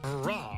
Rawr.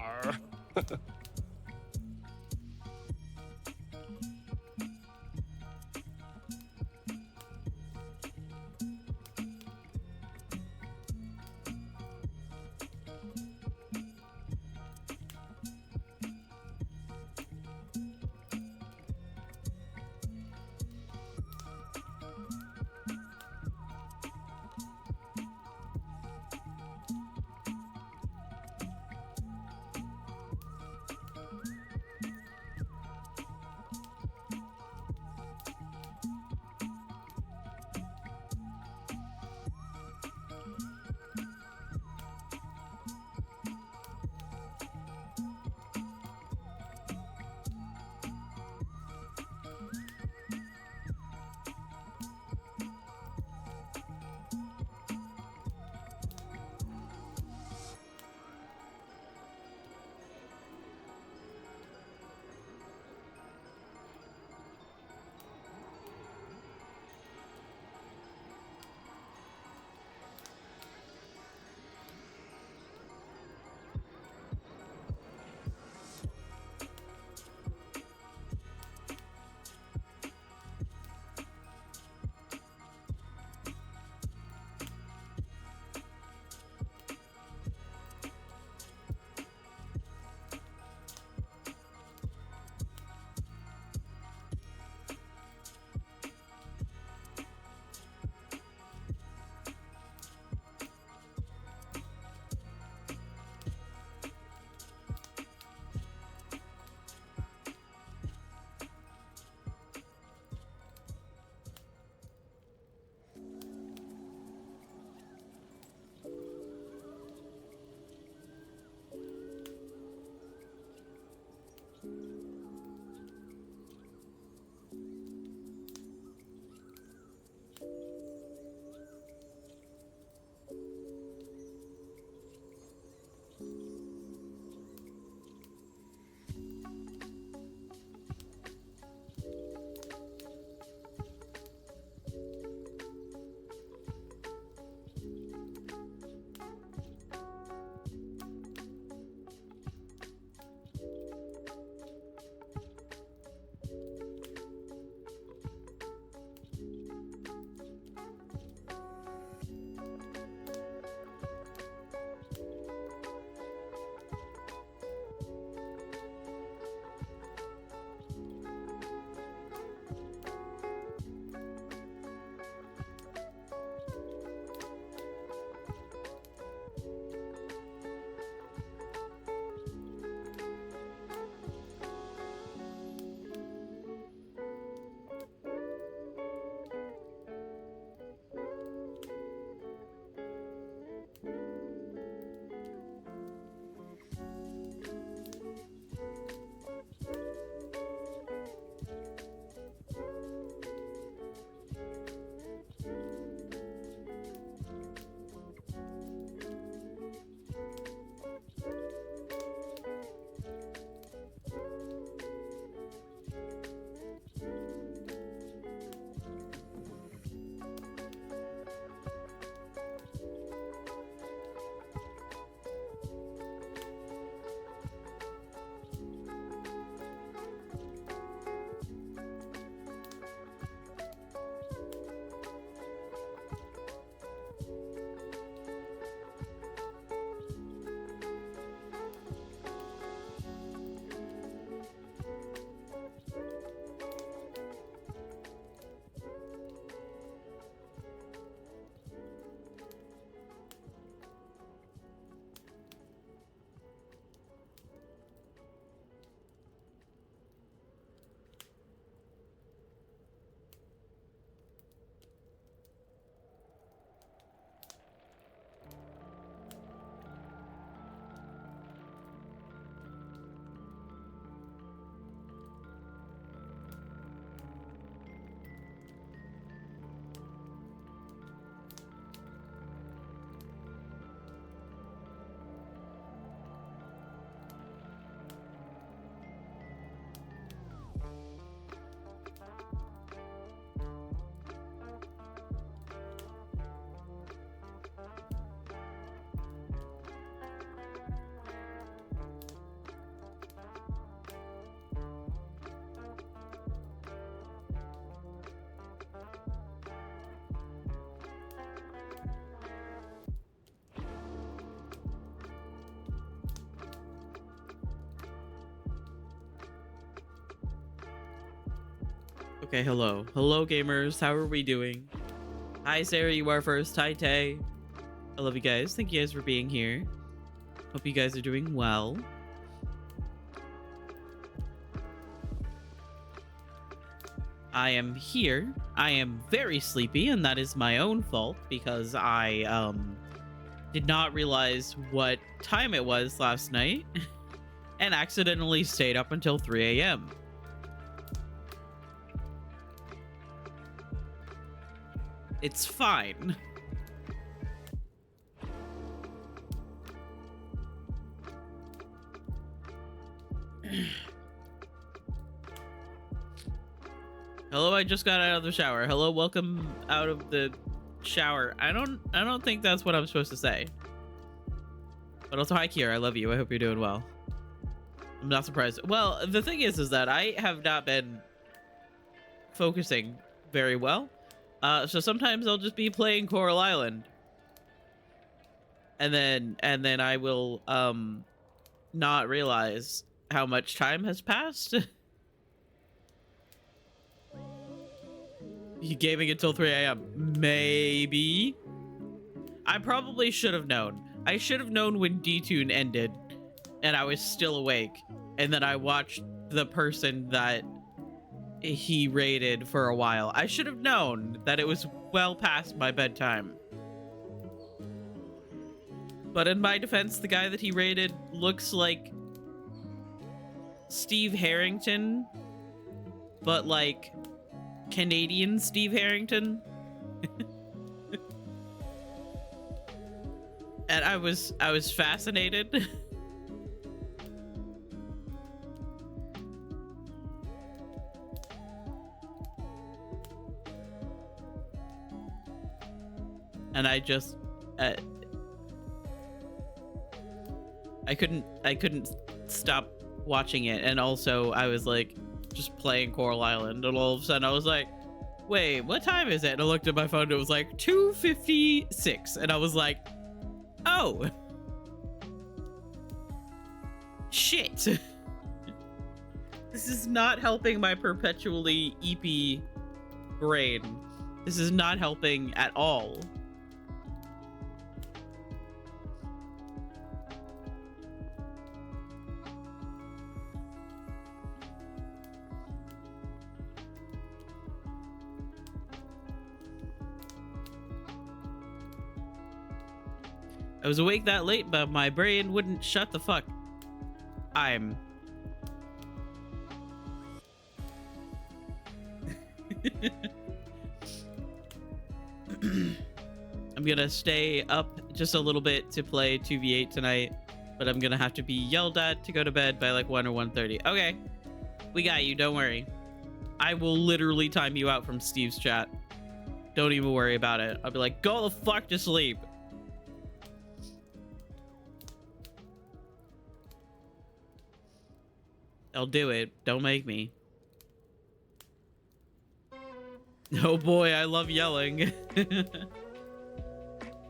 Okay, hello. Hello, gamers. How are we doing? Hi, Sarah. You are first. Hi, Tay. I love you guys. Thank you guys for being here. Hope you guys are doing well. I am here. I am very sleepy, and that is my own fault because I did not realize what time it was last night and accidentally stayed up until 3 a.m. It's fine. Hello, I just got out of the shower. Hello, welcome out of the shower. I don't think that's what I'm supposed to say. But also, hi Kiera, I love you. I hope you're doing well. I'm not surprised. Well, the thing is that I have not been focusing very well. So sometimes I'll just be playing Coral Island. And then I will not realize how much time has passed. You gaming until 3 a.m. Maybe. I probably should have known. I should have known when D-Tune ended and I was still awake. And then I watched the person that he raided for a while. I should have known that it was well past my bedtime. But in my defense, the guy that he raided looks like Steve Harrington, but like Canadian Steve Harrington. And I was fascinated. And I just I couldn't stop watching it. And also I was like just playing Coral Island, and all of a sudden I was like, wait, what time is it? And I looked at my phone and it was like 2:56, and I was like, oh shit. This is not helping my perpetually EP brain. This is not helping at all. I was awake that late, but my brain wouldn't shut the fuck. I'm gonna stay up just a little bit to play 2v8 tonight, but I'm gonna have to be yelled at to go to bed by like 1 or 1:30. Okay, we got you, don't worry. I will literally time you out from Steve's chat. Don't even worry about it. I'll be like, go the fuck to sleep. I'll do it. Don't make me. Oh boy, I love yelling.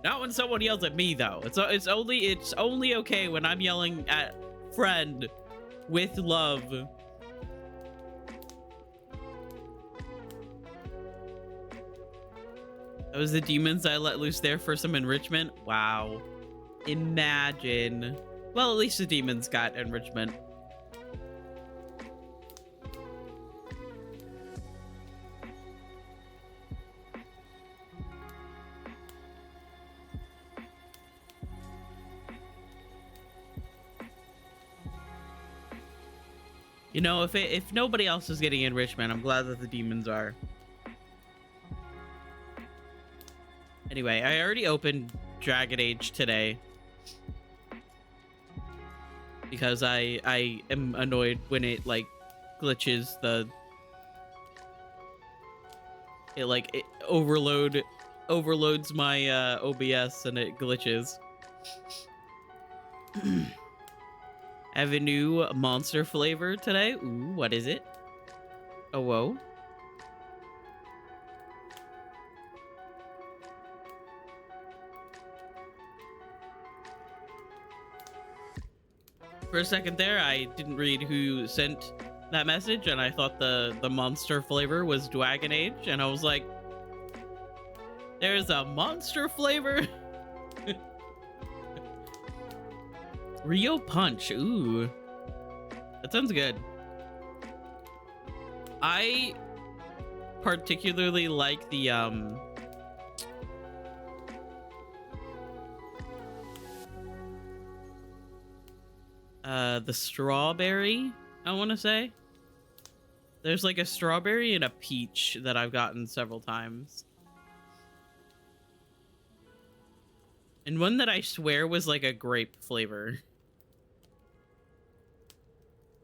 Not when someone yells at me though. It's only okay when I'm yelling at friend with love. That was the demons I let loose there for some enrichment. Wow. Imagine. Well, at least the demons got enrichment. You know, if nobody else is getting enrichment, I'm glad that the demons are. Anyway, I already opened Dragon Age today because I am annoyed when it like glitches it overloads my OBS and it glitches. I have a new monster flavor today. Ooh, what is it? Oh, whoa. For a second there, I didn't read who sent that message, and I thought the monster flavor was Dragon Age, and I was like, there's a monster flavor. Rio Punch. Ooh, that sounds good. I particularly like the strawberry, I want to say. There's like a strawberry and a peach that I've gotten several times. And one that I swear was like a grape flavor.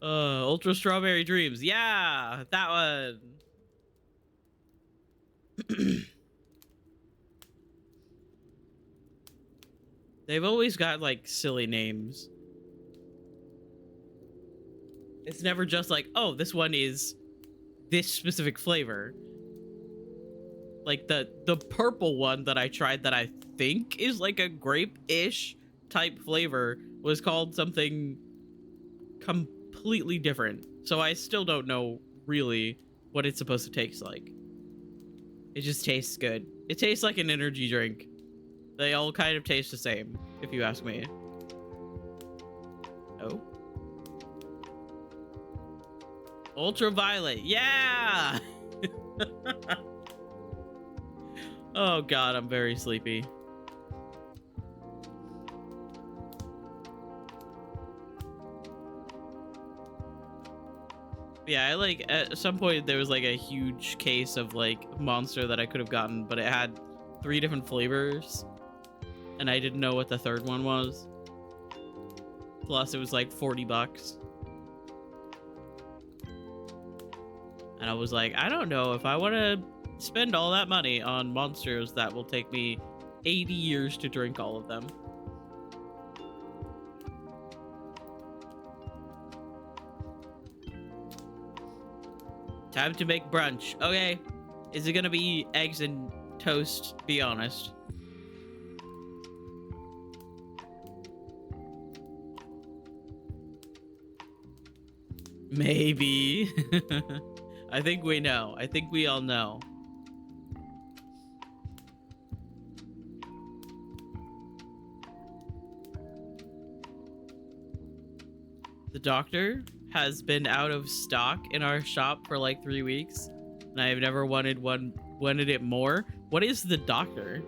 Ultra Strawberry Dreams. Yeah, that one. They've always got like silly names. It's never just like, oh, this one is this specific flavor. Like the purple one that I tried that I think is like a grape-ish type flavor was called something completely different. So I still don't know really what it's supposed to taste like. It just tastes good. It tastes like an energy drink. They all kind of taste the same, if you ask me. Oh. Ultraviolet. Yeah! Oh god, I'm very sleepy. Yeah, I like at some point there was like a huge case of like Monster that I could have gotten, but it had 3 different flavors and I didn't know what the third one was. Plus it was like $40. And I was like, I don't know if I want to spend all that money on monsters that will take me 80 years to drink all of them. Time to make brunch. Okay. Is it gonna be eggs and toast? Be honest. Maybe. I think we know. I think we all know. The doctor has been out of stock in our shop for like 3 weeks, and I have never wanted it more. What is the doctor?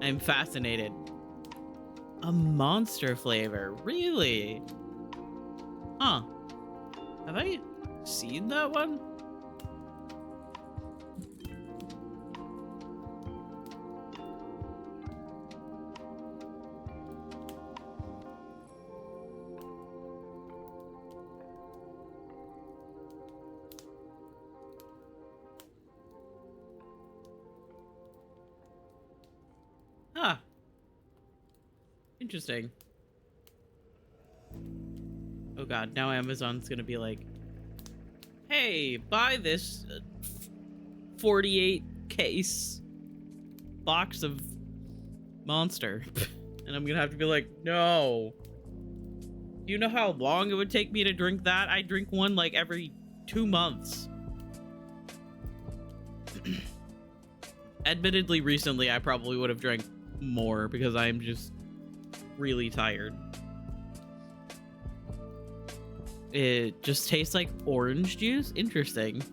I'm fascinated. A monster flavor, really? Huh. Have I seen that one? Huh. Interesting. Oh god, now Amazon's gonna be like, hey, buy this 48 case box of Monster. And I'm gonna have to be like, no. Do you know how long it would take me to drink that? I drink one like every 2 months. Admittedly, recently I probably would have drank more because I'm just really tired. It just tastes like orange juice. Interesting.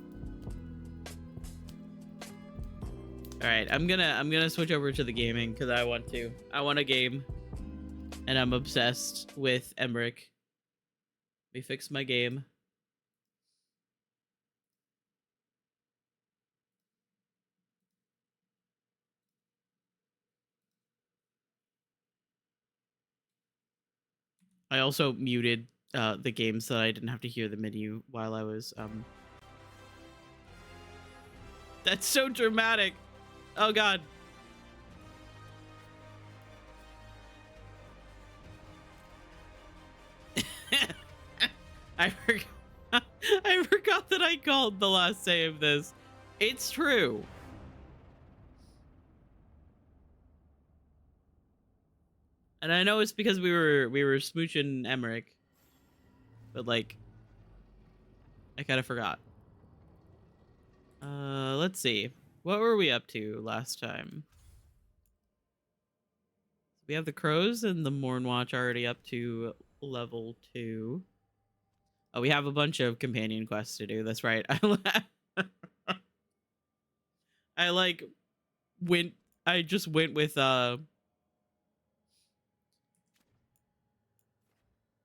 All right, I'm gonna switch over to the gaming because I want a game, and I'm obsessed with Emmerich. Let me fix my game. I also muted the game so that I didn't have to hear the menu while I was That's so dramatic. Oh god. I forgot that I called the last save this. It's true. And I know it's because we were smooching Emmerich, but like, I kind of forgot. Let's see. What were we up to last time? We have the crows and the Mornwatch already up to level 2. Oh, we have a bunch of companion quests to do. That's right. I like went. I just went with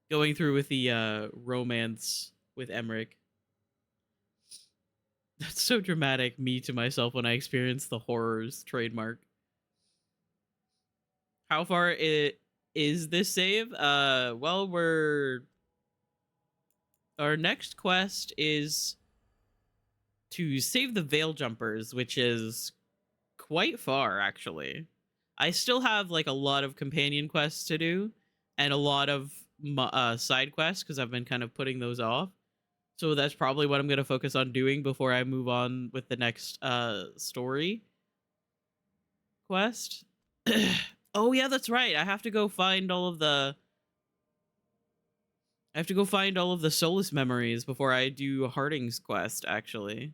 going through with the romance with Emmerich. That's so dramatic. Me to myself when I experience the horrors trademark. How far is this save? Well, our next quest is to save the Veil Jumpers, which is quite far, actually. I still have like a lot of companion quests to do and a lot of side quests because I've been kind of putting those off. So that's probably what I'm going to focus on doing before I move on with the next story quest. Oh yeah, that's right. I have to go find all of the Solus memories before I do Harding's quest, actually.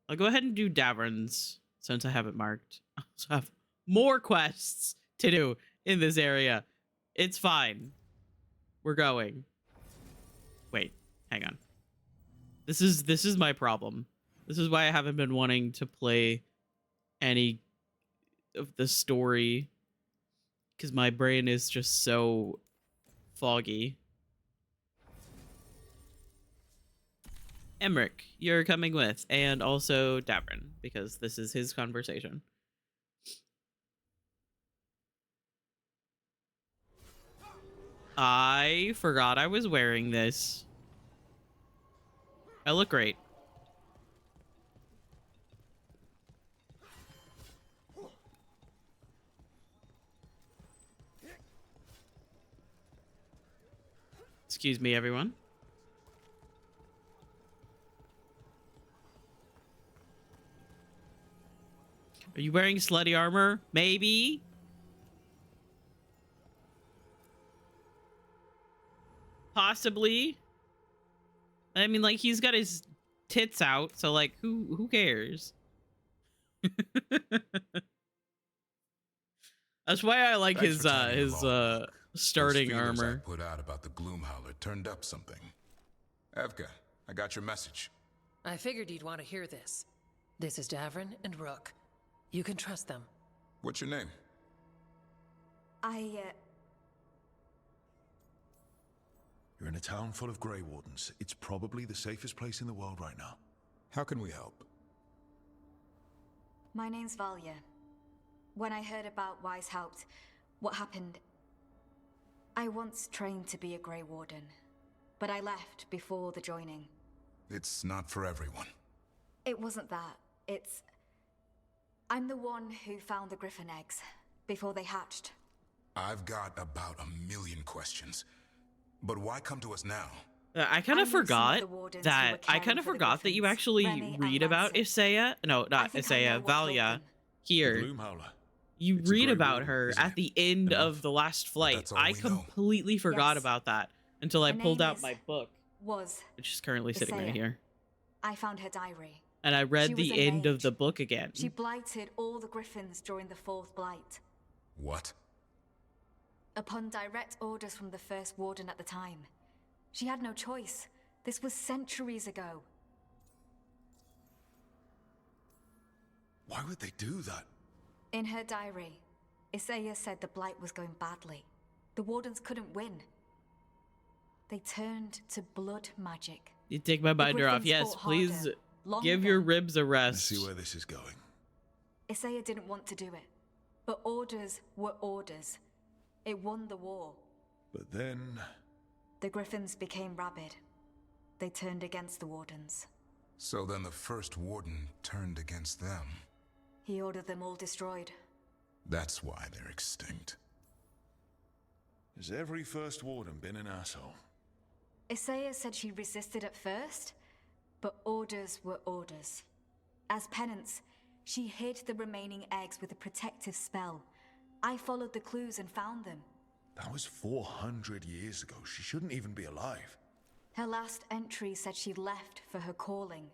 I'll go ahead and do Davern's since I have it marked. I also have more quests to do in this area. It's fine. We're going. Wait, hang on. This is my problem. This is why I haven't been wanting to play any of the story, because my brain is just so foggy. Emmerich, you're coming with, and also Davern, because this is his conversation. I forgot I was wearing this. I look great. Excuse me, everyone. Are you wearing slutty armor? Maybe? Possibly. I mean, like, he's got his tits out, so like, who cares? That's why I like his starting armor. I put out about the Gloomhowler turned up something. Evka, I got your message. I figured you'd want to hear this. This is Davern and Rook. You can trust them. What's your name? You're in a town full of Grey Wardens. It's probably the safest place in the world right now. How can we help? My name's Valya. When I heard about Weishaupt, what happened... I once trained to be a Grey Warden, but I left before the joining. It's not for everyone. It wasn't that. It's... I'm the one who found the Griffin eggs, before they hatched. I've got about 1,000,000 questions. But why come to us now? I kind of forgot that you actually read about Isaiah. No, not Isaiah, Valya here. You read about her at the end of the last flight. I completely forgot about that until I pulled out my book, which is currently sitting right here. I found her diary. And I read the end of the book again. She blighted all the Griffins during the 4th blight. What? Upon direct orders from the first warden at the time. She had no choice. This was centuries ago. Why would they do that? In her diary, Isaiah said the blight was going badly. The wardens couldn't win. They turned to blood magic. You take my binder off. Yes, please give your ribs a rest. Let's see where this is going. Isaiah didn't want to do it, but orders were orders. It won the war. But then... The Griffins became rabid. They turned against the wardens. So then the first warden turned against them. He ordered them all destroyed. That's why they're extinct. Has every First Warden been an asshole? Isaiah said she resisted at first, but orders were orders. As penance, she hid the remaining eggs with a protective spell. I followed the clues and found them. That was 400 years ago. She shouldn't even be alive. Her last entry said she left for her calling.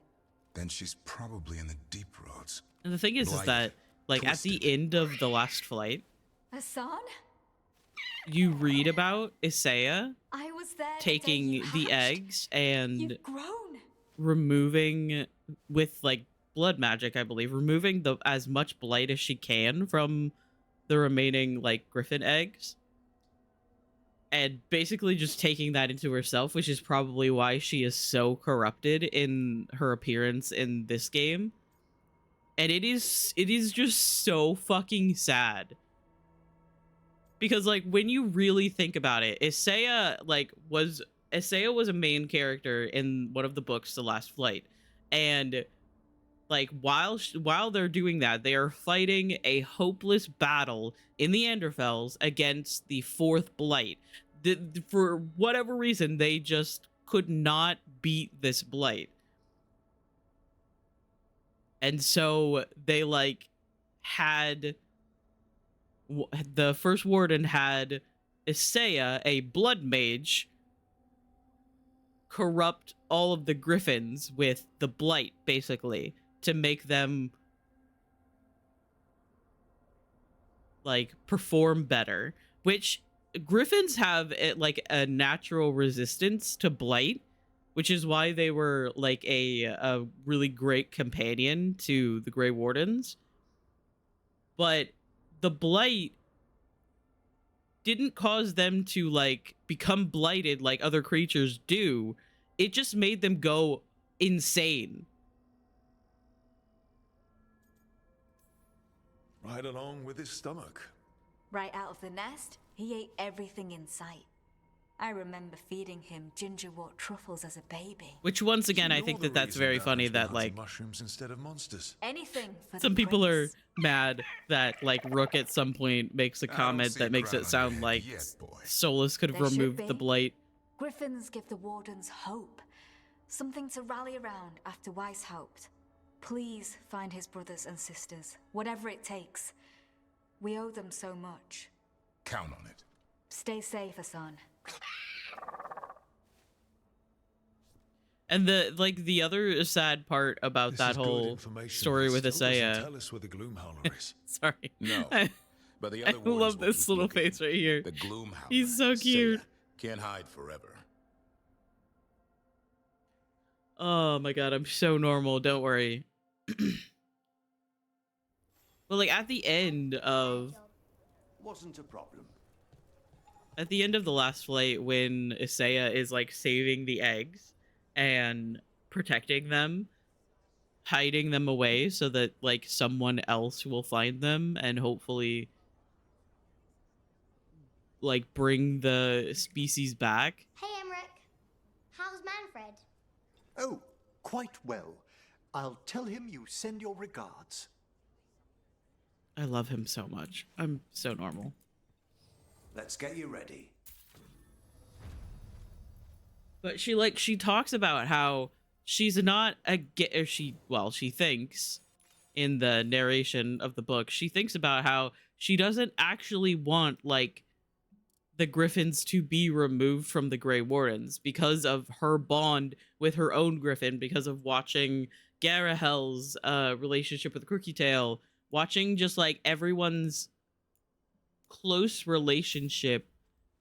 Then she's probably in the deep roads. And the thing is that, like, at the end of the last flight, Hassan? you read about Isaiah I was there taking the eggs and You've grown. removing, with like blood magic, I believe, removing the as much blight as she can from the remaining like griffin eggs, and basically just taking that into herself, which is probably why she is so corrupted in her appearance in this game. And it is just so fucking sad. Because, like, when you really think about it, Isaiah was a main character in one of the books, The Last Flight. And, like, while they're doing that, they are fighting a hopeless battle in the Anderfels against the Fourth Blight. For whatever reason, they just could not beat this blight. And so they, like, had... the First Warden had Isaiah, a blood mage, corrupt all of the griffins with the blight, basically, to make them, like, perform better. Which, griffins have, like, a natural resistance to blight, which is why they were, like, a really great companion to the Grey Wardens. But the blight didn't cause them to, like, become blighted like other creatures do. It just made them go insane. Right along with his stomach. Right out of the nest, he ate everything in sight. I remember feeding him gingerwort truffles as a baby. Which, once again, I think that's very funny that, like, mushrooms instead of monsters. Anything for some the people are prince. mad that, like, Rook at some point makes a comment that makes it sound like Solus could have There should removed the be. blight. Griffins give the wardens hope. Something to rally around after Weishaupt. Please find his brothers and sisters, whatever it takes. We owe them so much. Count on it. Stay safe, Hassan. And the other sad part about This that is good whole information, story but with it still doesn't Isaiah. tell us where the Gloomhowler is. Sorry. No, I but the other love wardens will this keep little looking. face right here. The Gloomhowler. He's so cute. Can't hide forever. Oh my god, I'm so normal, don't worry. Well, like, at the end of Wasn't a problem. the last flight, when Isaiah is, like, saving the eggs and protecting them, hiding them away so that, like, someone else will find them and hopefully, like, bring the species back. Hey, Emmerich. How's Manfred? Oh, quite well. I'll tell him you send your regards. I love him so much. I'm so normal. Let's get you ready. But she talks about how she's not she thinks in the narration of the book, she thinks about how she doesn't actually want, like, the griffins to be removed from the Grey Wardens because of her bond with her own griffin, because of watching Garahel's relationship with Crookie Tail, watching just, like, everyone's close relationship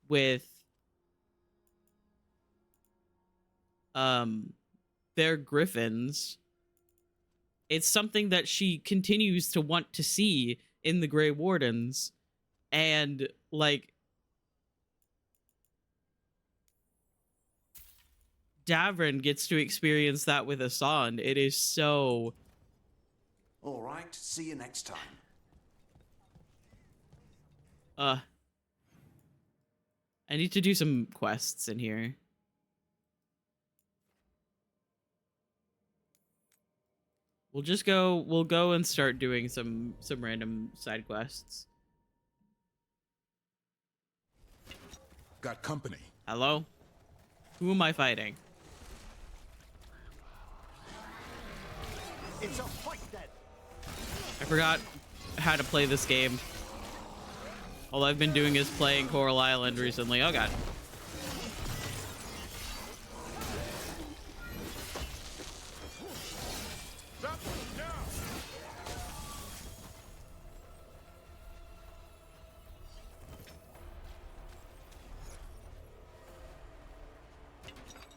with their griffins. It's something that she continues to want to see in the Grey Wardens, and, like, Davrin gets to experience that with Hassan. It is so... All right, see you next time. I need to do some quests in here. We'll go and start doing some random side quests. got company. Hello? Who am I fighting? It's a fight then. I forgot how to play this game. All I've been doing is playing Coral Island recently. Oh god.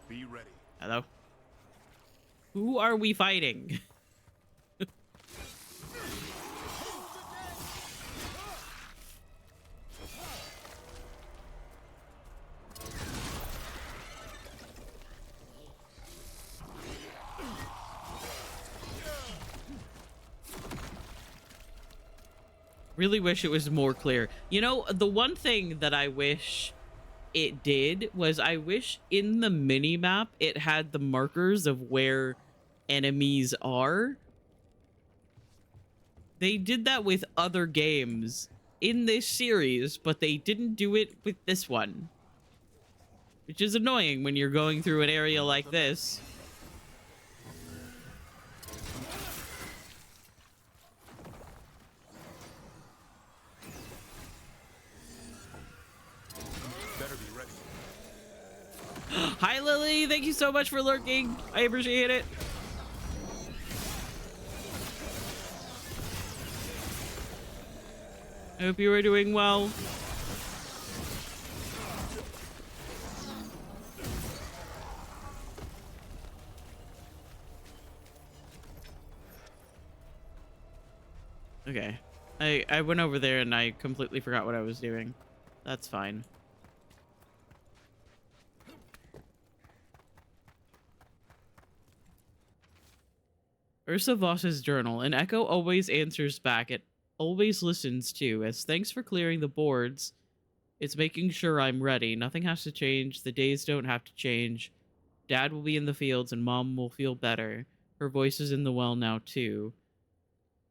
Be ready. Hello? Who are we fighting? Really wish it was more clear. You know, the one thing that I wish it did was I wish in the mini map it had the markers of where enemies are. They did that with other games in this series, but they didn't do it with this one, which is annoying when you're going through an area like this. Better be ready. Hi, Lily. Thank you so much for lurking. I appreciate it. I hope you are doing well. Okay. I went over there and I completely forgot what I was doing. That's fine. Ursa Voss's journal. An echo always answers back. It always listens too. As thanks for clearing the boards, it's making sure I'm ready. Nothing has to change. The days don't have to change. Dad will be in the fields and Mom will feel better. Her voice is in the well now too.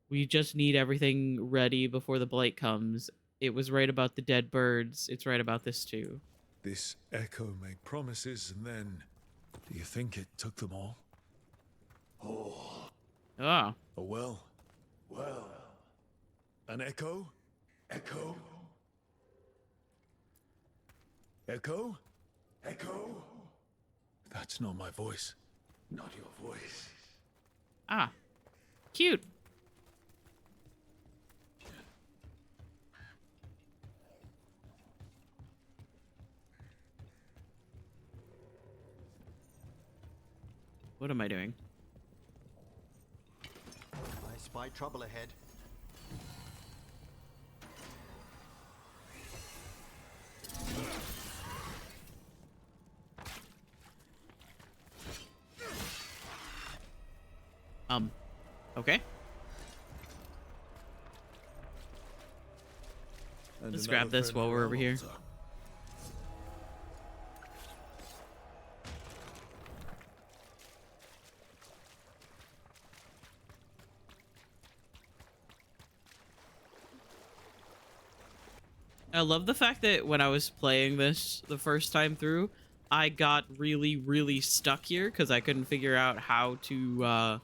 We just need everything ready before the blight comes. It was right about the dead birds. It's right about this too. This echo made promises, and then... Do you think it took them all? Oh. Oh, well. Well. An echo? Echo? Echo? Echo? That's not my voice. Not your voice. Ah. Cute. What am I doing? I spy trouble ahead. Okay. And Let's grab this while we're over here. I love the fact that when I was playing this the first time through, I got really, really stuck here because I couldn't figure out how to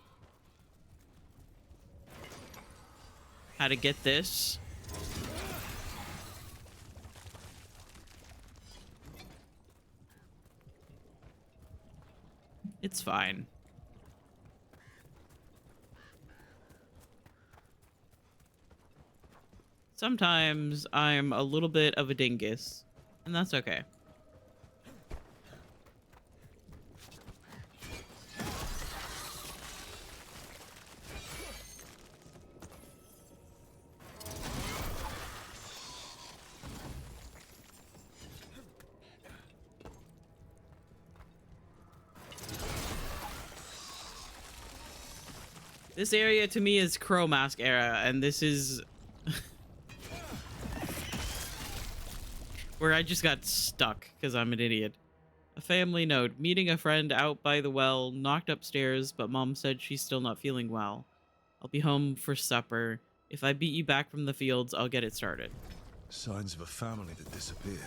get this. It's fine. Sometimes I'm a little bit of a dingus, and that's okay. This area to me is Crow Mask era, and this is where I just got stuck because I'm an idiot. A family note. Meeting a friend out by the well, knocked upstairs, but Mom said she's still not feeling well. I'll be home for supper. If I beat you back from the fields, I'll get it started. Signs of a family that disappeared.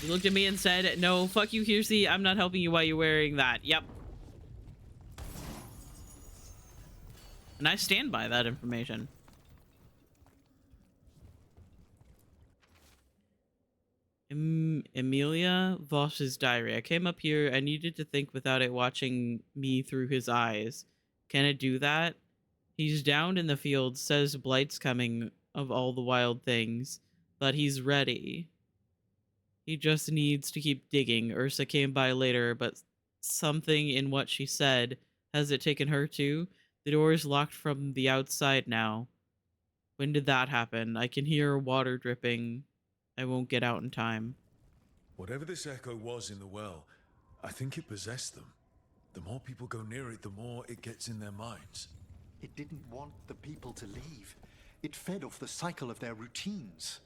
You looked at me and said, no, fuck you, Kiersey. I'm not helping you while you're wearing that. Yep. And I stand by that information. Emilia Voss's diary. I came up here. I needed to think without it watching me through his eyes. Can it do that? He's down in the field, says Blight's coming of all the wild things, but he's ready. He just needs to keep digging. Ursa came by later, but something in what she said, has it taken her too? The door is locked from the outside now. When did that happen? I can hear water dripping. I won't get out in time. Whatever this echo was in the well, I think it possessed them. The more people go near it, the more it gets in their minds. It didn't want the people to leave. It fed off the cycle of their routines.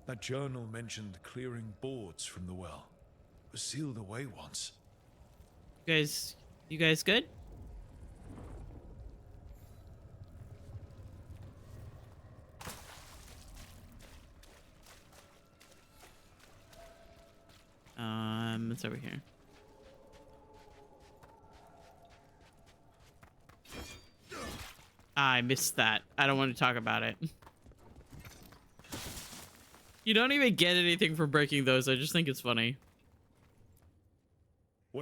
That journal mentioned clearing boards from the well. It was sealed away once. You guys good? It's over here. I missed that. I don't want to talk about it. You don't even get anything for breaking those. I just think it's funny.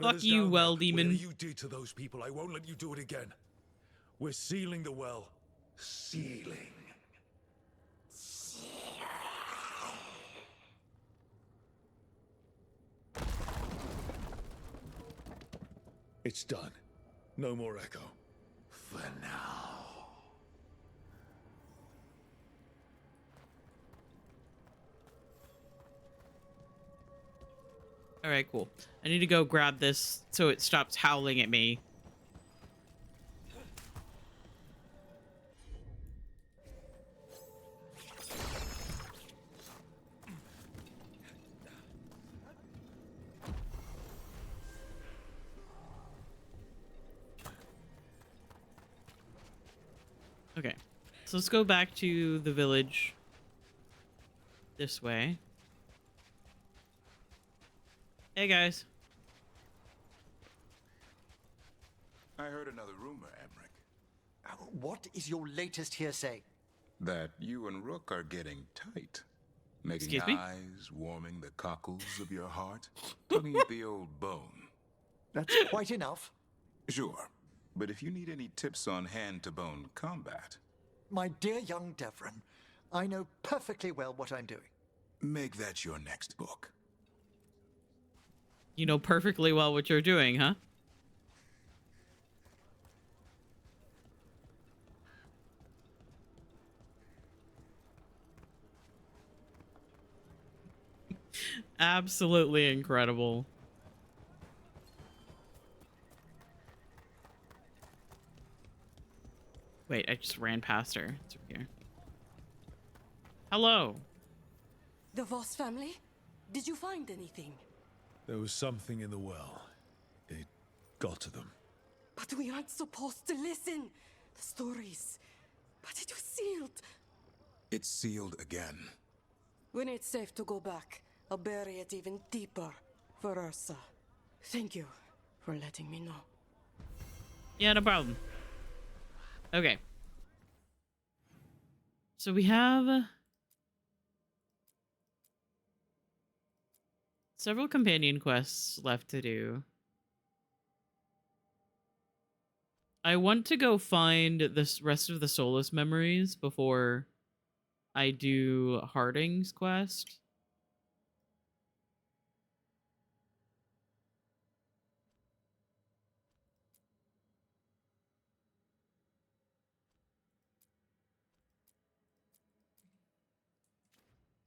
Fuck you, well, demon. Whatever you did to those people, I won't let you do it again. We're sealing the well. Sealing. It's done. No more echo. For now. All right, cool. I need to go grab this so it stops howling at me. Okay, so let's go back to the village this way. Hey, guys. I heard another rumor, Emmerich. What is your latest hearsay? That you and Rook are getting tight. Making Excuse me? eyes, warming the cockles of your heart, tugging at the old bone. That's quite enough. Sure, but if you need any tips on hand-to-bone combat... My dear young Devron, I know perfectly well what I'm doing. Make that your next book. You know perfectly well what you're doing, huh? Absolutely incredible. Wait, I just ran past her. It's over here. Hello. The Voss family? Did you find anything? There was something in the well. It got to them. But we aren't supposed to listen. The stories. But it was sealed. It's sealed again. When it's safe to go back, I'll bury it even deeper for Ursa. Thank you for letting me know. Yeah, no problem. Okay. So we have several companion quests left to do. I want to go find the rest of the Solus memories before I do Harding's quest.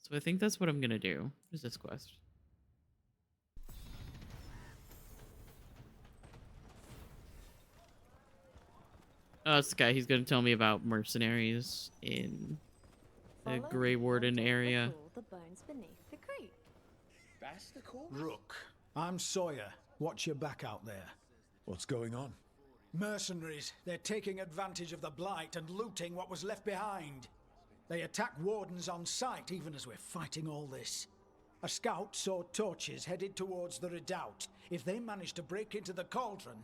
So I think that's what I'm gonna do. What is this quest? Oh, it's the guy. He's gonna tell me about mercenaries in the Grey Warden area. The bones beneath the creek. That's the call? Rook, I'm Sawyer. Watch your back out there. What's going on? Mercenaries. They're taking advantage of the blight and looting what was left behind. They attack wardens on sight even as we're fighting all this. A scout saw torches headed towards the redoubt. If they manage to break into the cauldron,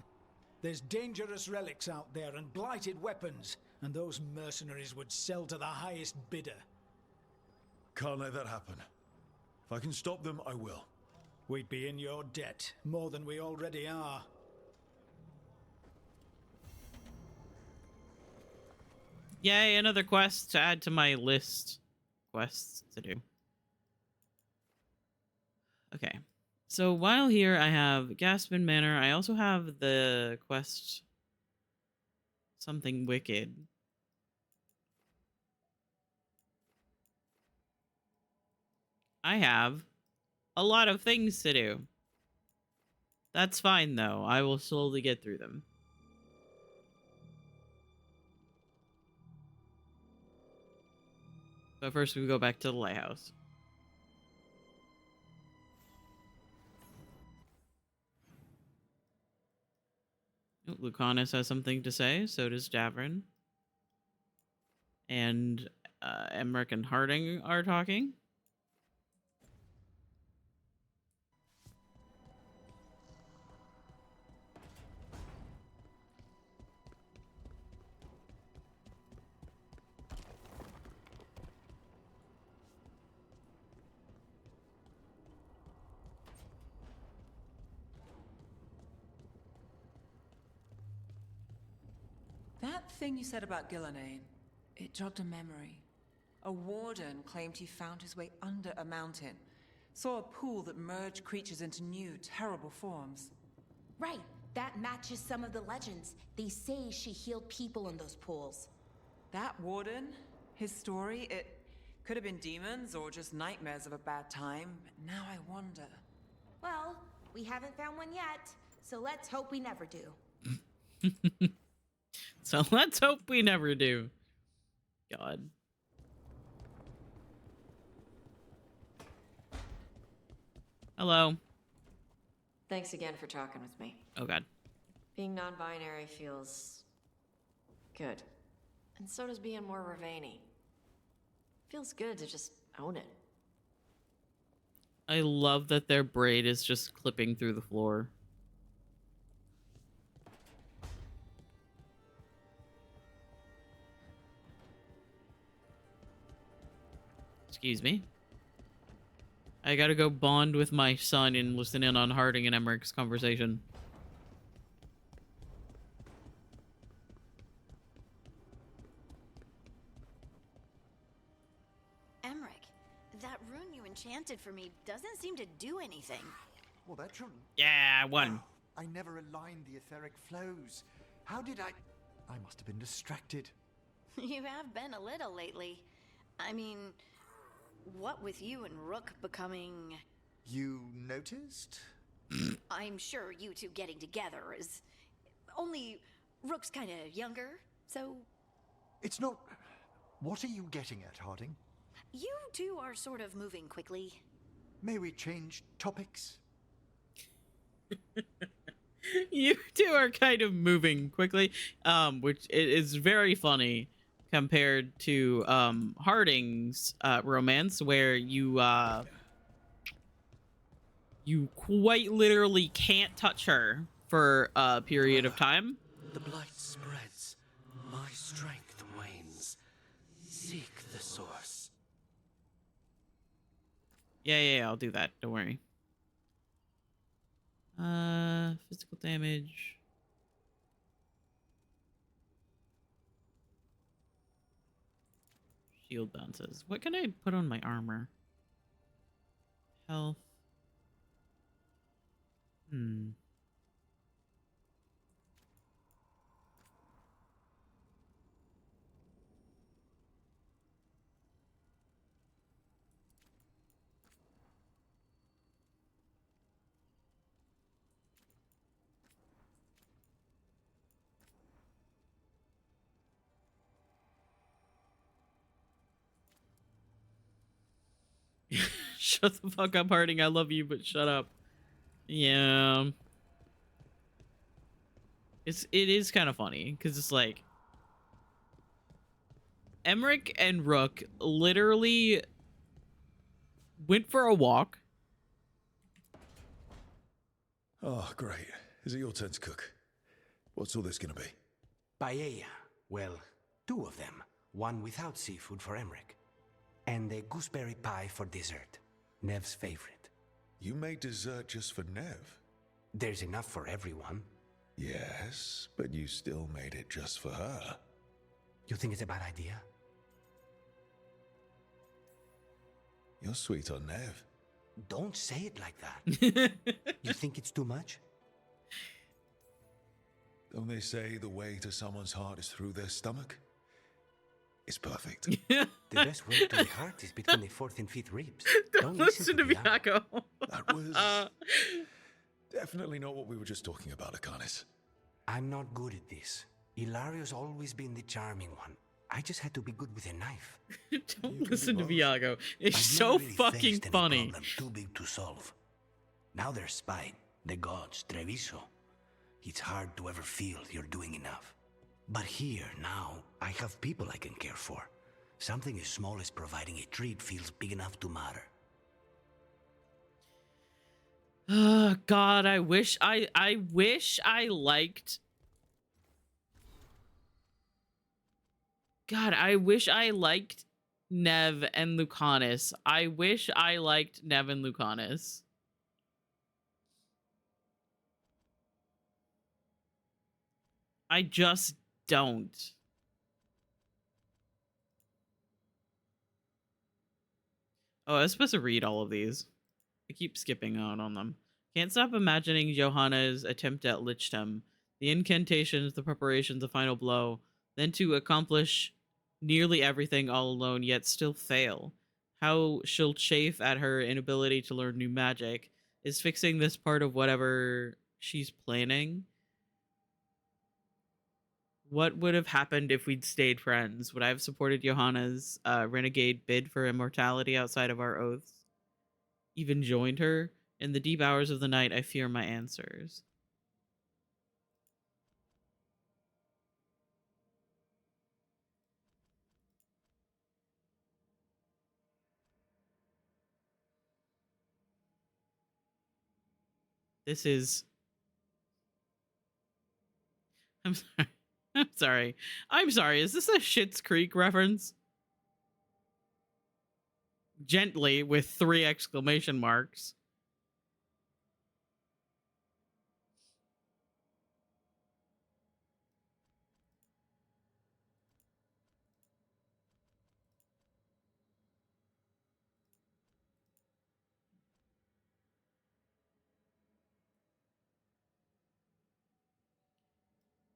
there's dangerous relics out there and blighted weapons, and those mercenaries would sell to the highest bidder. Can't let that happen. If I can stop them, I will. We'd be in your debt, more than we already are. Yay, another quest to add to my list. Quests to do. Okay. So while here I have Gaspin Manor, I also have the quest Something Wicked. I have a lot of things to do. That's fine though. I will slowly get through them. But first we go back to the lighthouse. Oh, Lucanus has something to say, so does Davrin. And Emmerich and Harding are talking. That thing you said about Gillenane, it jogged a memory. A warden claimed he found his way under a mountain, saw a pool that merged creatures into new, terrible forms. Right, that matches some of the legends. They say she healed people in those pools. That warden, his story, it could have been demons or just nightmares of a bad time. Now I wonder. Well, we haven't found one yet, so let's hope we never do. So let's hope we never do. God. Hello. Thanks again for talking with me. Oh God. Being non-binary feels good. And so does being more Ravani. Feels good to just own it. I love that their braid is just clipping through the floor. Excuse me. I gotta go bond with my son and listen in on Harding and Emmerich's conversation. Emmerich, that rune you enchanted for me doesn't seem to do anything. Well, that shouldn't. Yeah, I won. I never aligned the etheric flows. How did I must have been distracted. You have been a little lately. I mean, what with you and Rook becoming... You noticed? I'm sure you two getting together is... Only Rook's kind of younger, so... It's not... What are you getting at, Harding? You two are sort of moving quickly. May we change topics? You two are kind of moving quickly, which is very funny compared to Harding's romance, where you quite literally can't touch her for a period of time. The blight spreads, my strength wanes. Seek the source. Yeah, I'll do that. Don't worry. Physical damage. Shield bounces. What can I put on my armor? Health. Shut the fuck up, Harding. I love you, but shut up. Yeah. It is kind of funny, because it's like... Emmerich and Rook literally went for a walk, Oh, great. Is it your turn to cook? What's all this gonna be? Paella. Well, 2 of them. One without seafood for Emmerich. And a gooseberry pie for dessert. Nev's favorite. You made dessert just for Nev? There's enough for everyone. Yes, but you still made it just for her. You think it's a bad idea? You're sweet on Nev. Don't say it like that. You think it's too much? Don't they say the way to someone's heart is through their stomach? It's perfect. The best way to the heart is between the 4th and 5th ribs. Don't listen to Viago. That was definitely not what we were just talking about, Akanis. I'm not good at this. Hilario's always been the charming one. I just had to be good with a knife. Don't listen to Viago. It's I've so never really fucking faced any funny. problem too big to solve. Now there's Spine, the gods, Treviso. It's hard to ever feel you're doing enough. But here, now, I have people I can care for. Something as small as providing a treat feels big enough to matter. Oh, God, I wish I liked... God, I wish I liked Nev and Lucanus. I wish I liked Nev and Lucanus. I just don't. Oh, I was supposed to read all of these. I keep skipping out on them. Can't stop imagining Johanna's attempt at lichdom. The incantations, the preparations, the final blow. Then to accomplish nearly everything all alone, yet still fail. How she'll chafe at her inability to learn new magic. Is fixing this part of whatever she's planning? What would have happened if we'd stayed friends? Would I have supported Johanna's renegade bid for immortality outside of our oaths? Even joined her? In the deep hours of the night, I fear my answers. This is... I'm sorry. I'm sorry. I'm sorry. Is this a Schitt's Creek reference? Gently, with 3 exclamation marks.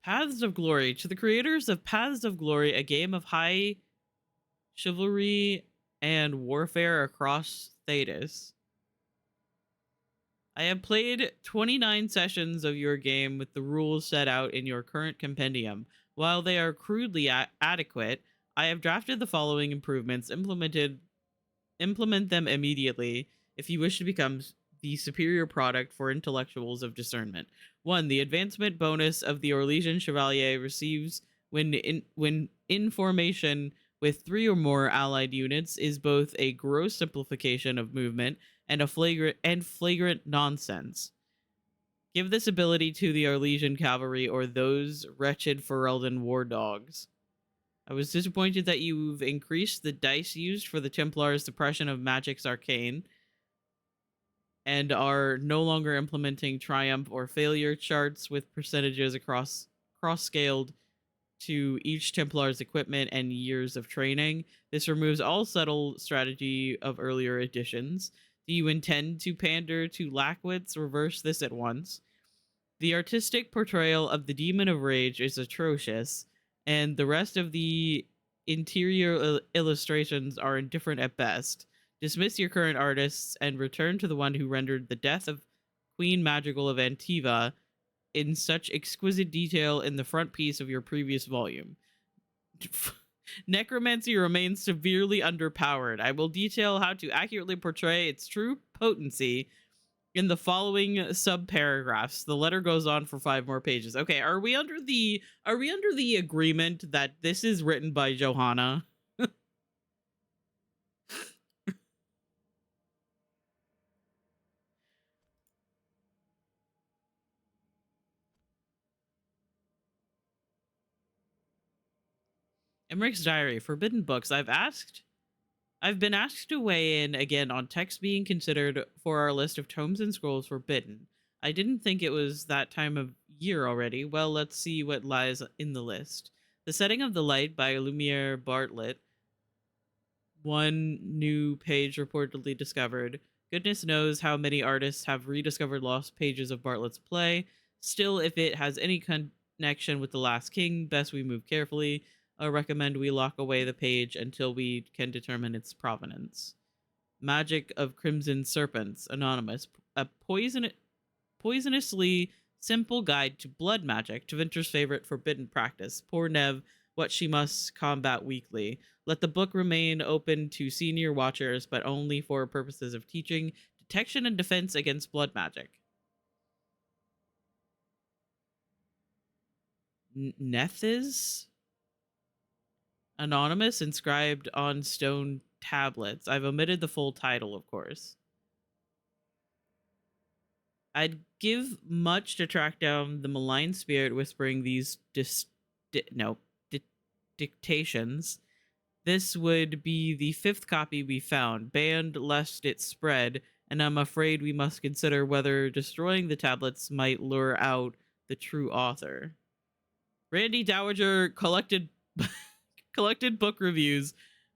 Paths of Glory. To the creators of Paths of Glory, a game of high chivalry and warfare across Thetis. I have played 29 sessions of your game with the rules set out in your current compendium. While they are crudely adequate, I have drafted the following improvements. Implement them immediately if you wish to become the superior product for intellectuals of discernment. 1. The advancement bonus of the Orlesian Chevalier receives when in formation with 3 or more allied units is both a gross simplification of movement and a flagrant nonsense. Give this ability to the Orlesian cavalry or those wretched Ferelden war dogs. I was disappointed that you've increased the dice used for the Templars' suppression of magic's arcane and are no longer implementing triumph or failure charts with percentages cross-scaled to each Templar's equipment and years of training. This removes all subtle strategy of earlier editions. Do you intend to pander to Lackwitz? Reverse this at once. The artistic portrayal of the Demon of Rage is atrocious, and the rest of the interior illustrations are indifferent at best. Dismiss your current artists and return to the one who rendered the death of Queen Magical of Antiva in such exquisite detail in the front piece of your previous volume. Necromancy remains severely underpowered. I will detail how to accurately portray its true potency in the following sub-paragraphs. The letter goes on for 5 more pages. Okay, are we under the agreement that this is written by Johanna? Emmerich's Diary, Forbidden Books. I've been asked to weigh in again on texts being considered for our list of tomes and scrolls forbidden. I didn't think it was that time of year already. Well, let's see what lies in the list. The Setting of the Light by Lumiere Bartlett. One new page reportedly discovered. Goodness knows how many artists have rediscovered lost pages of Bartlett's play. Still, if it has any connection with The Last King, best we move carefully. I recommend we lock away the page until we can determine its provenance. Magic of Crimson Serpents, Anonymous. A poisonously simple guide to blood magic, Tevinter's favorite forbidden practice. Poor Nev, what she must combat weekly. Let the book remain open to senior watchers, but only for purposes of teaching, detection, and defense against blood magic. Nethes? Anonymous, inscribed on stone tablets. I've omitted the full title, of course. I'd give much to track down the malign spirit whispering these dictations. This would be the 5th copy we found, banned lest it spread, and I'm afraid we must consider whether destroying the tablets might lure out the true author. Randy Dowager collected book reviews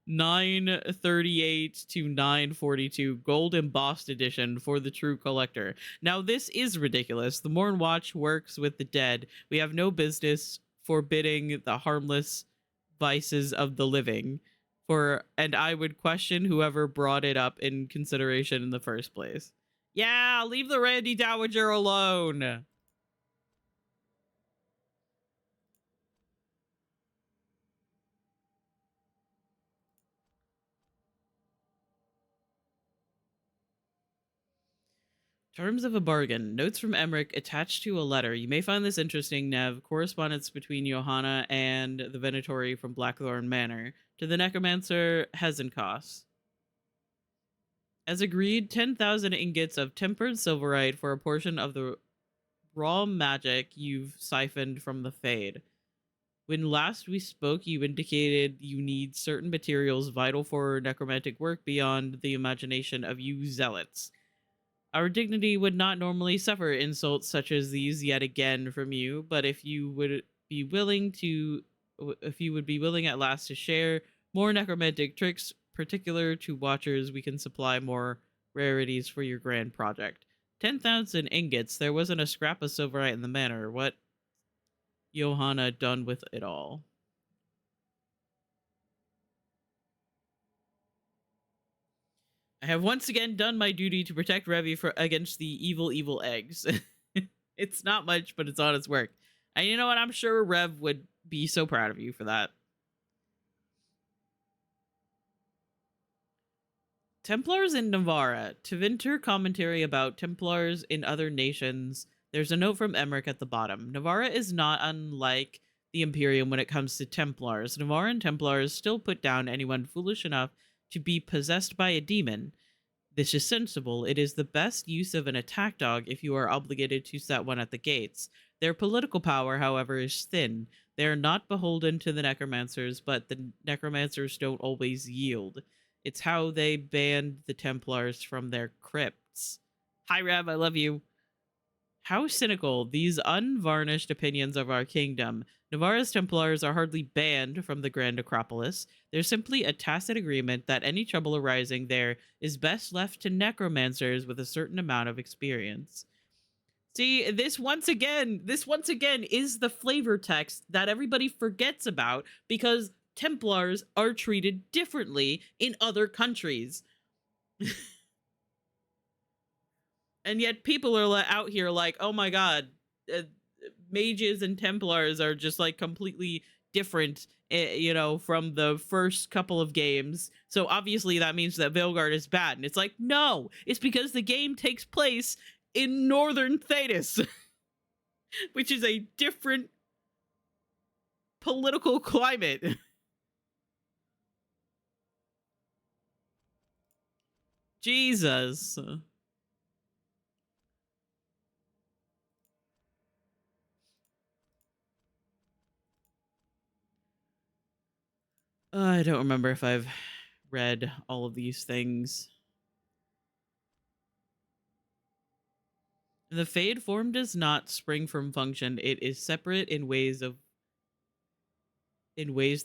938 to 942, gold embossed edition for the true collector. Now this is ridiculous. The Morn Watch works with the dead. We have no business forbidding the harmless vices of the living. And I would question whoever brought it up in consideration in the first place. Yeah, leave the Randy Dowager alone. Terms of a bargain. Notes from Emmerich attached to a letter. You may find this interesting, Nev. Correspondence between Johanna and the Venatori from Blackthorn Manor. To the necromancer Hezenkos. As agreed, 10,000 ingots of tempered silverite for a portion of the raw magic you've siphoned from the Fade. When last we spoke, you indicated you need certain materials vital for necromantic work beyond the imagination of you zealots. Our dignity would not normally suffer insults such as these yet again from you, but if you would be willing at last to share more necromantic tricks particular to watchers, we can supply more rarities for your grand project. 10,000 ingots. There wasn't a scrap of silverite in the manor. What Johanna done with it all? I have once again done my duty to protect Revi against the evil eggs. It's not much, but it's honest work. And you know what? I'm sure Rev would be so proud of you for that. Templars in Navarra. Tevinter commentary about Templars in other nations. There's a note from Emmerich at the bottom. Navarra is not unlike the Imperium when it comes to Templars. Navarran Templars still put down anyone foolish enough to be possessed by a demon. This is sensible. It is the best use of an attack dog if you are obligated to set one at the gates. Their political power, however, is thin. They are not beholden to the necromancers, but the necromancers don't always yield. It's how they banned the Templars from their crypts. Hi, Rev, I love you. How cynical, these unvarnished opinions of our kingdom. Navarra's Templars are hardly banned from the Grand Acropolis. There's simply a tacit agreement that any trouble arising there is best left to necromancers with a certain amount of experience. See, this once again is the flavor text that everybody forgets about because Templars are treated differently in other countries. And yet people are out here like, oh my god, mages and Templars are just like completely different, from the first couple of games. So obviously that means that Veilguard is bad. And it's like, no, it's because the game takes place in Northern Thetis, which is a different political climate. Jesus. I don't remember if I've read all of these things. The Fade form does not spring from function. It is separate in ways the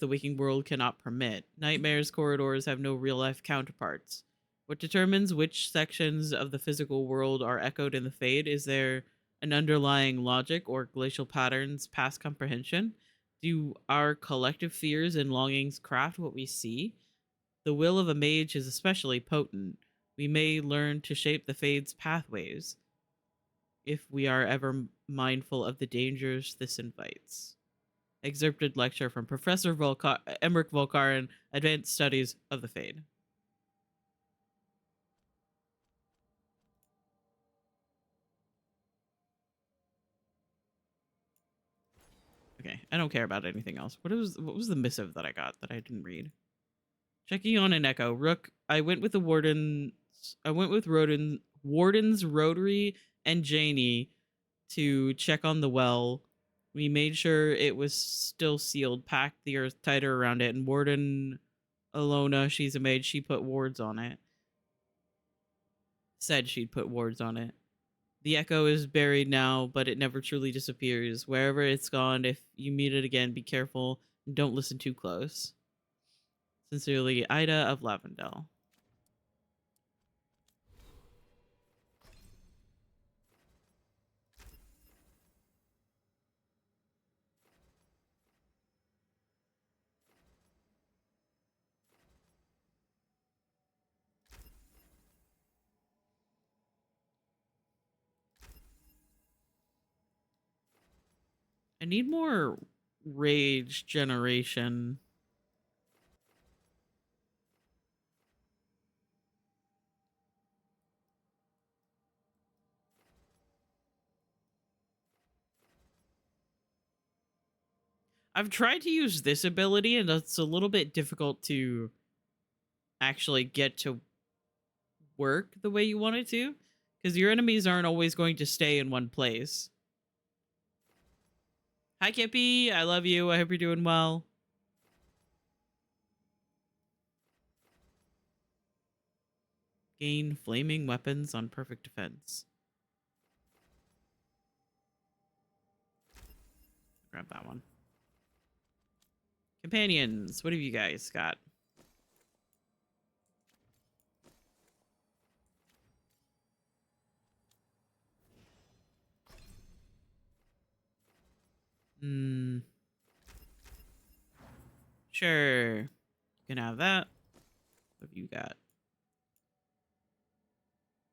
waking world cannot permit. Nightmares corridors have no real-life counterparts. What determines which sections of the physical world are echoed in the Fade? Is there an underlying logic or glacial patterns past comprehension? Do our collective fears and longings craft what we see? The will of a mage is especially potent. We may learn to shape the Fade's pathways if we are ever mindful of the dangers this invites. Excerpted lecture from Professor Emmerich Volkaren, Advanced Studies of the Fade. Okay, I don't care about anything else. What was the missive that I got that I didn't read? Checking on an echo. Rook, I went with Warden's Rotary and Janie to check on the well. We made sure it was still sealed, packed the earth tighter around it, and Warden Alona, she's a maid, she put wards on it. Said she'd put wards on it. The echo is buried now, but it never truly disappears. Wherever it's gone, if you meet it again, be careful and don't listen too close. Sincerely, Ida of Lavendel. I need more rage generation. I've tried to use this ability, and it's a little bit difficult to actually get to work the way you want it to, because your enemies aren't always going to stay in one place. Hi, Kippy. I love you. I hope you're doing well. Gain flaming weapons on perfect defense. Grab that one. Companions, what have you guys got? Sure. You can have that. What have you got?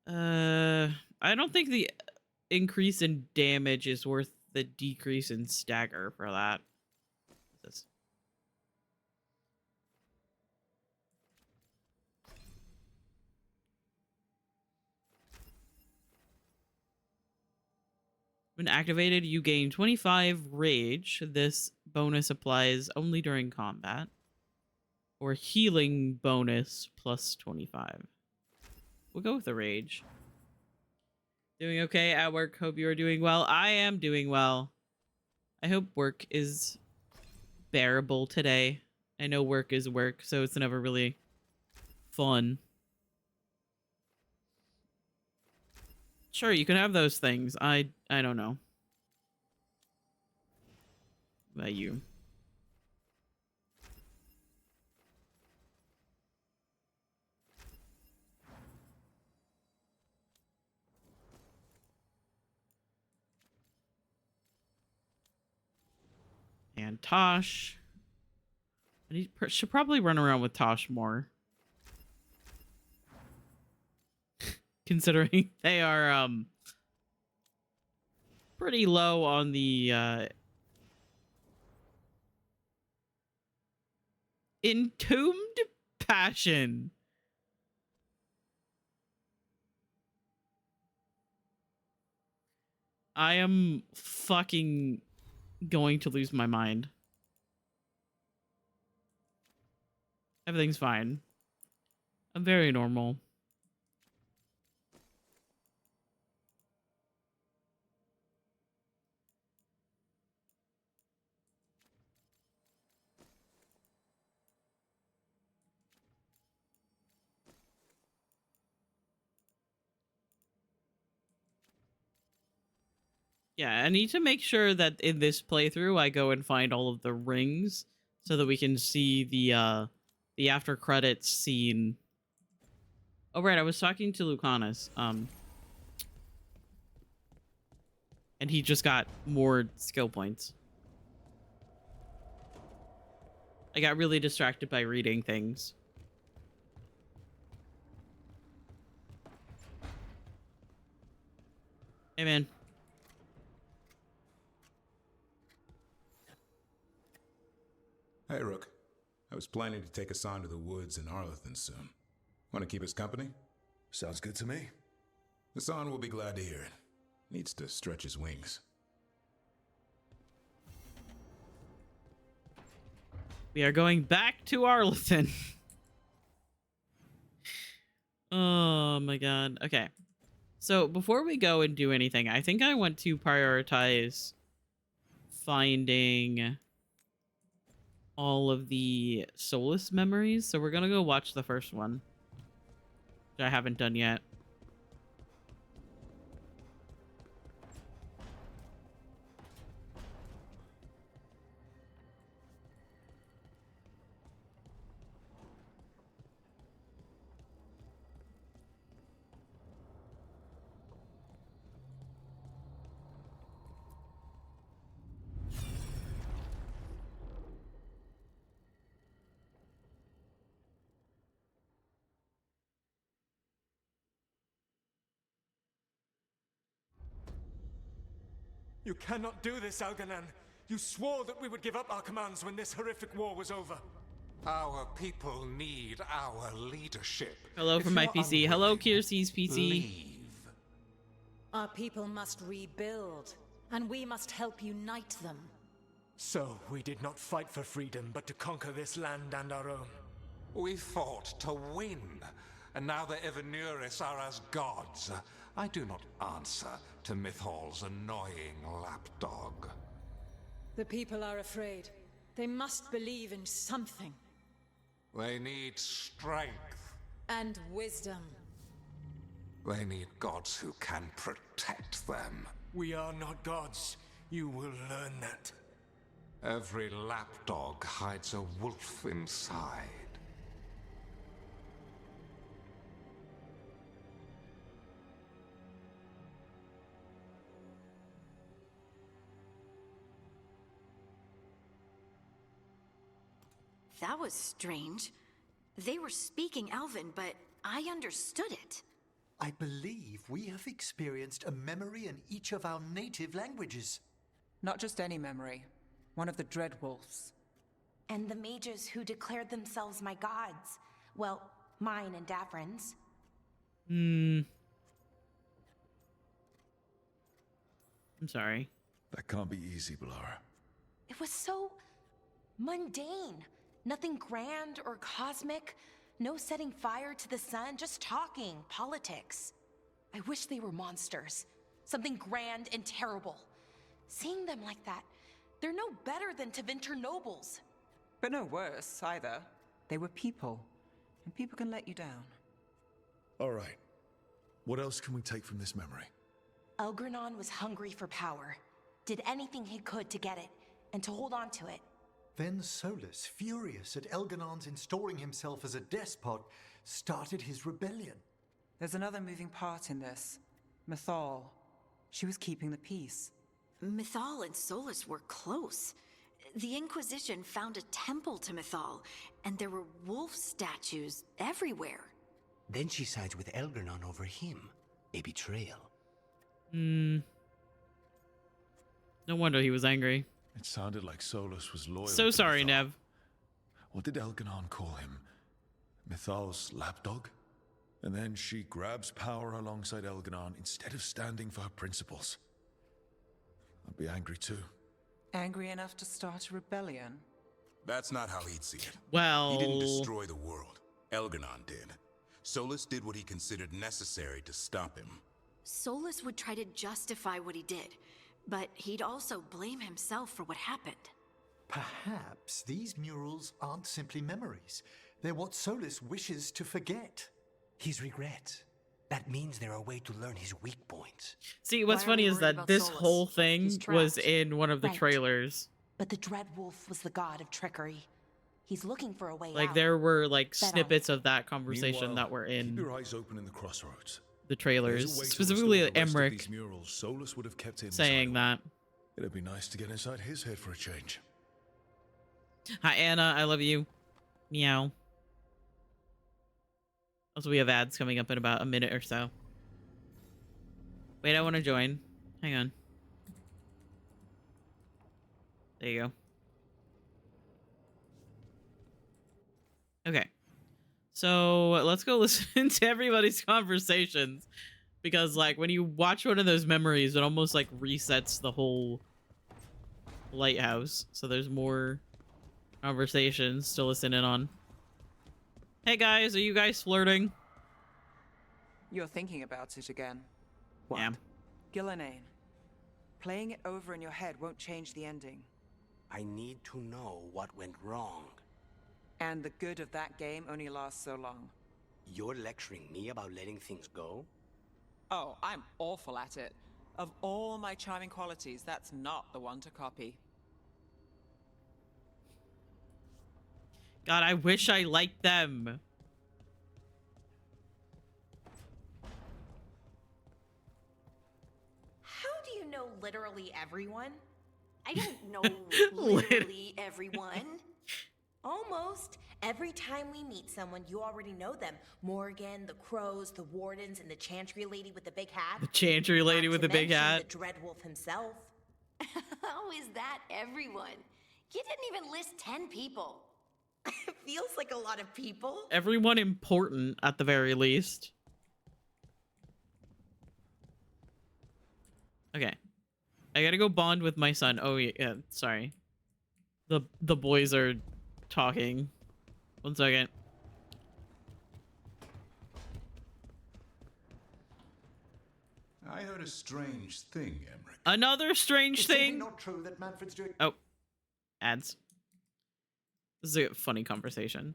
I don't think the increase in damage is worth the decrease in stagger for that. What's this? When activated, you gain 25 rage. This bonus applies only during combat. Or healing bonus plus 25. We'll go with the rage. Doing okay at work. Hope you are doing well. I am doing well. I hope work is bearable today. I know work is work, so it's never really fun. Sure, you can have those things. I don't know about you. And Tosh. Should probably run around with Tosh more. Considering they are pretty low on the Entombed Passion. I am fucking going to lose my mind. Everything's fine. I'm very normal. Yeah, I need to make sure that in this playthrough I go and find all of the rings so that we can see the after credits scene. Oh right, I was talking to Lucanus, and he just got more skill points. I got really distracted by reading things. Hey man. Hey, Rook. I was planning to take us on to the woods in Arlington soon. Want to keep us company? Sounds good to me. Hassan will be glad to hear it. Needs to stretch his wings. We are going back to Arlington. Oh my god. Okay. So before we go and do anything, I think I want to prioritize finding all of the Solus memories. So we're gonna go watch the first one, which I haven't done yet. You cannot do this, Algernon. You swore that we would give up our commands when this horrific war was over. Our people need our leadership. Hello from my PC. Hello, Kiersey's PC. Leave. Our people must rebuild, and we must help unite them. So, we did not fight for freedom, but to conquer this land and our own. We fought to win, and now the Evanuris are as gods. I do not answer to Mythal's annoying lapdog. The people are afraid. They must believe in something. They need strength. And wisdom. They need gods who can protect them. We are not gods. You will learn that. Every lapdog hides a wolf inside. That was strange. They were speaking Elven, but I understood it. I believe we have experienced a memory in each of our native languages. Not just any memory. One of the Dreadwolves. And the mages who declared themselves my gods. Well, mine and Davrin's. I'm sorry. That can't be easy, Blara. It was so mundane. Nothing grand or cosmic. No setting fire to the sun, just talking, politics. I wish they were monsters. Something grand and terrible. Seeing them like that, they're no better than Tevinter nobles. But no worse, either. They were people, and people can let you down. All right. What else can we take from this memory? Elgranon was hungry for power. Did anything he could to get it, and to hold on to it. Then Solus, furious at Elganon's installing himself as a despot, started his rebellion. There's another moving part in this. Mythal. She was keeping the peace. Mythal and Solus were close. The Inquisition found a temple to Mythal, and there were wolf statues everywhere. Then she sides with Elgranon over him. A betrayal. No wonder he was angry. It sounded like Solus was loyal. So sorry, Mythal. Nev. What did Elganon call him? Mythal's lapdog? And then she grabs power alongside Elganon instead of standing for her principles. I'd be angry too. Angry enough to start a rebellion? That's not how he'd see it. Well... He didn't destroy the world. Elganon did. Solus did what he considered necessary to stop him. Solus would try to justify what he did, but he'd also blame himself for what happened. Perhaps these murals aren't simply memories. They're what Solus wishes to forget. His regret. That means there are ways to learn his weak points. See, what's Why are we funny is worried that about this Solus? whole thing He's was trapped. in one of the Right. trailers. But the Dread Wolf was the god of trickery. He's looking for a way Like out. there were like Bet on snippets of that conversation Meanwhile, that were keep in your eyes open in the crossroads. the There's trailers, a way to specifically restore the rest of Emmerich these murals Solus would have kept inside. saying that. It'd be nice to get inside his head for a change. Hi Anna, I love you. Meow. Also, we have ads coming up in about a minute or so. Wait, I want to join. Hang on. There you go. Okay. So let's go listen to everybody's conversations. Because, like, when you watch one of those memories, it almost, like, resets the whole lighthouse. So there's more conversations to listen in on. Hey, guys, are you guys flirting? You're thinking about it again. What? Yeah. Gillenane. Playing it over in your head won't change the ending. I need to know what went wrong. And the good of that game only lasts so long. You're lecturing me about letting things go? Oh, I'm awful at it. Of all my charming qualities, that's not the one to copy. God, I wish I liked them. How do you know literally everyone? I don't know literally everyone. Almost. Every time we meet someone, you already know them. Morgan, the Crows, the Wardens, and the Chantry Lady with the big hat. The Chantry Lady Not with to the big mention hat. The Dread Wolf himself. How is that everyone? You didn't even list 10 people. Feels like a lot of people. Everyone important, at the very least. Okay. I gotta go bond with my son. Oh, yeah, sorry. The boys are talking. 1 second. I heard a strange thing, Emmerich. Another strange It's thing? not true that Manfred's doing. Oh. Ads. This is a funny conversation.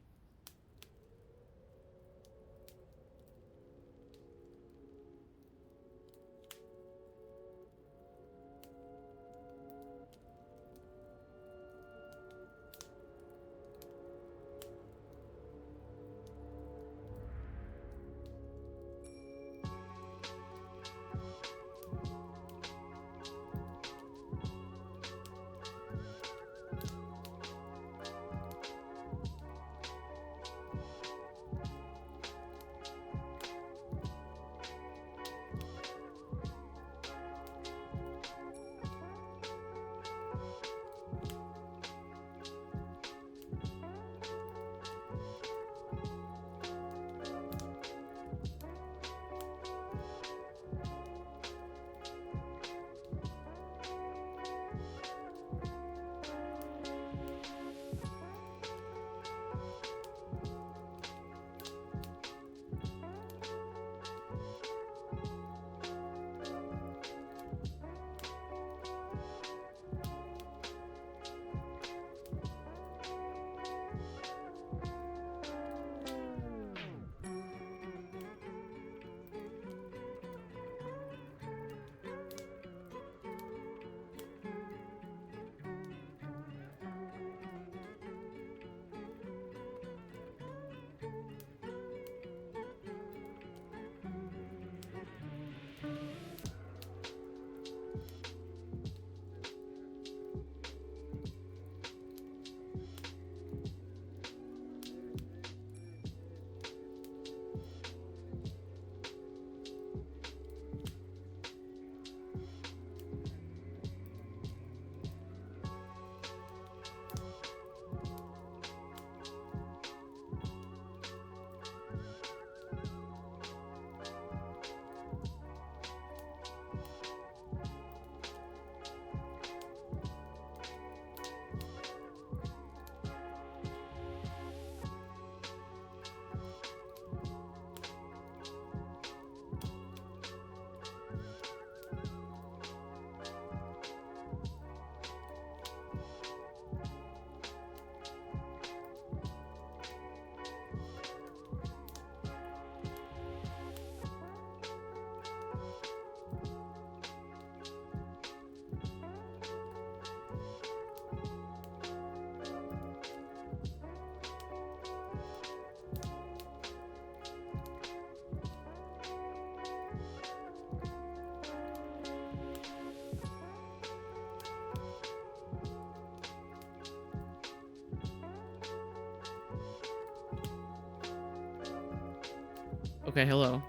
Okay, hello.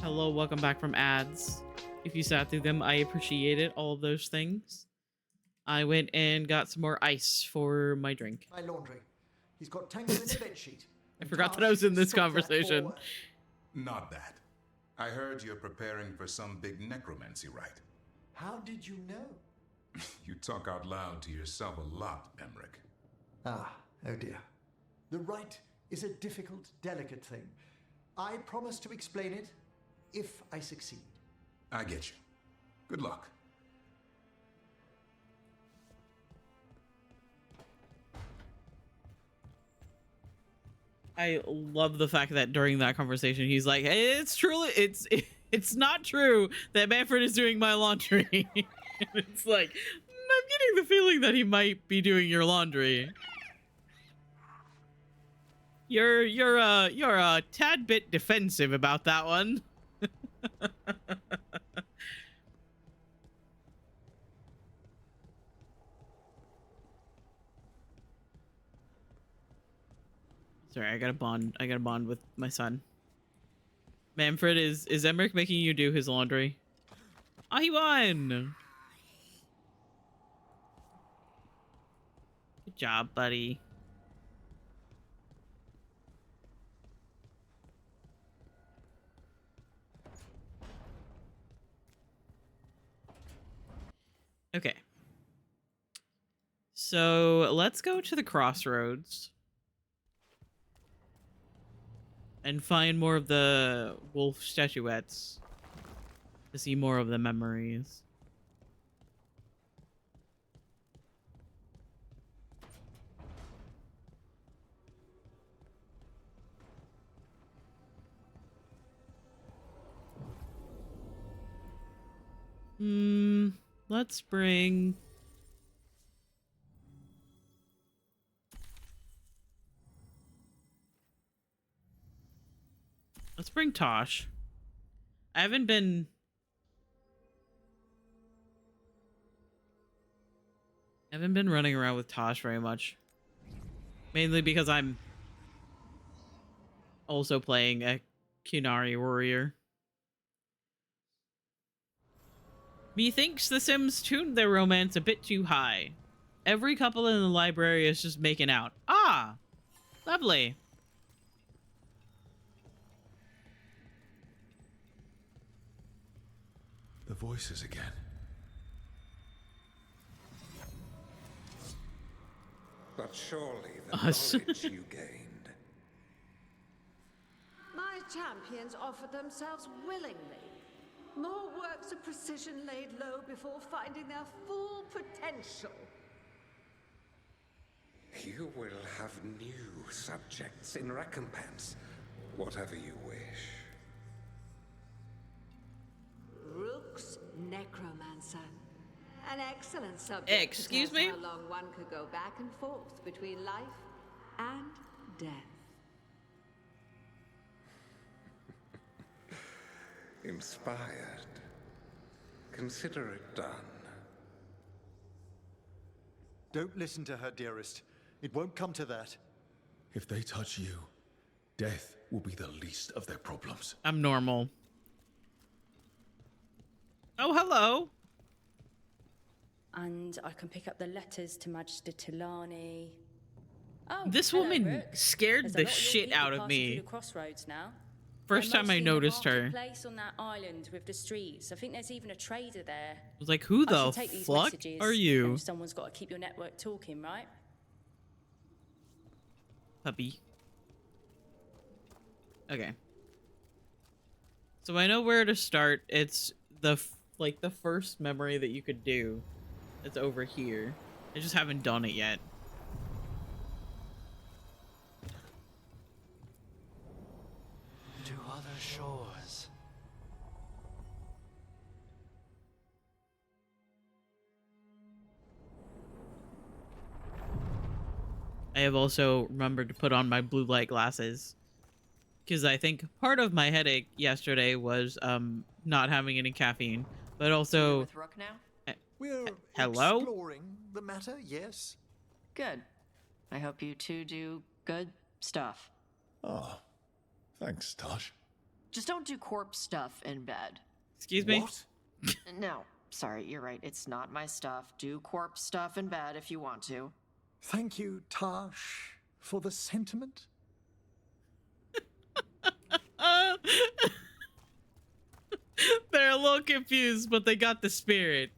Hello, welcome back from ads. If you sat through them, I appreciate it. All of those things. I went and got some more ice for my drink. My laundry. He's got tangled in a bedsheet. I forgot that I was in this conversation. Not that. I heard you're preparing for some big necromancy rite. How did you know? You talk out loud to yourself a lot, Emmerich. Ah, oh dear. The rite is a difficult, delicate thing. I promise to explain it if I succeed. I get you. Good luck. I love the fact that during that conversation, he's like, hey, it's not true that Manfred is doing my laundry. It's like, I'm getting the feeling that he might be doing your laundry. You're a tad bit defensive about that one. Sorry, I gotta bond with my son. Manfred, is Emmerich making you do his laundry? Oh, he won! Good job, buddy. Okay. So let's go to the crossroads. And find more of the wolf statuettes to see more of the memories. Let's bring... Let's bring Tosh. I haven't been running around with Tosh very much. Mainly because I'm also playing a Kunari warrior. Methinks the Sims tuned their romance a bit too high. Every couple in the library is just making out. Ah! Lovely. The voices again. But surely the knowledge you gained. My champions offered themselves willingly. More works of precision laid low before finding their full potential. You will have new subjects in recompense, whatever you wish. Rook's Necromancer. An excellent subject. Excuse me? How long one could go back and forth between life and death. Inspired. Consider it done. Don't listen to her, dearest. It won't come to that. If they touch you, death will be the least of their problems. I'm normal. Oh, hello. And I can pick up the letters to Magister Tilani. Oh, this hello, woman Rook. scared the shit out of me. Crossroads now. First time I noticed her. Place on that island with the streets. I think there's even a trader there. I was like, who the fuck are you? Someone's got to keep your network talking, right? Puppy. Okay. So I know where to start. It's the the first memory that you could do. It's over here. I just haven't done it yet. To other shores. I have also remembered to put on my blue light glasses. Because I think part of my headache yesterday was not having any caffeine. But also... with Rook now? We're hello? exploring the matter, yes. Good. I hope you two do good stuff. Oh, Thanks, Tosh. Just don't do corpse stuff in bed. Excuse me? What? No, sorry, you're right. It's not my stuff. Do corpse stuff in bed if you want to. Thank you, Tash, for the sentiment. They're a little confused, but they got the spirit.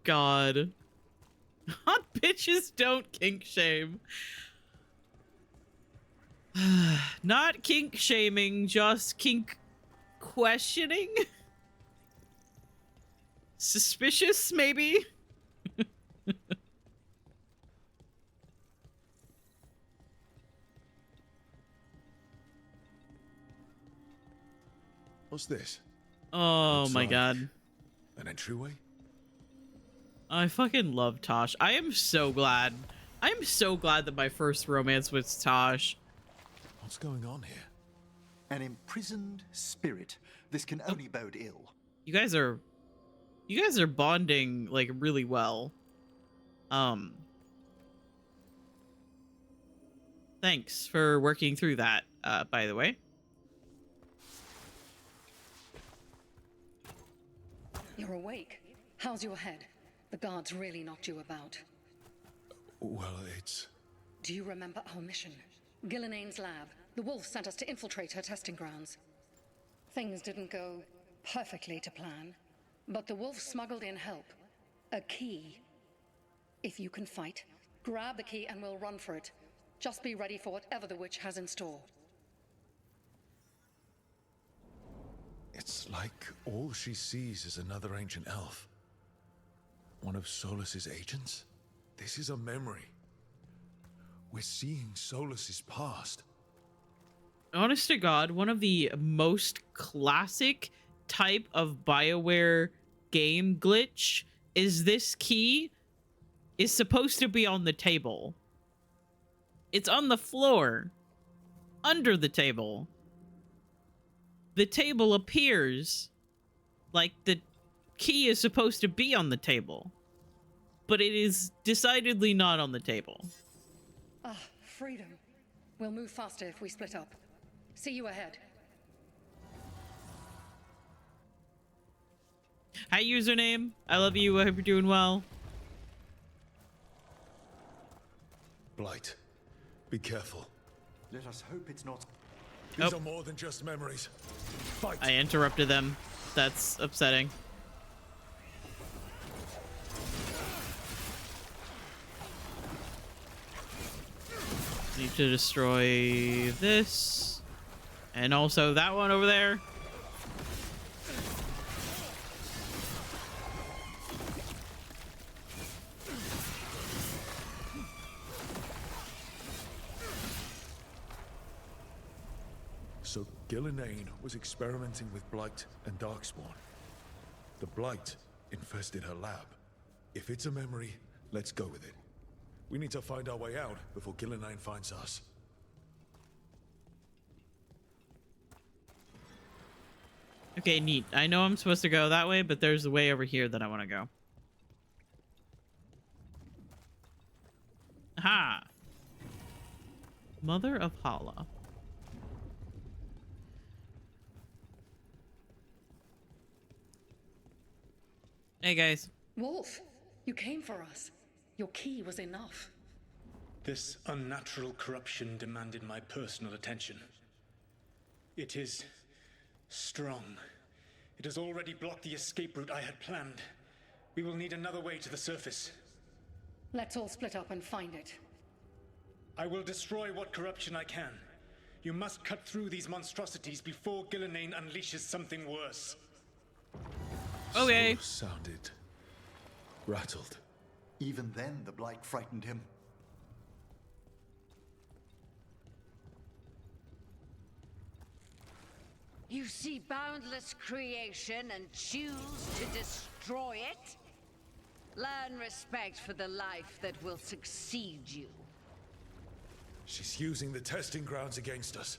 God. Hot bitches don't kink shame. Not kink shaming, just kink questioning. Suspicious, maybe? What's this? Oh Looks my like god. An entryway? I fucking love Tosh. I am so glad. I'm so glad that my first romance was Tosh. What's going on here? An imprisoned spirit. This can only bode ill. You guys are bonding like really well. Thanks for working through that, by the way. You're awake. How's your head? The guards really knocked you about. Well, it's... Do you remember our mission? Gillinane's lab. The wolf sent us to infiltrate her testing grounds. Things didn't go perfectly to plan, but the wolf smuggled in help. A key. If you can fight, grab the key and we'll run for it. Just be ready for whatever the witch has in store. It's like all she sees is another ancient elf. One of Solus's agents? This is a memory. We're seeing Solus's past. Honest to God, one of the most classic type of BioWare game glitch is this key is supposed to be on the table. It's on the floor, under the table. The table appears like the key is supposed to be on the table, but it is decidedly not on the table. Ah, freedom. We'll move faster if we split up. See you ahead. Hi, username. I love you. I hope you're doing well. Blight, be careful. Let us hope it's not. These are more than just memories. Fight. I interrupted them. That's upsetting. Need to destroy this. And also that one over there. So Gillinane was experimenting with Blight and Darkspawn. The Blight infested her lab. If it's a memory, let's go with it. We need to find our way out before Gillinane finds us. Okay, neat. I know I'm supposed to go that way, but there's a way over here that I want to go. Aha! Mother of Hala. Hey, guys. Wolf, you came for us. Your key was enough. This unnatural corruption demanded my personal attention. It is strong. It has already blocked the escape route I had planned. We will need another way to the surface. Let's all split up and find it. I will destroy what corruption I can. You must cut through these monstrosities before Gillinane unleashes something worse. Okay. So sounded rattled. Even then, the blight frightened him. You see boundless creation and choose to destroy it? Learn respect for the life that will succeed you. She's using the testing grounds against us.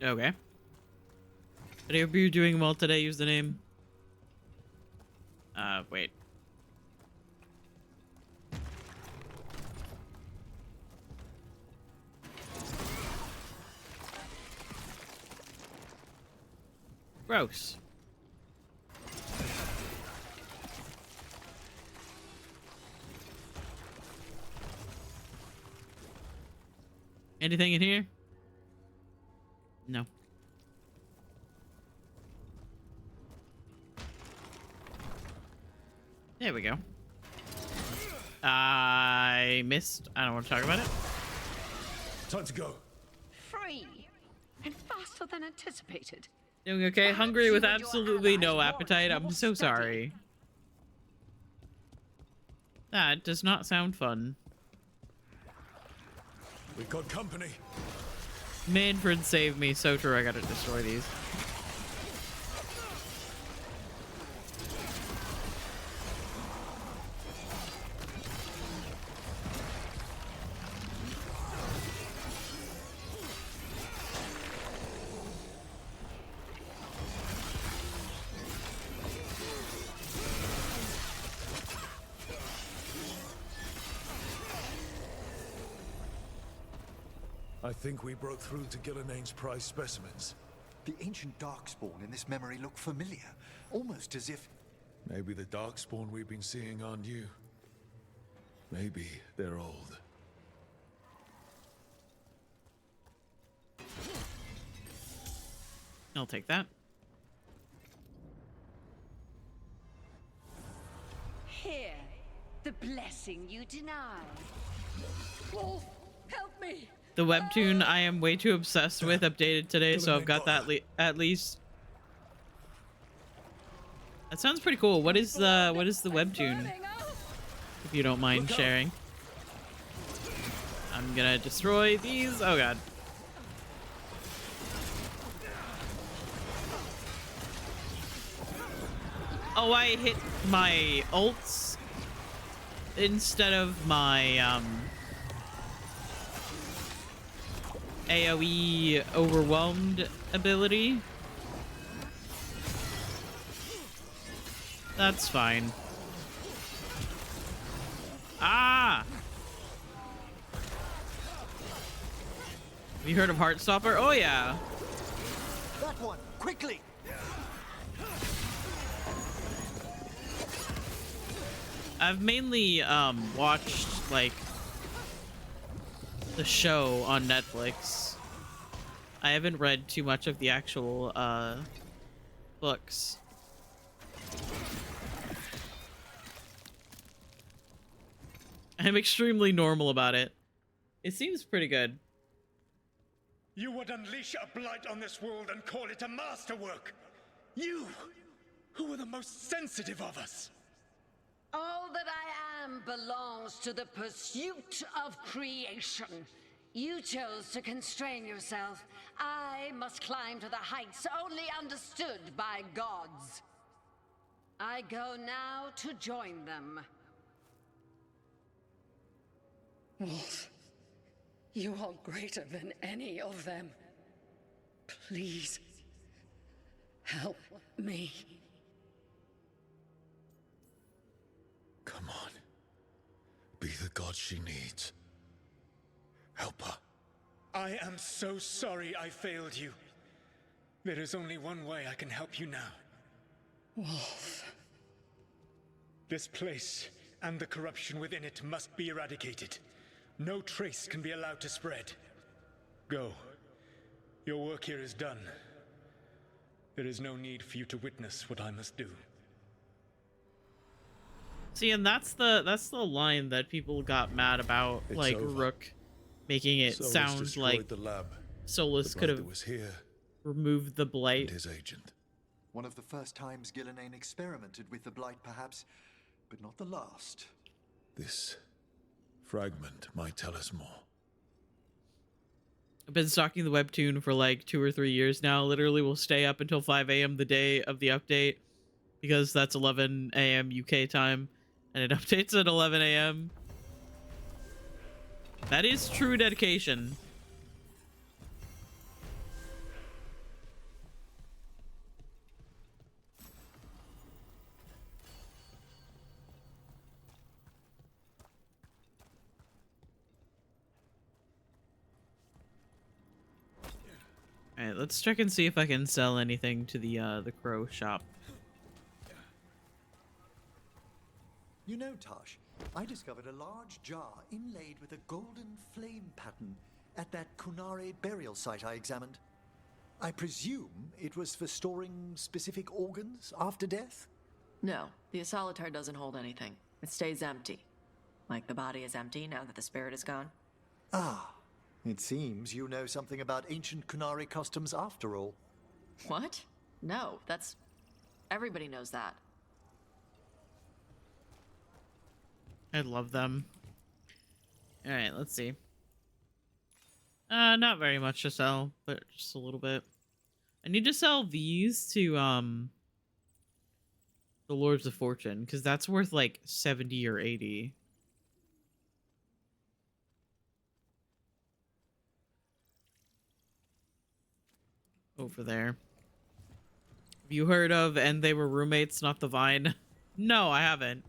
Okay. But I hope you're doing well today. Use the name. Wait. Gross. Anything in here? No. There we go. I missed. I don't want to talk about it. Time to go. Free and faster than anticipated. Doing okay? Hungry with absolutely no appetite. I'm so sorry. That does not sound fun. We've got company. Manfred saved me. So true. I gotta destroy these. I think we broke through to Gillanane's prize specimens. The ancient Darkspawn in this memory look familiar, almost as if... Maybe the Darkspawn we've been seeing aren't new. Maybe they're old. I'll take that. Here, the blessing you deny. Wolf, help me! The webtoon I am way too obsessed with updated today, so I've got that at least. That sounds pretty cool. What is the webtoon? If you don't mind sharing. I'm gonna destroy these. Oh god. Oh, I hit my ults instead of my AoE overwhelmed ability. That's fine. Ah! Have you heard of Heartstopper? Oh yeah. That one, quickly! I've mainly watched like the show on Netflix. I haven't read too much of the actual books. I'm extremely normal about it. It seems pretty good. You would unleash a blight on this world and call it a masterwork. You, who are the most sensitive of us. All that I am belongs to the pursuit of creation. You chose to constrain yourself. I must climb to the heights only understood by gods. I go now to join them. Wolf, you are greater than any of them. Please, help me. Come on. Be the god she needs. Help her. I am so sorry I failed you. There is only one way I can help you now. Wolf. This place and the corruption within it must be eradicated. No trace can be allowed to spread. Go. Your work here is done. There is no need for you to witness what I must do. See, and that's the line that people got mad about, It's like over. Rook making it Solus sound destroyed like the lab. Solus The could blight have that was here, removed the blight. and his agent. One of the first times Gillanane experimented with the Blight, perhaps, but not the last. This fragment might tell us more. I've been stalking the webtoon for like 2 or 3 years now. Literally will stay up until 5 a.m. the day of the update because that's 11 a.m. UK time and it updates at 11 a.m. That is true dedication. All right, let's check and see if I can sell anything to the crow shop. You know, Tosh, I discovered a large jar inlaid with a golden flame pattern at that Kunare burial site I examined. I presume it was for storing specific organs after death? No, the Asolitar doesn't hold anything. It stays empty. Like the body is empty now that the spirit is gone. Ah, it seems you know something about ancient Kunare customs after all. What? No, that's... Everybody knows that. I love them. All right, let's see. Not very much to sell, but just a little bit. I need to sell these to the Lords of Fortune, because that's worth like 70 or 80. Over there. Have you heard of And They Were Roommates, Not the Vine? No, I haven't.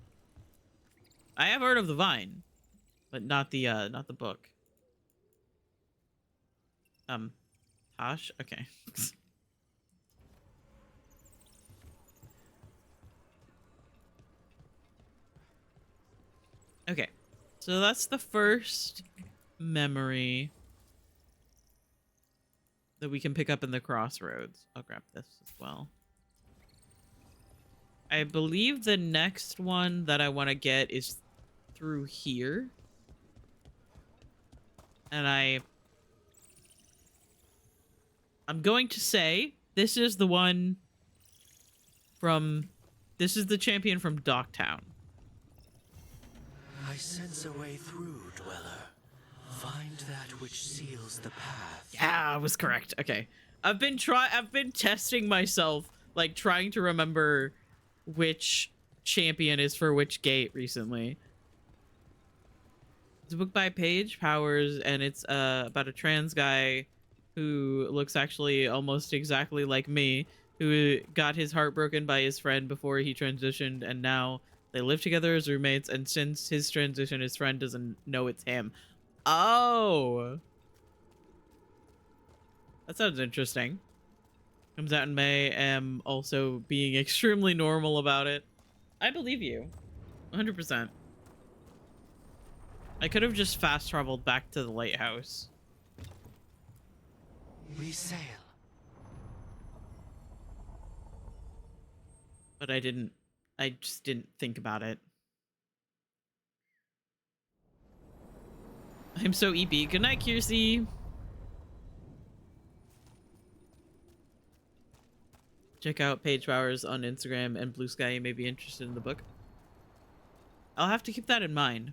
I have heard of the Vine, but not the book. Tosh? Okay. Okay. So that's the first memory that we can pick up in the crossroads. I'll grab this as well. I believe the next one that I want to get is through here. And I'm going to say this is the one from... This is the champion from Docktown. I sense a way through, Dweller. Find that which seals the path. Yeah, I was correct. Okay. I've been testing myself, like trying to remember which champion is for which gate recently. It's a book by Paige Powers, and it's about a trans guy who looks actually almost exactly like me, who got his heart broken by his friend before he transitioned, and now they live together as roommates, and since his transition, his friend doesn't know it's him. Oh! That sounds interesting. Comes out in May. Am also being extremely normal about it. I believe you. 100%. I could have just fast traveled back to the lighthouse. We sail. But I didn't. I just didn't think about it. I'm so EP. Good night, Kiersey. Check out Paige Powers on Instagram and Blue Sky. You may be interested in the book. I'll have to keep that in mind.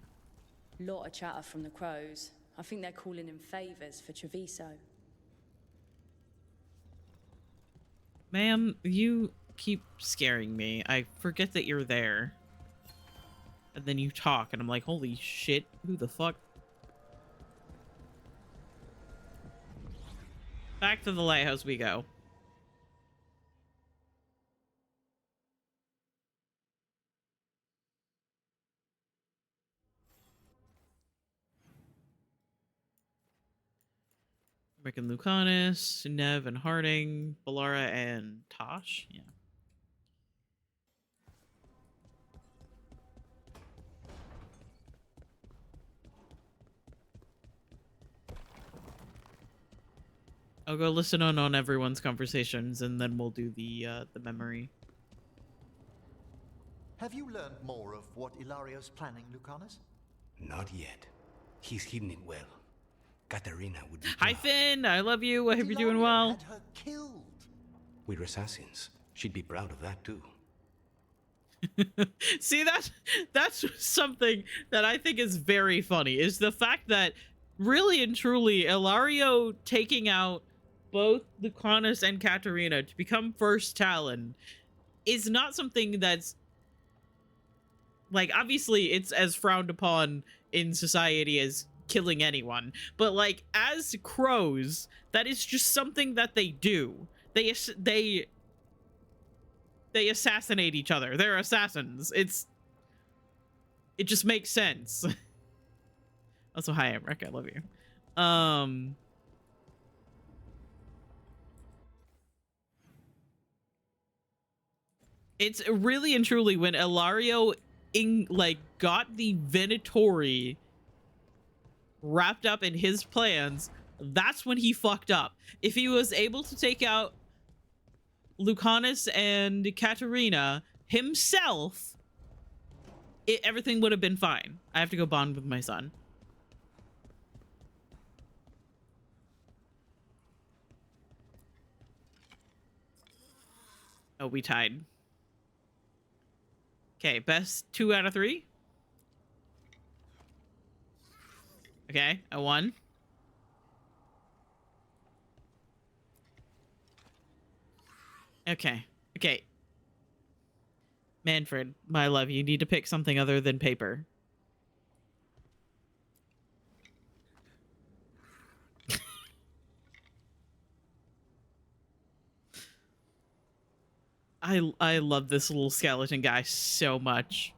Lot of chatter from the crows. I think they're calling in favors for Treviso. Ma'am, you keep scaring me. I forget that you're there. And then you talk, and I'm like, holy shit, who the fuck? Back to the lighthouse we go. Rick and Lucanus, Nev and Harding, Balara and Tosh. Yeah. I'll go listen on everyone's conversations, and then we'll do the memory. Have you learned more of what Ilario's planning, Lucanus? Not yet. He's hidden it well. Katarina would be Hi, Finn. I love you. I hope you're doing well. Had her killed. We're assassins. She'd be proud of that too. See, that's something that I think is very funny, is the fact that really and truly Ilario taking out both Lucanus and Katarina to become first Talon is not something that's, like, obviously it's as frowned upon in society as killing anyone, but like as crows, that is just something that they do. They assassinate each other. They're assassins. It just makes sense. Also, hi, I'm Rick. I love you. It's really and truly when Ilario got the Venatori wrapped up in his plans, that's when he fucked up. If he was able to take out Lucanus and Katerina himself, everything would have been fine. I have to go bond with my son. Oh, we tied. Okay, best 2 out of 3. Okay, I won. Okay, okay. Manfred, my love, you need to pick something other than paper. I love this little skeleton guy so much.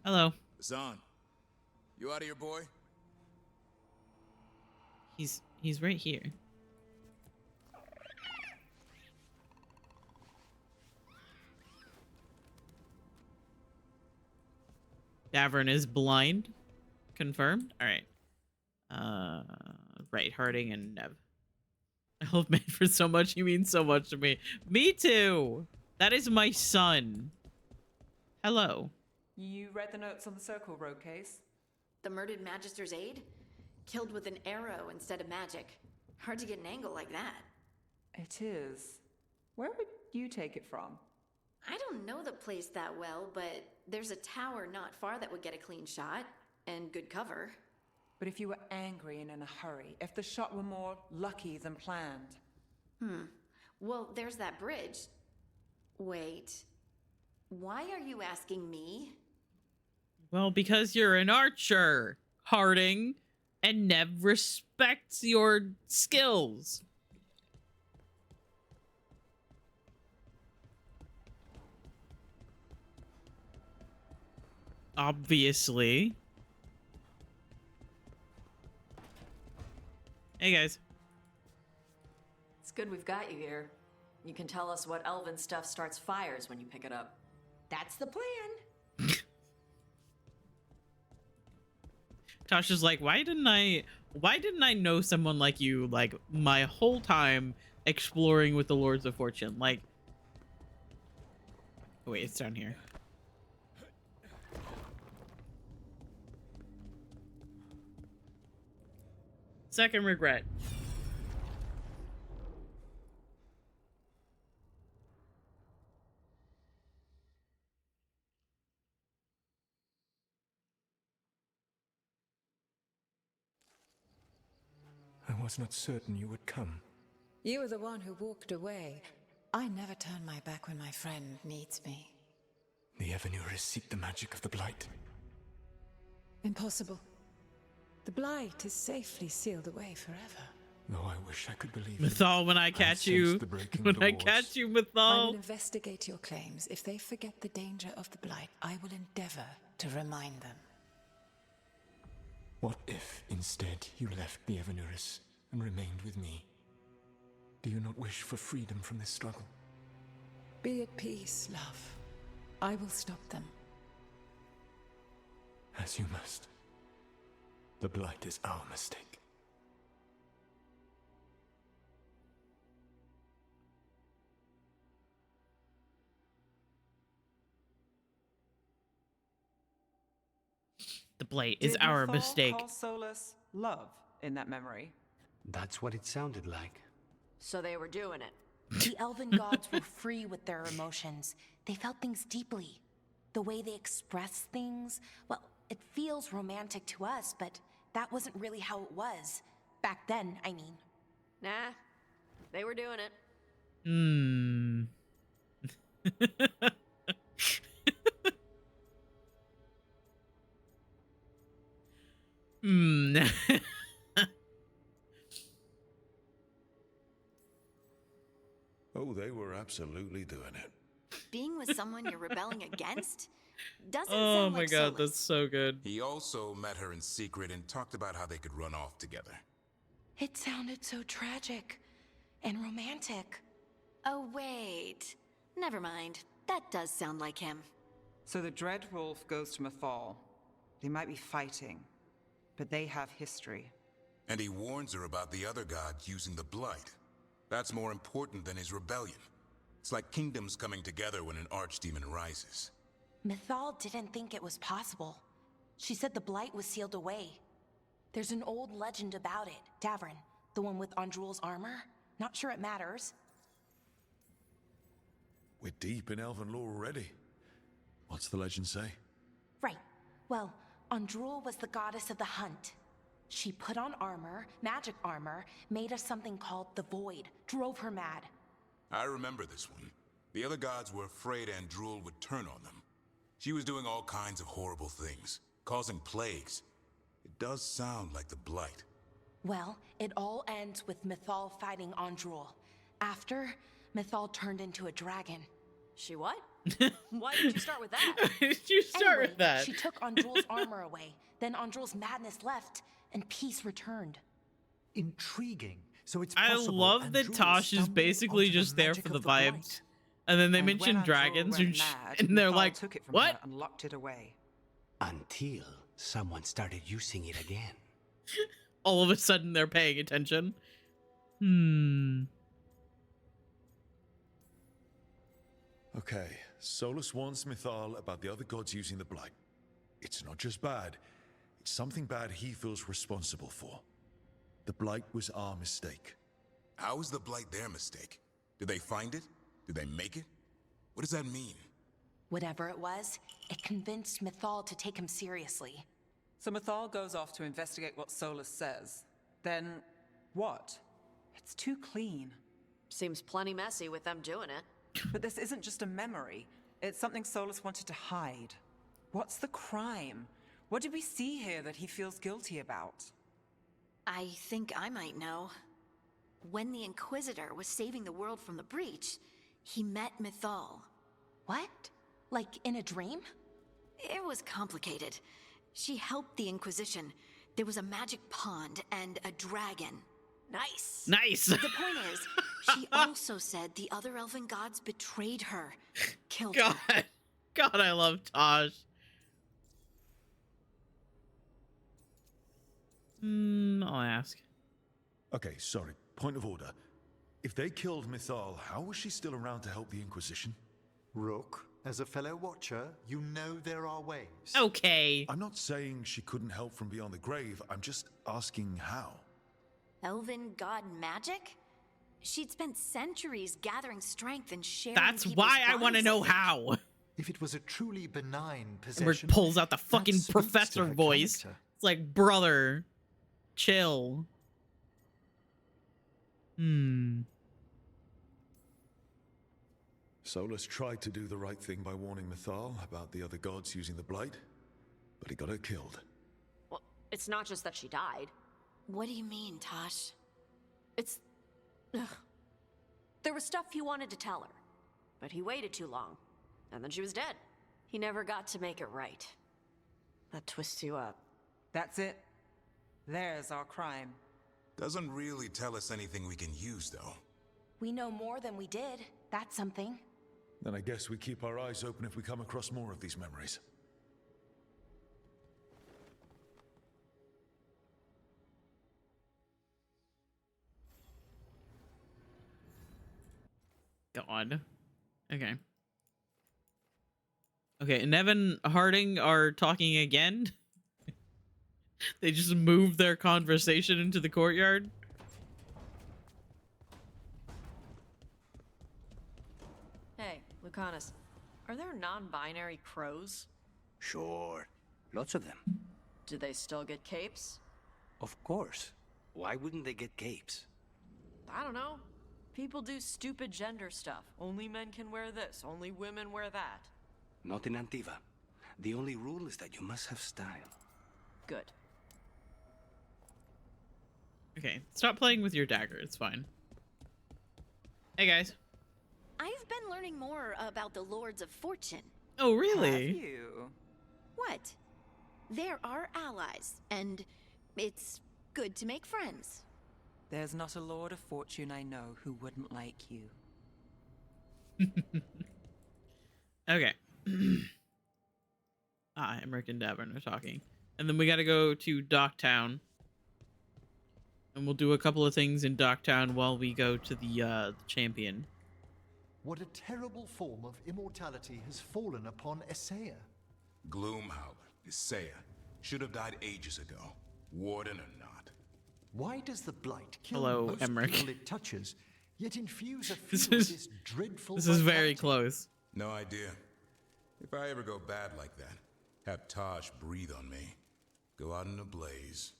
Hello. Hassan, you out of here, boy? He's right here. Davern is blind. Confirmed. All right. Right. Harding and Nev. I love Manfred so much. You mean so much to me. Me too. That is my son. Hello. You read the notes on the Circle Road case? The murdered Magister's aide? Killed with an arrow instead of magic. Hard to get an angle like that. It is. Where would you take it from? I don't know the place that well, but there's a tower not far that would get a clean shot. And good cover. But if you were angry and in a hurry, if the shot were more lucky than planned. Well, there's that bridge. Wait. Why are you asking me? Well, because you're an archer, Harding, and Nev respects your skills. Obviously. Hey, guys. It's good we've got you here. You can tell us what elven stuff starts fires when you pick it up. That's the plan. Tasha's like, why didn't I know someone like you, like, my whole time exploring with the Lords of Fortune? Like, oh, wait, it's down here. Second regret. I was not certain you would come. You were the one who walked away. I never turn my back when my friend needs me. The Evanuris seek the magic of the Blight. Impossible. The Blight is safely sealed away forever. Though I wish I could believe Mythal, when I catch you. When I catch you, Mythal. I will investigate your claims. If they forget the danger of the Blight, I will endeavor to remind them. What if, instead, you left the Evanuris and remained with me? Do you not wish for freedom from this struggle? Be at peace, love. I will stop them. As you must. The Blight is our mistake. The Blight is our mistake. Call Solus love in that memory? That's what it sounded like. So they were doing it. The elven gods were free with their emotions. They felt things deeply. The way they express things, well, it feels romantic to us, but that wasn't really how it was. Back then, I mean. Nah, they were doing it. Oh, they were absolutely doing it. being with someone you're rebelling against doesn't Oh sound my like god, Solus. that's so good. He also met her in secret and talked about how they could run off together. It sounded so tragic and romantic. Oh, wait. Never mind. That does sound like him. So the Dread Wolf goes to Mythal. They might be fighting, but they have history. And he warns her about the other gods using the Blight. That's more important than his rebellion. It's like kingdoms coming together when an archdemon rises. Mythal didn't think it was possible. She said the Blight was sealed away. There's an old legend about it. Davrin, the one with Andrul's armor. Not sure it matters. We're deep in elven lore already. What's the legend say? Right. Well, Andrul was the goddess of the hunt. She put on armor, magic armor, made of something called the Void, drove her mad. I remember this one. The other gods were afraid Andrul would turn on them. She was doing all kinds of horrible things, causing plagues. It does sound like the Blight. Well, it all ends with Mythal fighting Andrul. After, Mythal turned into a dragon. She what? Why did you start with that? Why did you start with that? She took Andrul's armor away. Then Andrul's madness left, and peace returned. Intriguing. So it's I possible love that Andrul Tosh is stumbled basically onto the just there magic for the of Blight. vibes. And then they And mention when Andrul dragons went and, mad, and they're Mythal like, took it from what? her and locked it away. Until someone started using it again. All of a sudden they're paying attention. Hmm. Okay, Solus warns Mythal about the other gods using the Blight. It's not just bad, it's something bad he feels responsible for. The Blight was our mistake. How was the Blight their mistake? Did they find it? Did they make it? What does that mean? Whatever it was, it convinced Mythal to take him seriously. So Mythal goes off to investigate what Solus says. Then, what? It's too clean. Seems plenty messy with them doing it. But this isn't just a memory. It's something Solus wanted to hide. What's the crime? What did we see here that he feels guilty about? I think I might know. When the Inquisitor was saving the world from the breach, he met Mythal. What? Like in a dream? It was complicated. She helped the Inquisition. There was a magic pond and a dragon. Nice. Nice. The point is, she also said the other elven gods betrayed her, killed God. her. God, I love Tosh. I'll ask. Okay, sorry, point of order. If they killed Mythal, how was she still around to help the Inquisition? Rook, as a fellow watcher, you know there are ways. Okay. I'm not saying she couldn't help from beyond the grave, I'm just asking how. Elven god magic? She'd spent centuries gathering strength and sharing That's people's why I want to lives. know how. If it was a truly benign And Rick possession, pulls out the that fucking speaks to professor her voice. character. It's like, brother, chill. Solus tried to do the right thing by warning Mythal about the other gods using the Blight, but he got her killed. Well, it's not just that she died. What do you mean, Tosh? It's... Ugh. There was stuff he wanted to tell her, but he waited too long, and then she was dead. He never got to make it right. That twists you up. That's it. There's our crime. Doesn't really tell us anything we can use, though. We know more than we did. That's something. Then I guess we keep our eyes open if we come across more of these memories. God. Okay. Okay, Nevin Harding are talking again. They just moved their conversation into the courtyard. Hey, Lucanus, are there non-binary crows? Sure. Lots of them. Do they still get capes? Of course. Why wouldn't they get capes? I don't know. People do stupid gender stuff. Only men can wear this, only women wear that. Not in Antiva. The only rule is that you must have style. Good. Okay, stop playing with your dagger. It's fine. Hey, guys. I've been learning more about the Lords of Fortune. Oh, really? Have you? What? They're our allies, and it's good to make friends. There's not a Lord of Fortune I know who wouldn't like you. Okay. Emmerich and Davern are talking. And then we gotta go to Docktown. And we'll do a couple of things in Docktown while we go to the champion. What a terrible form of immortality has fallen upon Essaya. Gloomhowler, Essaya, should have died ages ago. Warden or not. Why does the blight kill Hello, most Emmerich. people it touches, yet infuse a few This of is- this dreadful This is very vitality? close. No idea. If I ever go bad like that, have Tosh breathe on me. Go out in a blaze.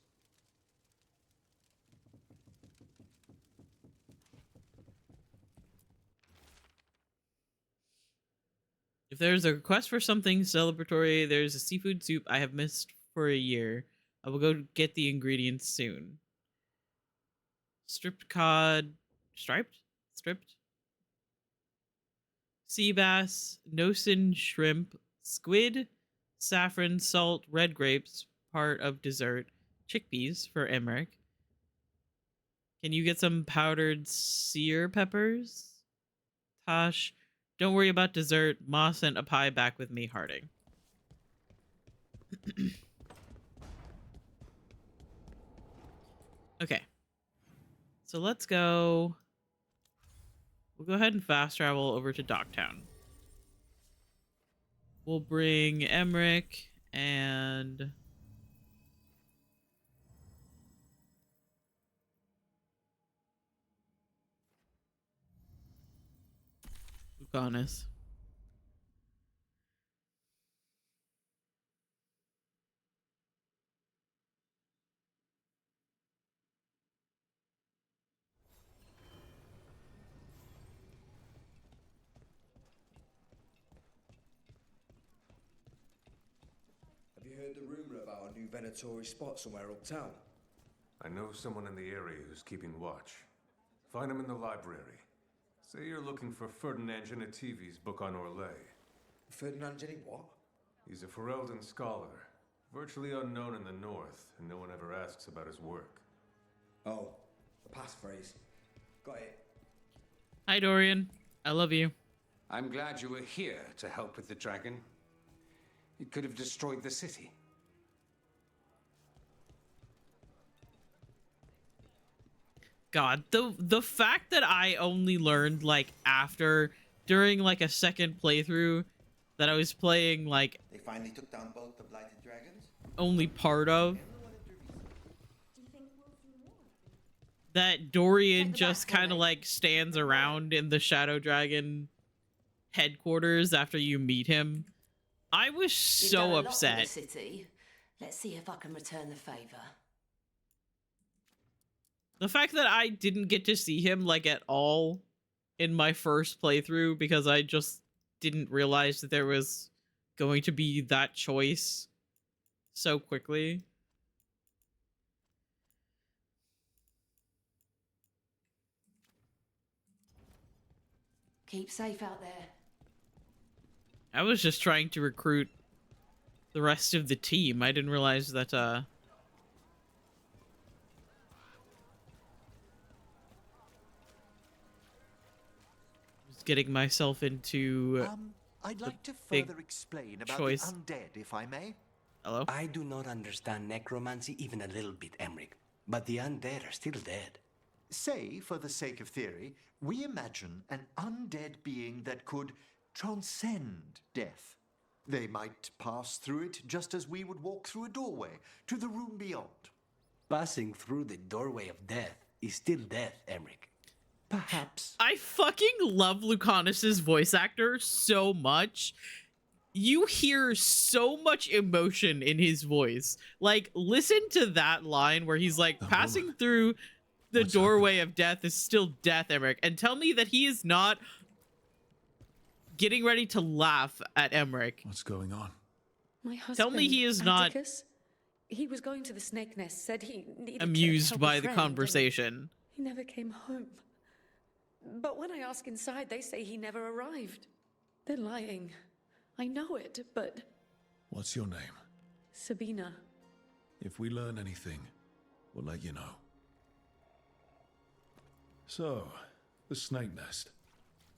If there's a request for something celebratory, there's a seafood soup I have missed for a year. I will go get the ingredients soon. Stripped cod, striped? Sea bass, nosen shrimp, squid, saffron, salt, red grapes, part of dessert, chickpeas for Emmerich. Can you get some powdered sear peppers? Tosh, don't worry about dessert. Ma sent a pie back with me, Harding. Okay. So let's go. We'll go ahead and fast travel over to Docktown. We'll bring Emmerich and Lucanus. Have you heard the rumor about a new Venatori spot somewhere uptown? I know someone in the area who's keeping watch. Find him in the library. Say you're looking for Ferdinand Genetivi's book on Orlais. Ferdinand Jenny what? He's a Ferelden scholar, virtually unknown in the north, and no one ever asks about his work. Oh, a passphrase. Got it. Hi, Dorian. I love you. I'm glad you were here to help with the dragon. It could have destroyed the city. God, the fact that I only learned like during like a second playthrough that I was playing like They finally took down both the blighted dragons? only part of that Dorian just kind of like stands around in the Shadow Dragon headquarters after you meet him. I was You've so done a lot for upset. the city. Let's see if I can return the favor. The fact that I didn't get to see him like at all in my first playthrough because I just didn't realize that there was going to be that choice so quickly. Keep safe out there. I was just trying to recruit the rest of the team. I didn't realize that getting myself into I'd like to big further explain about choice. the undead, if I may. Hello? I do not understand necromancy even a little bit, Emmerich. But the undead are still dead. Say, for the sake of theory, we imagine an undead being that could transcend death. They might pass through it just as we would walk through a doorway to the room beyond. Passing through the doorway of death is still death, Emmerich. Perhaps. I fucking love Lucanus's voice actor so much. You hear so much emotion in his voice. Like, listen to that line where he's like, passing through the doorway of death is still death, Emmerich. And tell me that he is not getting ready to laugh at Emmerich. What's going on? My husband, Tell me he is not Atticus, he was going to the snake nest, said he needed to amused help a by the friend, and conversation. He never came home. But when I ask inside, they say he never arrived. They're lying. I know it, but... What's your name? Sabina. If we learn anything, we'll let you know. So, the snake nest.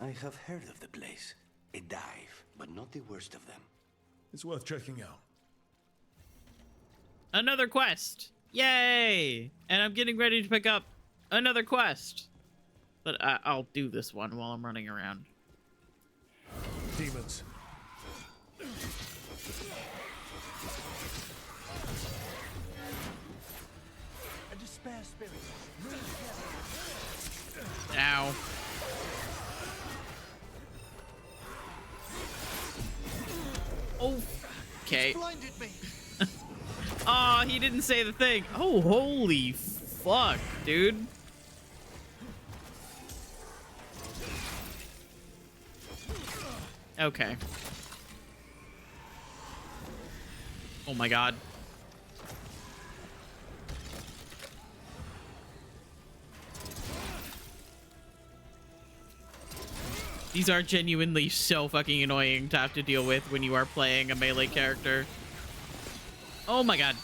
I have heard of the place. A dive, but not the worst of them. It's worth checking out. Another quest! Yay! And I'm getting ready to pick up another quest. But I'll do this one while I'm running around. Demons. A despair spirit. Ow. Oh, okay. Blinded me. Aw, he didn't say the thing. Oh, holy fuck, dude. Okay. Oh my god. These are genuinely so fucking annoying to have to deal with when you are playing a melee character. Oh my god.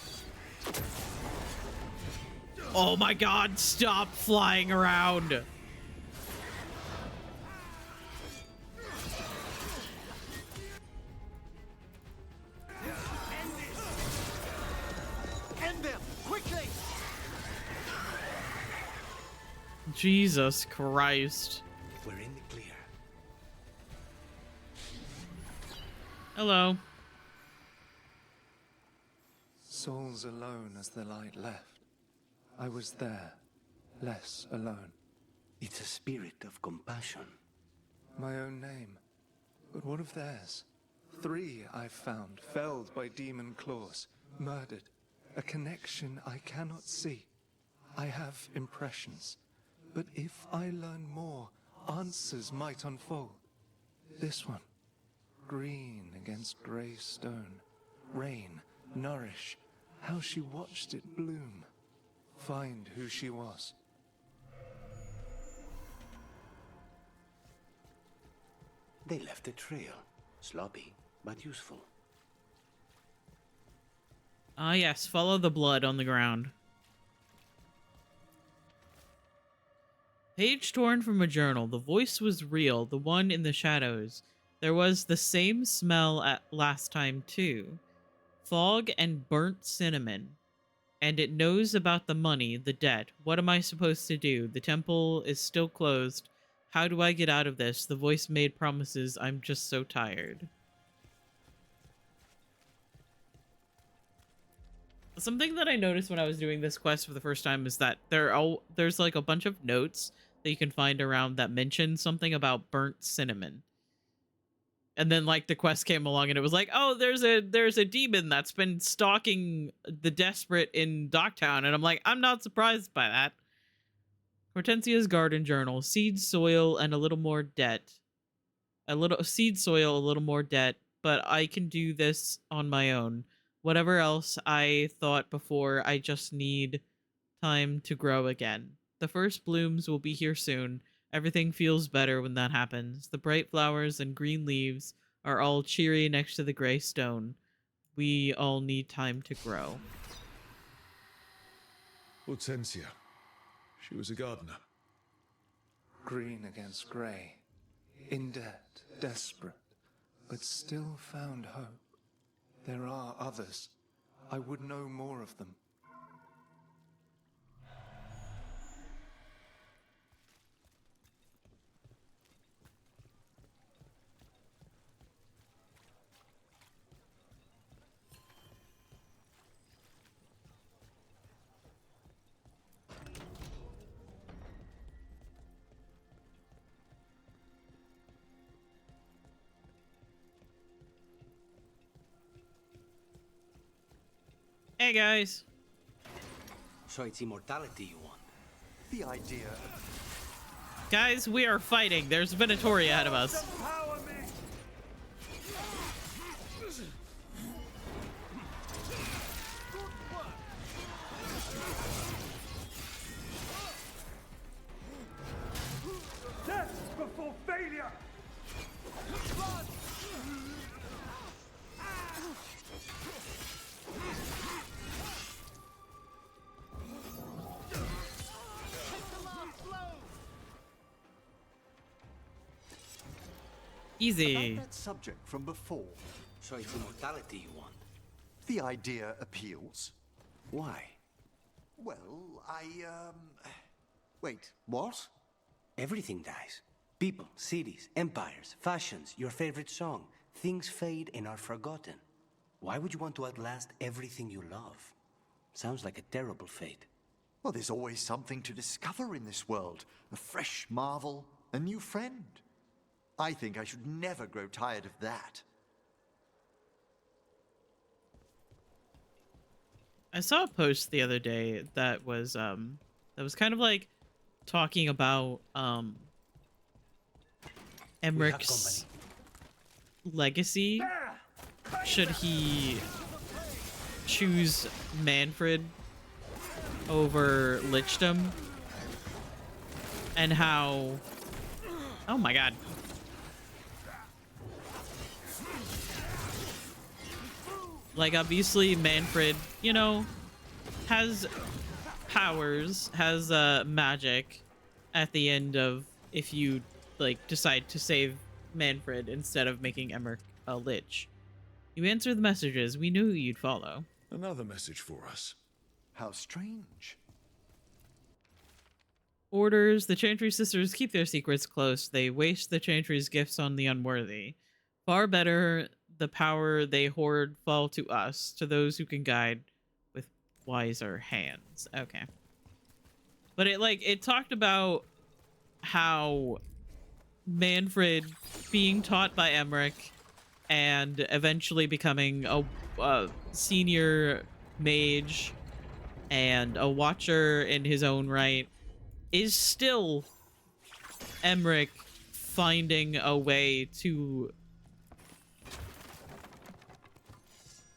Oh my god, stop flying around. End them, quickly! Jesus Christ. We're in the clear. Hello. Souls alone as the light left. I was there, less alone. It's a spirit of compassion. My own name. But what of theirs? 3 I've found, felled by demon claws, murdered. A connection I cannot see. I have impressions. But if I learn more, answers might unfold. This one. Green against grey stone. Rain, nourish. How she watched it bloom. Find who she was. They left a trail. Sloppy, but useful. Ah, yes. Follow the blood on the ground. Page torn from a journal. The voice was real. The one in the shadows. There was the same smell at last time, too. Fog and burnt cinnamon. And it knows about the money, the debt. What am I supposed to do? The temple is still closed. How do I get out of this? The voice made promises. I'm just so tired. Something that I noticed when I was doing this quest for the first time is that there's like a bunch of notes that you can find around that mention something about burnt cinnamon. And then like the quest came along and it was like, oh, there's a demon that's been stalking the desperate in Docktown. And I'm like, I'm not surprised by that. Hortensia's garden journal. Seed soil and a little more debt. Seed soil, a little more debt. But I can do this on my own. Whatever else I thought before, I just need time to grow again. The first blooms will be here soon. Everything feels better when that happens. The bright flowers and green leaves are all cheery next to the gray stone. We all need time to grow. Hortensia. She was a gardener. Green against grey. In debt, desperate, but still found hope. There are others. I would know more of them. Hey guys. So it's immortality you want? The idea. Guys, we are fighting. There's Venatori ahead of us. Death before failure! Easy. About that subject from before. So it's immortality you want? The idea appeals. Why? Well, Wait, what? Everything dies. People, cities, empires, fashions, your favorite song. Things fade and are forgotten. Why would you want to outlast everything you love? Sounds like a terrible fate. Well, there's always something to discover in this world. A fresh marvel, a new friend. I think I should never grow tired of that. I saw a post the other day that was kind of like talking about Emmerich's legacy. Should he choose Manfred over Lichdom? And how... Oh my god. Like, obviously, Manfred, you know, has powers, has magic at the end of if you, like, decide to save Manfred instead of making Emmerich a lich. You answer the messages. We knew you'd follow. Another message for us. How strange. Orders. The Chantry sisters keep their secrets close. They waste the Chantry's gifts on the unworthy. Far better the power they hoard fall to us, to those who can guide with wiser hands. Okay. But it talked about how Manfred being taught by Emmerich and eventually becoming a senior mage and a watcher in his own right is still Emmerich finding a way to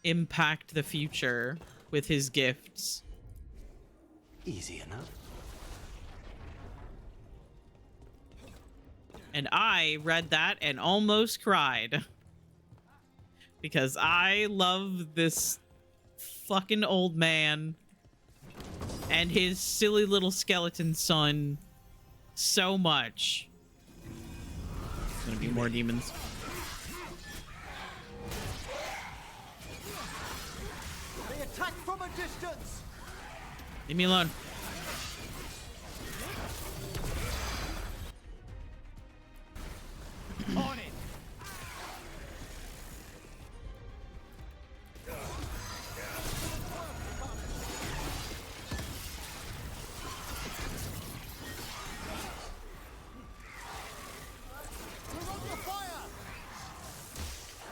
impact the future with his gifts. Easy enough. And I read that and almost cried. Because I love this fucking old man and his silly little skeleton son so much. There's gonna be more demons. They attack from a distance. Leave me alone. On it.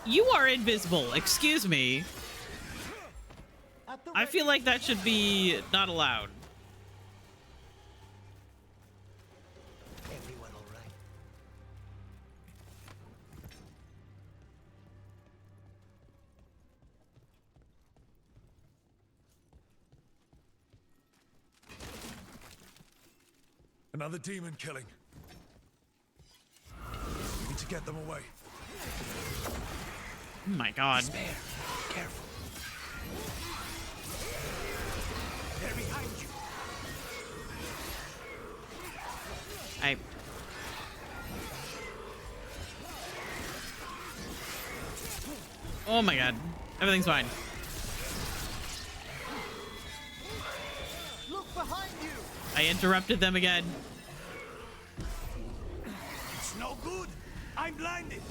You are invisible. Excuse me. I feel like that should be not allowed. Everyone all right? Another demon killing. We need to get them away. Oh my god. Spare. Careful. They're behind you. Oh my god. Everything's fine. Look behind you. I interrupted them again. It's no good. I'm blinded.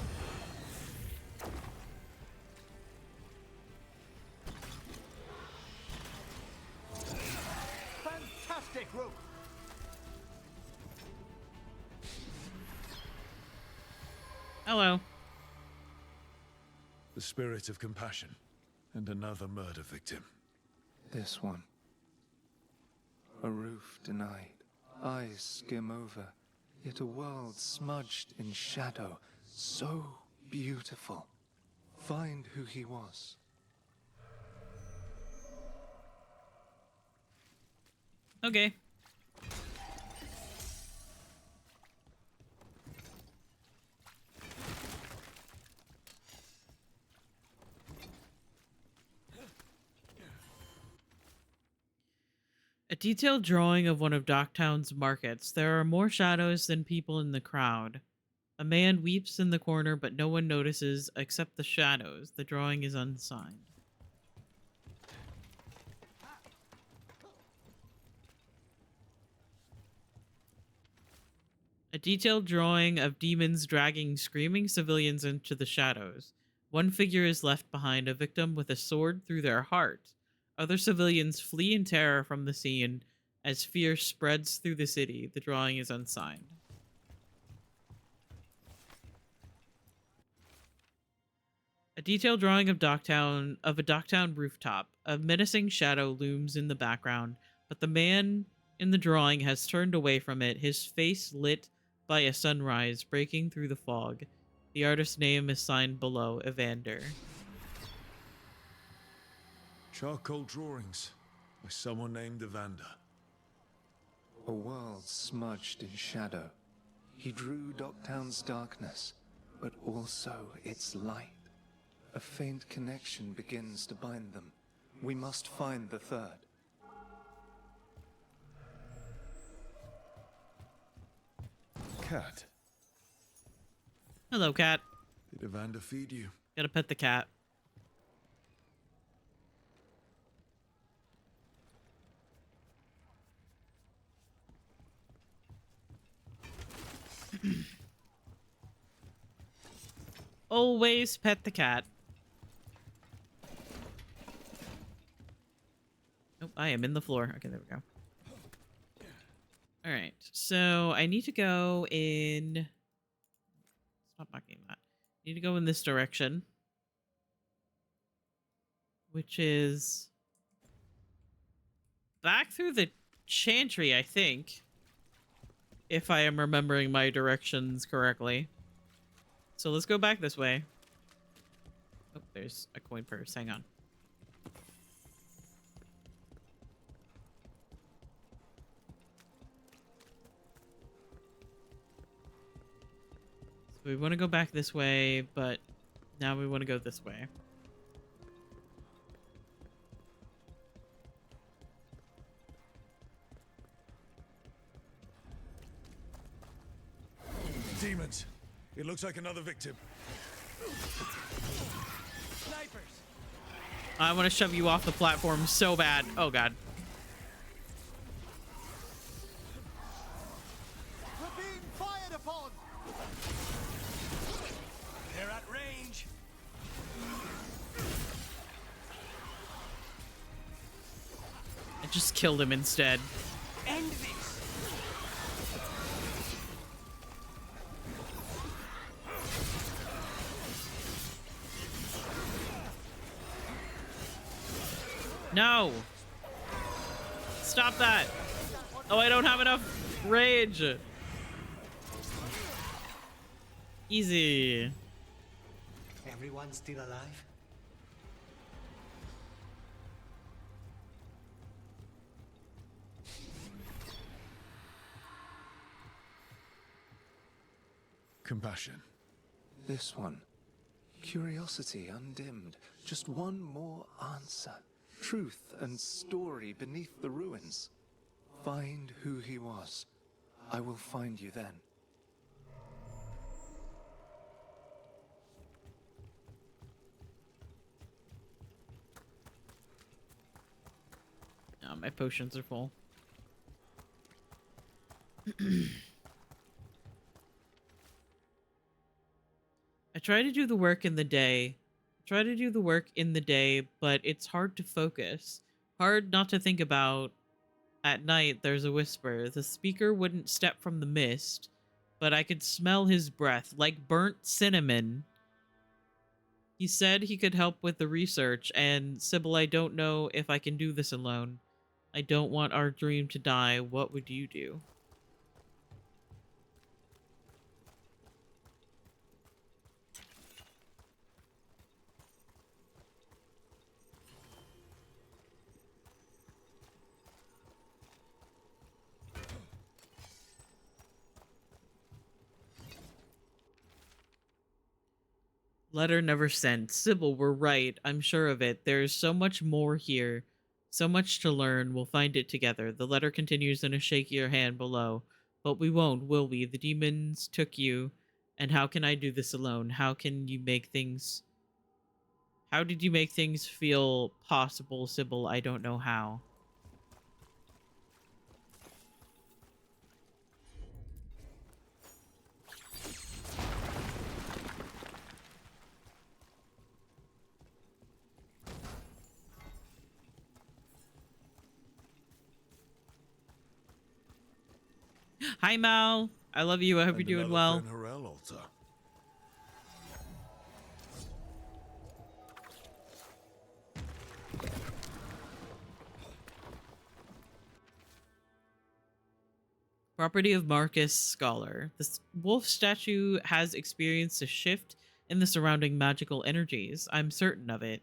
Fantastic rope. Hello. The spirit of compassion and another murder victim. This one. A roof denied, eyes skim over, yet a world smudged in shadow, so beautiful. Find who he was. Okay. detailed drawing of one of Docktown's markets. There are more shadows than people in the crowd. A man weeps in the corner, but no one notices except the shadows. The drawing is unsigned. A detailed drawing of demons dragging screaming civilians into the shadows. One figure is left behind, a victim with a sword through their heart. Other civilians flee in terror from the scene as fear spreads through the city. The drawing is unsigned. A detailed drawing of a Docktown rooftop. A menacing shadow looms in the background, but the man in the drawing has turned away from it, his face lit by a sunrise breaking through the fog. The artist's name is signed below, Evander. Charcoal drawings by someone named Evander. A world smudged in shadow. He drew Docktown's darkness, but also its light. A faint connection begins to bind them. We must find the third. Cat. Hello, cat. Did Evander feed you? Gotta pet the cat. Always pet the cat. Oh, I am in the floor. Okay, there we go. All right, so I need to go in. Stop knocking that. I need to go in this direction, which is back through the chantry, I think, if I am remembering my directions correctly. So let's go back this way. Oh, there's a coin purse. Hang on. So we want to go back this way, but now we want to go this way. Demons. It looks like another victim. Snipers. I want to shove you off the platform so bad. Oh, God. We're being fired upon. They're at range. I just killed him instead. End this. No! Stop that! Oh, I don't have enough rage! Easy. Everyone still alive? Compassion. This one. Curiosity undimmed. Just one more answer. Truth and story beneath the ruins. Find who he was. I will find you then. Oh, my potions are full. I try to do the work in the day. But it's hard to focus. Hard not to think about. At night, there's a whisper. The speaker wouldn't step from the mist, but I could smell his breath, like burnt cinnamon. He said he could help with the research, and Sybil, I don't know if I can do this alone. I don't want our dream to die. What would you do? Letter never sent. Sybil, we're right. I'm sure of it. There's so much more here. So much to learn. We'll find it together. The letter continues in a shakier hand below. But we won't, will we? The demons took you. And how can I do this alone? How did you make things feel possible, Sybil? I don't know how. Hi, Mal. I love you. I hope you're doing well. Property of Marcus Scholar. This wolf statue has experienced a shift in the surrounding magical energies. I'm certain of it.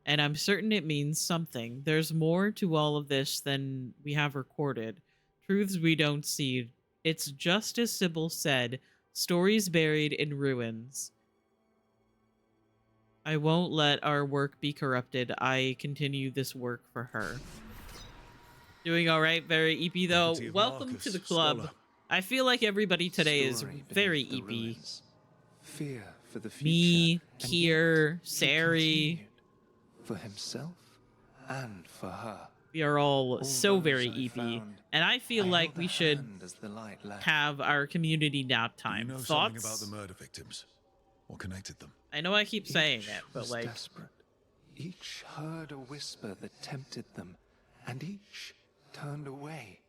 And I'm certain it means something. There's more to all of this than we have recorded. Truths we don't see. It's just as Sybil said, stories buried in ruins. I won't let our work be corrupted. I continue this work for her. Doing all right, very EP though. Welcome to the club. Scholar. I feel like everybody today is very EP. Fear for the future. Me, Kier, Sari. For himself and for her. We are all so very EP, and I feel like we should have our community nap time. You know Thoughts? something about the murder victims? What connected them? I know I keep saying it, but like... desperate. Each heard a whisper that tempted them, and each turned away.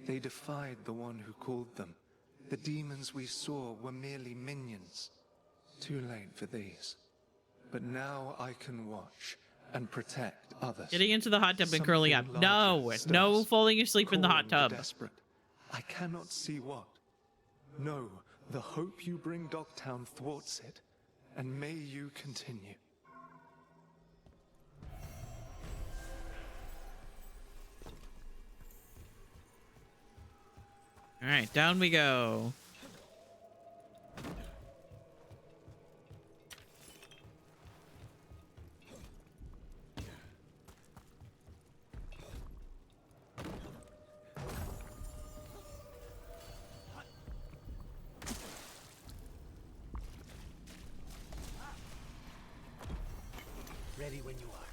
They defied the one who called them. The demons we saw were merely minions. Too late for these. But now I can watch and protect others. Getting into the hot tub and curling up. No, no falling asleep in the hot tub. Desperate. I cannot see what. No, the hope you bring Dogtown thwarts it, and may you continue. All right, down we go. Ready when you are.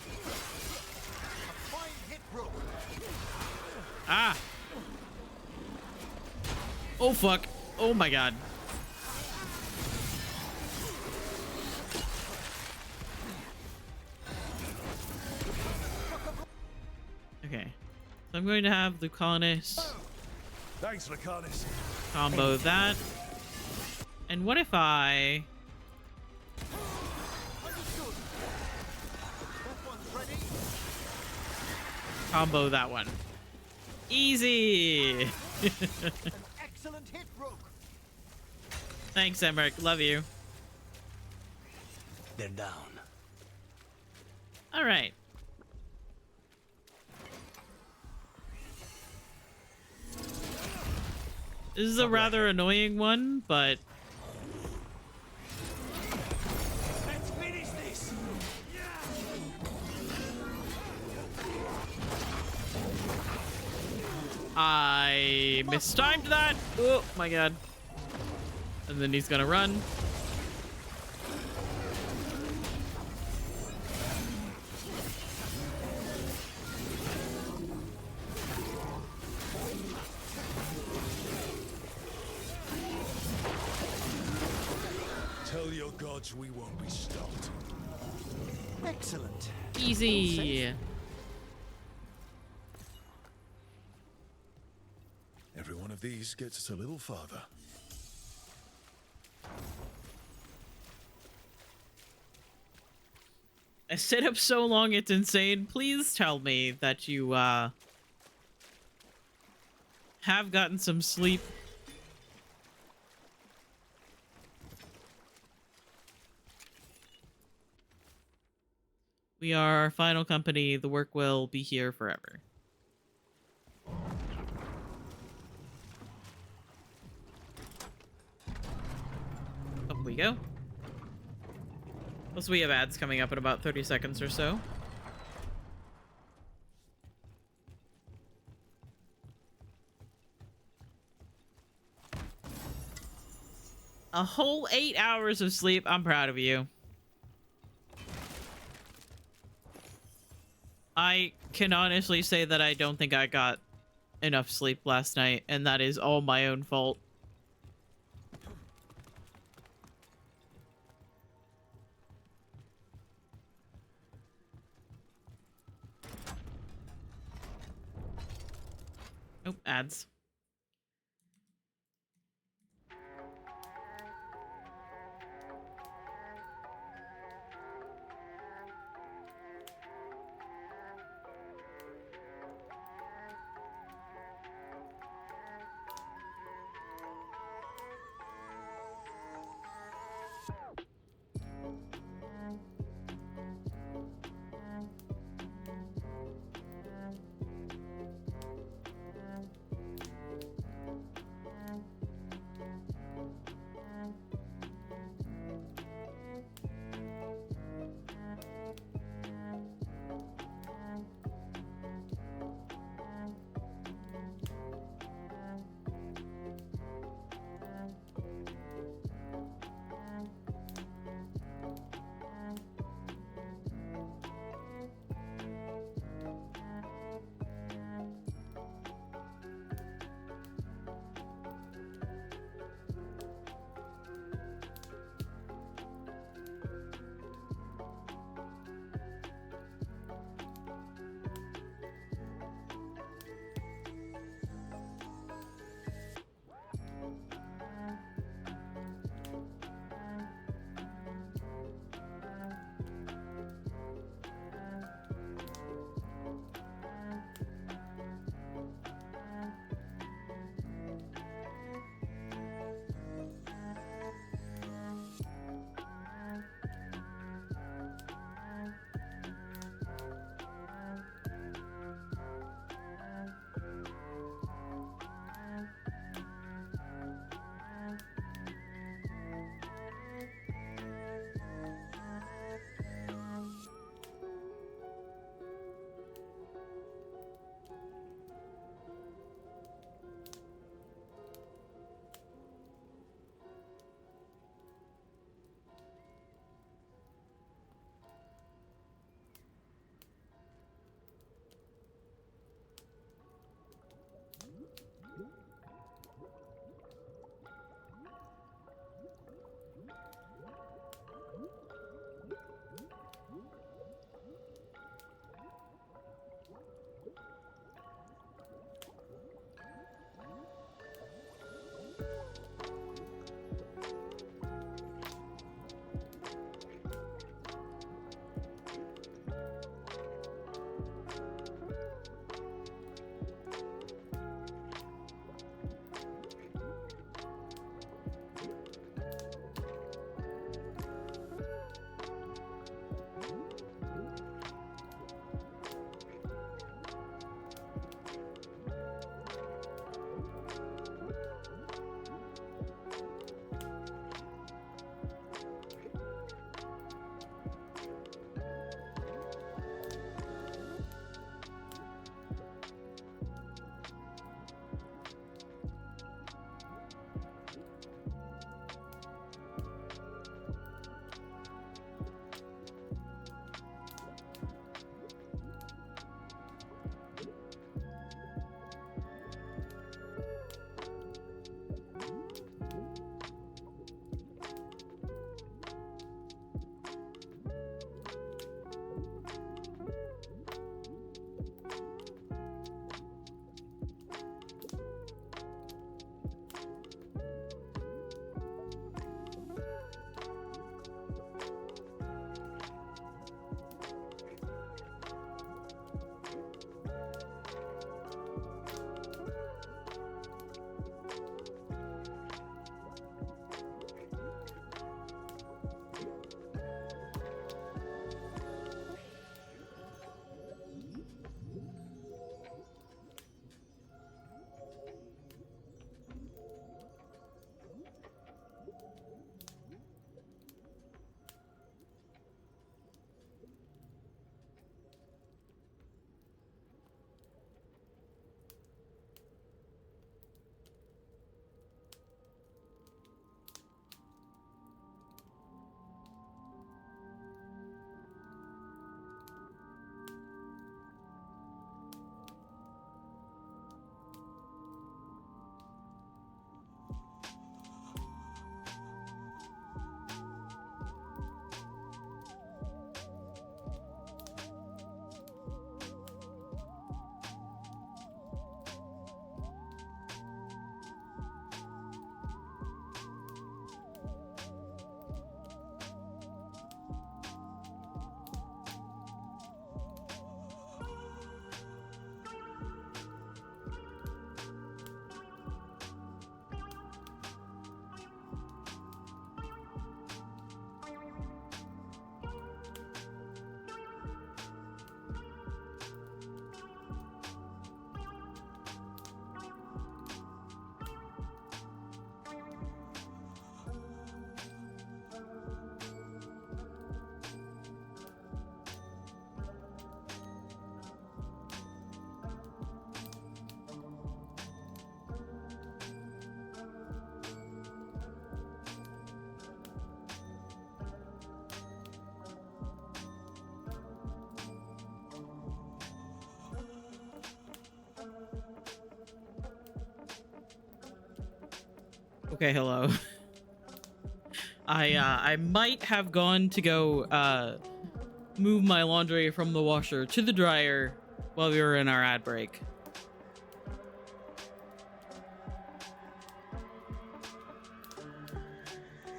A fine hit, bro. Ah! Oh fuck! Oh my god! Okay, so I'm going to have Lucanus. Thanks, Lucanus. Combo that. And what if I... combo that one? Easy! An excellent hit, Rogue. Thanks, Emmerich. Love you. They're down. All right. This is a rather annoying one, but... Let's finish this. I mistimed that. Oh my god. And then he's gonna run. Tell your gods we won't be stopped. Excellent. Easy. Every one of these gets us a little farther. I stayed up so long, it's insane. Please tell me that you, have gotten some sleep. We are our final company. The work will be here forever. Up we go. Plus, we have ads coming up in about 30 seconds or so. A whole 8 hours of sleep. I'm proud of you. I can honestly say that I don't think I got enough sleep last night, and that is all my own fault. Oh, ads. Okay, hello. I might have gone to go move my laundry from the washer to the dryer while we were in our ad break.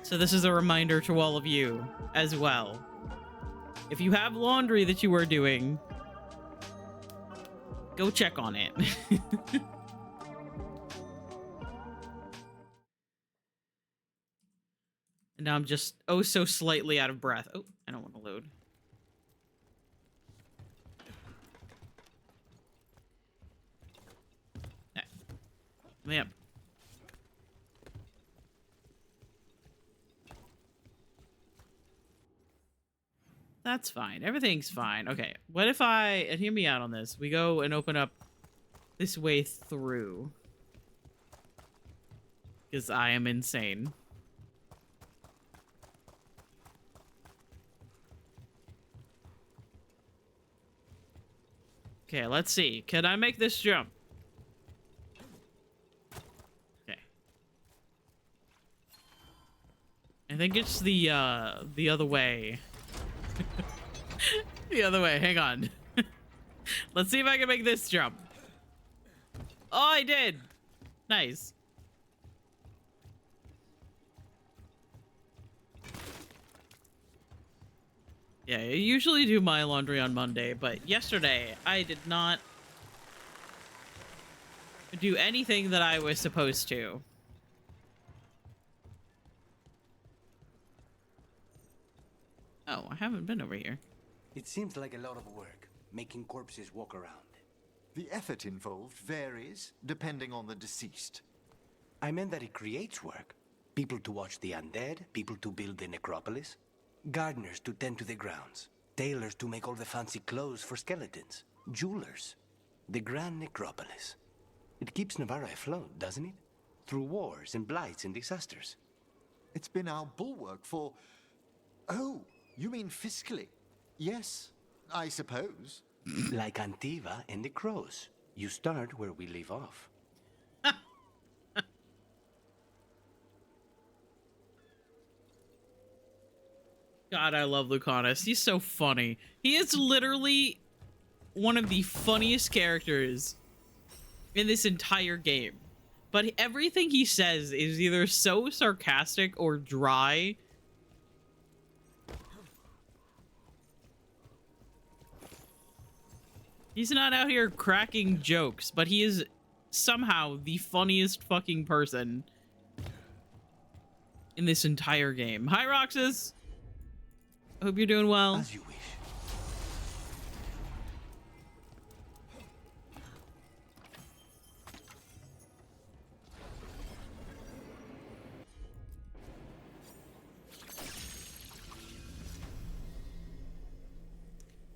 So this is a reminder to all of you as well. If you have laundry that you are doing, go check on it. And now I'm just oh so slightly out of breath. Oh, I don't want to load. Yep. That's fine. Everything's fine. Okay. What if and hear me out on this. We go and open up this way through. Because I am insane. Okay, let's see. Can I make this jump? Okay. I think it's the other way. The other way. Hang on. Let's see if I can make this jump. Oh, I did. Nice. Yeah, I usually do my laundry on Monday, but yesterday I did not do anything that I was supposed to. Oh, I haven't been over here. It seems like a lot of work, making corpses walk around. The effort involved varies, depending on the deceased. I meant that it creates work. People to watch the undead, people to build the necropolis, gardeners to tend to the grounds, tailors to make all the fancy clothes for skeletons, jewelers. The grand necropolis. It keeps Navarra afloat, doesn't it? Through wars and blights and disasters. It's been our bulwark for... Oh, you mean fiscally? Yes, I suppose. Like Antiva and the crows. You start where we leave off. God, I love Lucanus. He's so funny. He is literally one of the funniest characters in this entire game. But everything he says is either so sarcastic or dry. He's not out here cracking jokes, but he is somehow the funniest fucking person in this entire game. Hi, Roxas. Hope you're doing well. As you wish.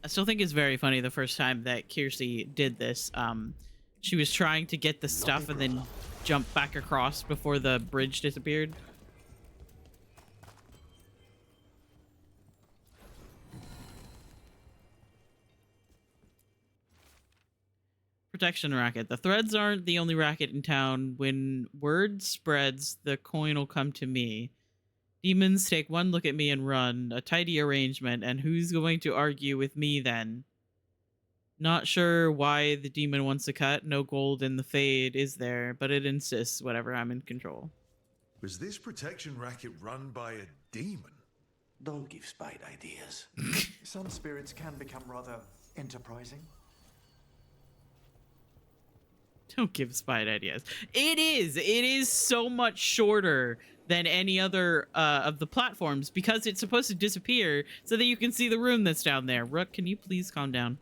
I still think it's very funny the first time that Kirsty did this. She was trying to get the stuff and then jump back across before the bridge disappeared. Protection racket. The threads aren't the only racket in town. When word spreads, the coin will come to me. Demons take one look at me and run. A tidy arrangement, and who's going to argue with me then? Not sure why the demon wants to cut. No gold in the fade is there, but it insists whatever, I'm in control. Was this protection racket run by a demon? Don't give Spite ideas. Some spirits can become rather enterprising. Don't give Spite ideas. It is so much shorter than any other of the platforms because it's supposed to disappear so that you can see the room that's down there. Rook, can you please calm down?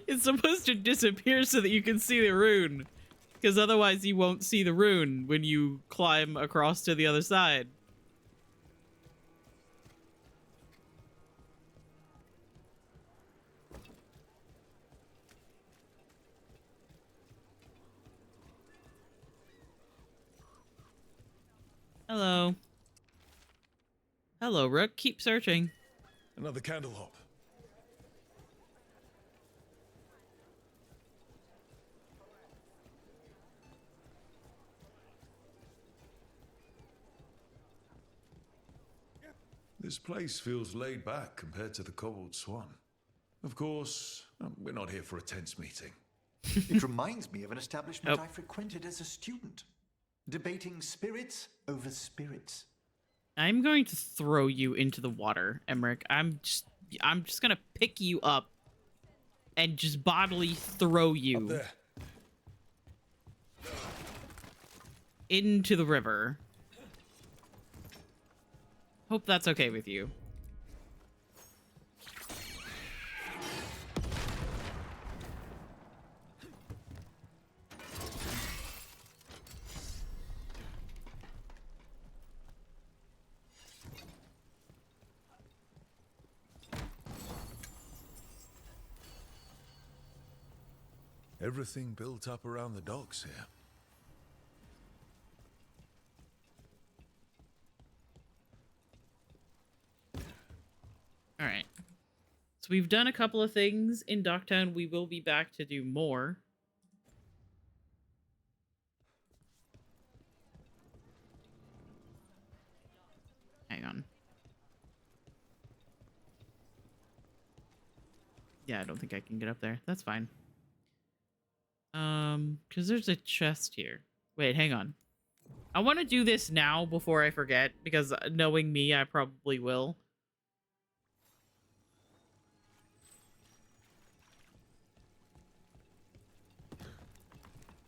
It's supposed to disappear so that you can see the rune, because otherwise you won't see the rune when you climb across to the other side. Hello. Hello, Rook. Keep searching. Another candle hop. This place feels laid back compared to the Cobalt Swan. Of course, we're not here for a tense meeting. It reminds me of an establishment I frequented as a student. Debating spirits over spirits. I'm going to throw you into the water, Emmerich. I'm just gonna pick you up and just bodily throw you into the river. Hope that's okay with you. Everything built up around the docks here. All right. So we've done a couple of things in Docktown. We will be back to do more. Hang on. Yeah, I don't think I can get up there. That's fine. Because there's a chest here. Wait, hang on. I want to do this now before I forget, because knowing me, I probably will.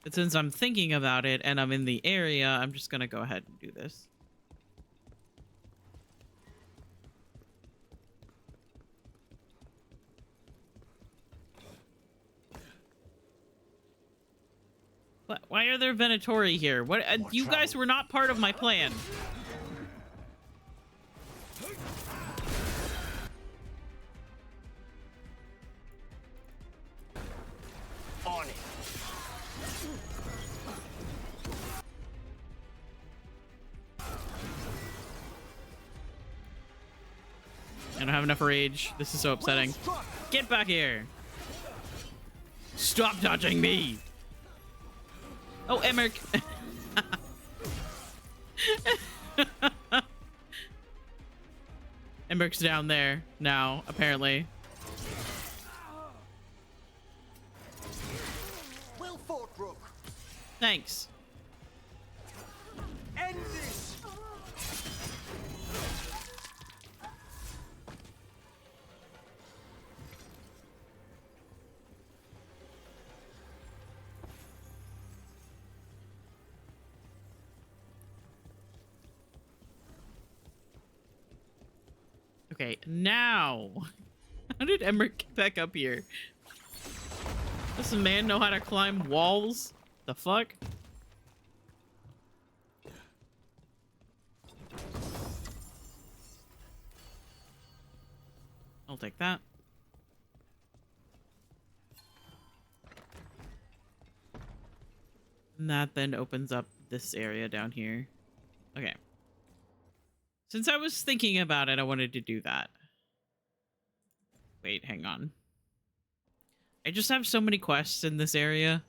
But since I'm thinking about it and I'm in the area, I'm just gonna go ahead and do this. Why are there Venatori here? What? You guys were not part of my plan. On it. I don't have enough rage. This is so upsetting. Get back here. Stop touching me. Oh, Emmerich. Emmerich's down there now, apparently. Well fought, Rook. Thanks. End this. Okay, now. How did Emmerich get back up here? Does a man know how to climb walls? The fuck? I'll take that. And that then opens up this area down here. Okay. Since I was thinking about it, I wanted to do that. Wait, hang on. I just have so many quests in this area.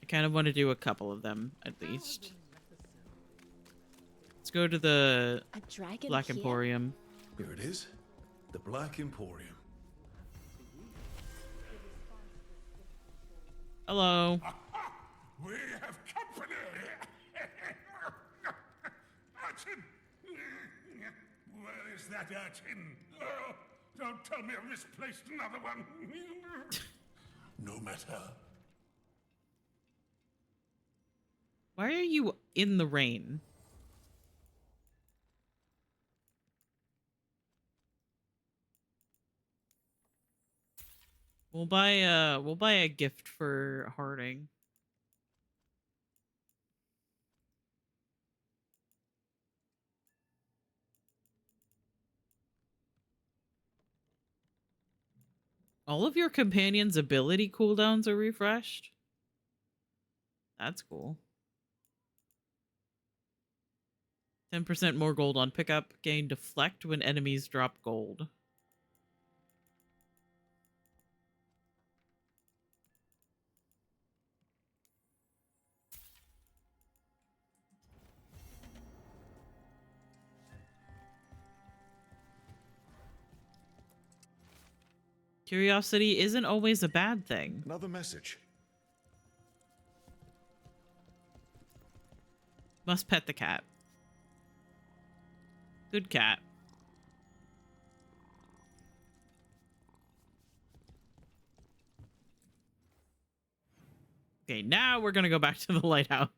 I kind of want to do a couple of them, at least. Let's go to the Black Emporium. Here it is. The Black Emporium. Hello. We have company! Urchin! Where is that urchin? Oh, don't tell me I've misplaced another one. No matter. Why are you in the rain? We'll buy a gift for Harding. All of your companions' ability cooldowns are refreshed. That's cool. 10% more gold on pickup. Gain deflect when enemies drop gold. Curiosity isn't always a bad thing. Another message. Must pet the cat. Good cat. Okay, now we're gonna go back to the lighthouse.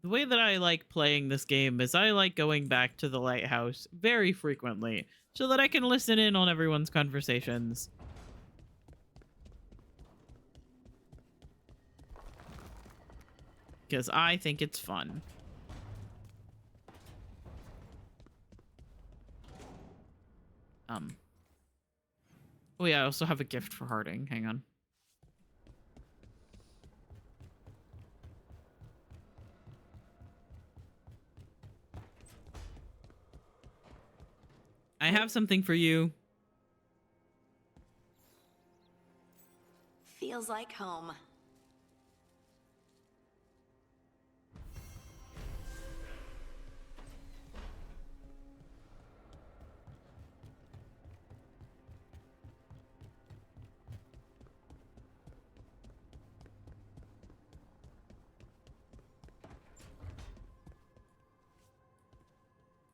The way that I like playing this game is I like going back to the lighthouse very frequently so that I can listen in on everyone's conversations. Because I think it's fun. Oh yeah, I also have a gift for Harding. Hang on. I have something for you. Feels like home.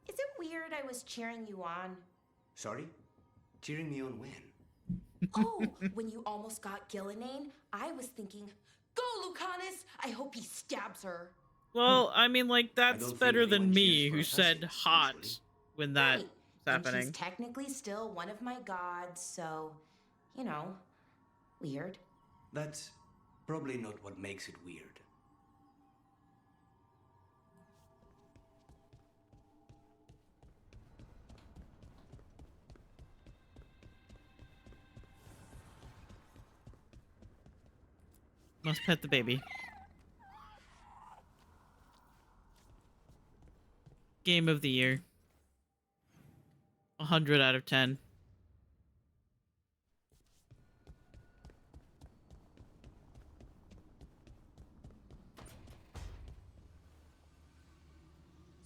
Is it weird I was cheering you on? Sorry? Cheering me on when? Oh, when you almost got Gillenane, I was thinking, go, Lucanus! I hope he stabs her. Well, I mean, like, that's don't better think than anyone me, cheers who for said Assassins, hot usually. when that Right. was And happening. she's technically still one of my gods, so, you know, weird. That's probably not what makes it weird. Must pet the baby. Game of the year. 100 out of 10.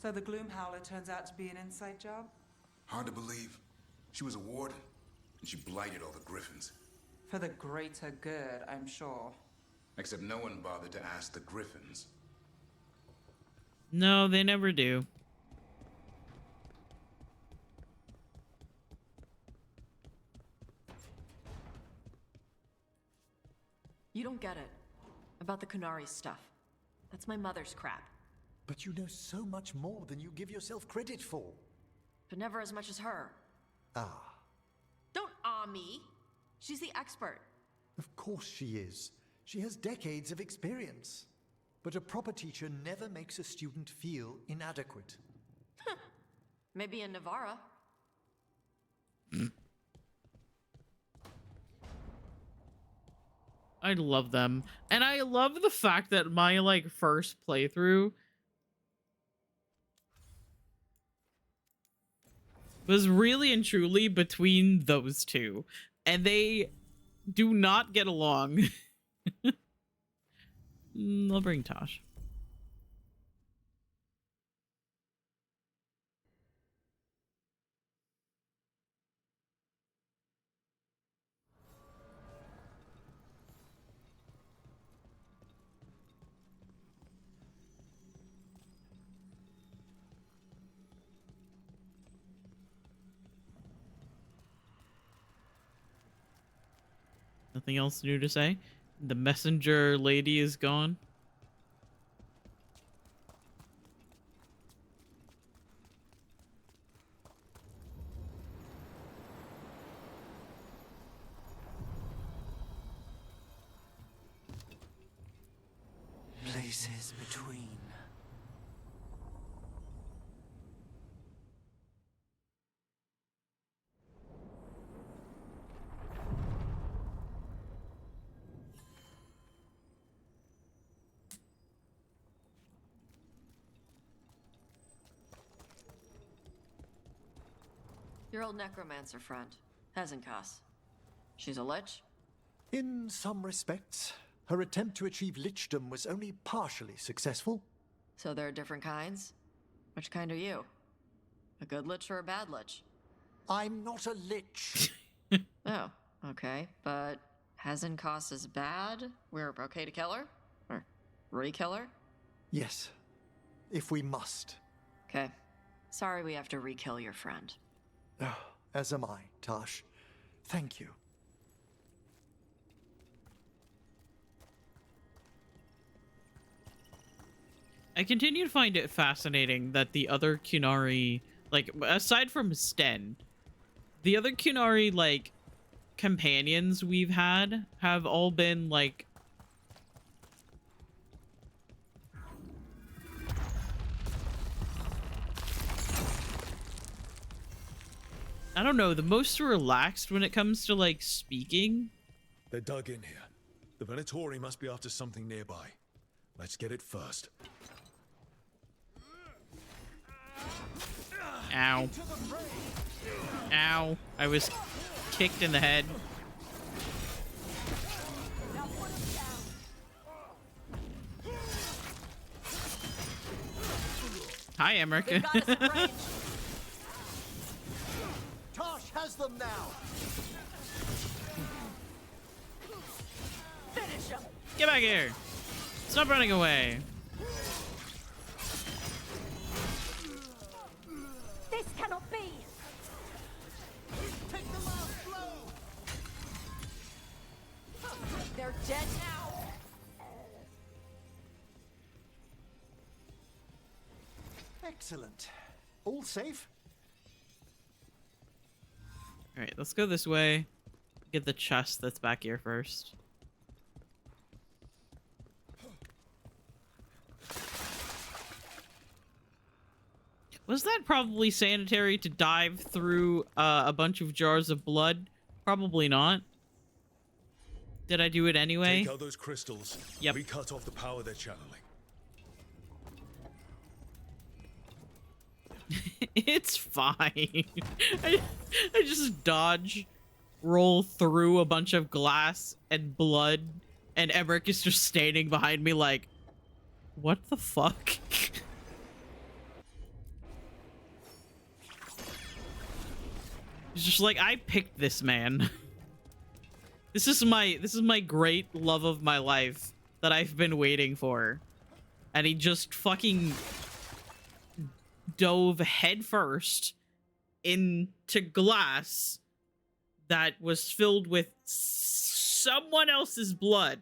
So the Gloom Howler turns out to be an inside job? Hard to believe. She was a warden, and she blighted all the Griffins. For the greater good, I'm sure. Except no one bothered to ask the Griffins. No, they never do. You don't get it. About the Kunari stuff. That's my mother's crap. But you know so much more than you give yourself credit for. But never as much as her. Ah, Don't me. She's the expert. of course she is. She has decades of experience. But a proper teacher never makes a student feel inadequate. Maybe in Navarra. I love them. And I love the fact that my, like, first playthrough was really and truly between those two. And they do not get along. I'll bring Tosh. Nothing else new to say? The messenger lady is gone. Places between. Your old necromancer friend. Hezencas. She's a lich? In some respects, Her attempt to achieve lichdom was only partially successful. So there are different kinds? Which kind are you? A good lich or a bad lich? I'm not a lich. Oh, okay. But hasn't cost as bad? We're okay to kill her? Or re-kill her? Yes, if we must. Okay. Sorry we have to re-kill your friend. As am I, Tash. Thank you. I continue to find it fascinating that the other Kunari, like, aside from Sten, the other Kunari, like, companions we've had have all been, like... I don't know, the most relaxed when it comes to, like, speaking. They're dug in here. The Venatori must be after something nearby. Let's get it first. Ow. Ow. I was kicked in the head. Hi, Emmerich. Tosh has them now. Finish him. Get back here. Stop running away. This cannot be. Take the last blow. They're dead now. Excellent. All safe? All right, let's go this way. Get the chest that's back here first. Was that probably sanitary to dive through a bunch of jars of blood? Probably not. Did I do it anyway? Take out those crystals. Yep. We cut off the power they're channeling. It's fine. I just dodge, roll through a bunch of glass and blood, and Emmerich is just standing behind me like, what the fuck? He's just like, I picked this man. This is my great love of my life that I've been waiting for. And he just fucking dove headfirst into glass that was filled with someone else's blood.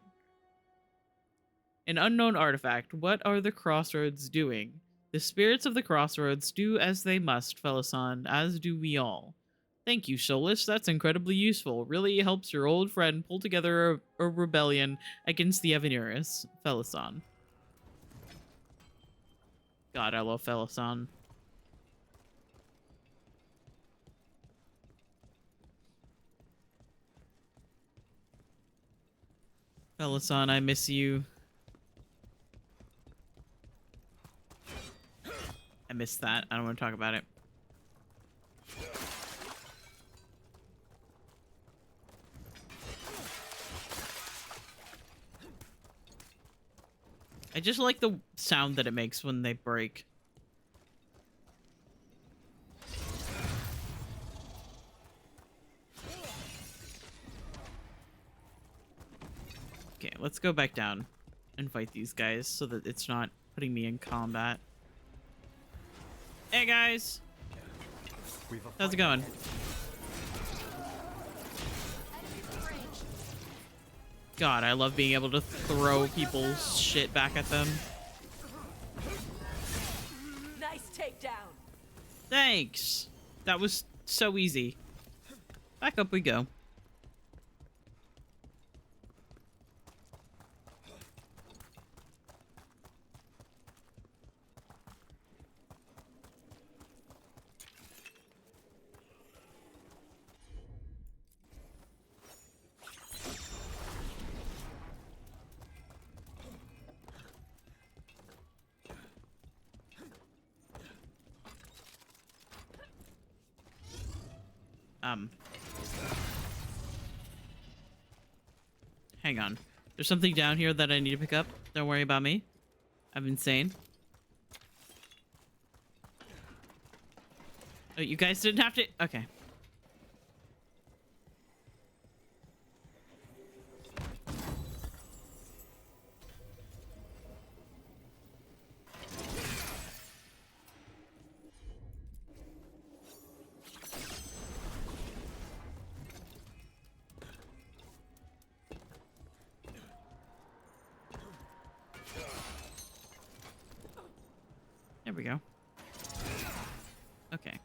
An unknown artifact. What are the crossroads doing? The spirits of the crossroads do as they must, Felisan, as do we all. Thank you, Solus. That's incredibly useful. Really helps your old friend pull together a rebellion against the Evanuris. Felisan. God, I love Felisan. Felisan, I miss you. I missed that. I don't want to talk about it. I just like the sound that it makes when they break. Okay, let's go back down and fight these guys so that it's not putting me in combat. Hey guys! How's it going? God, I love being able to throw people's shit back at them. Nice takedown. Thanks! That was so easy. Back up we go. Hang on. There's something down here that I need to pick up. Don't worry about me. I'm insane. Oh, you guys didn't have to... Okay. There we go. Okay.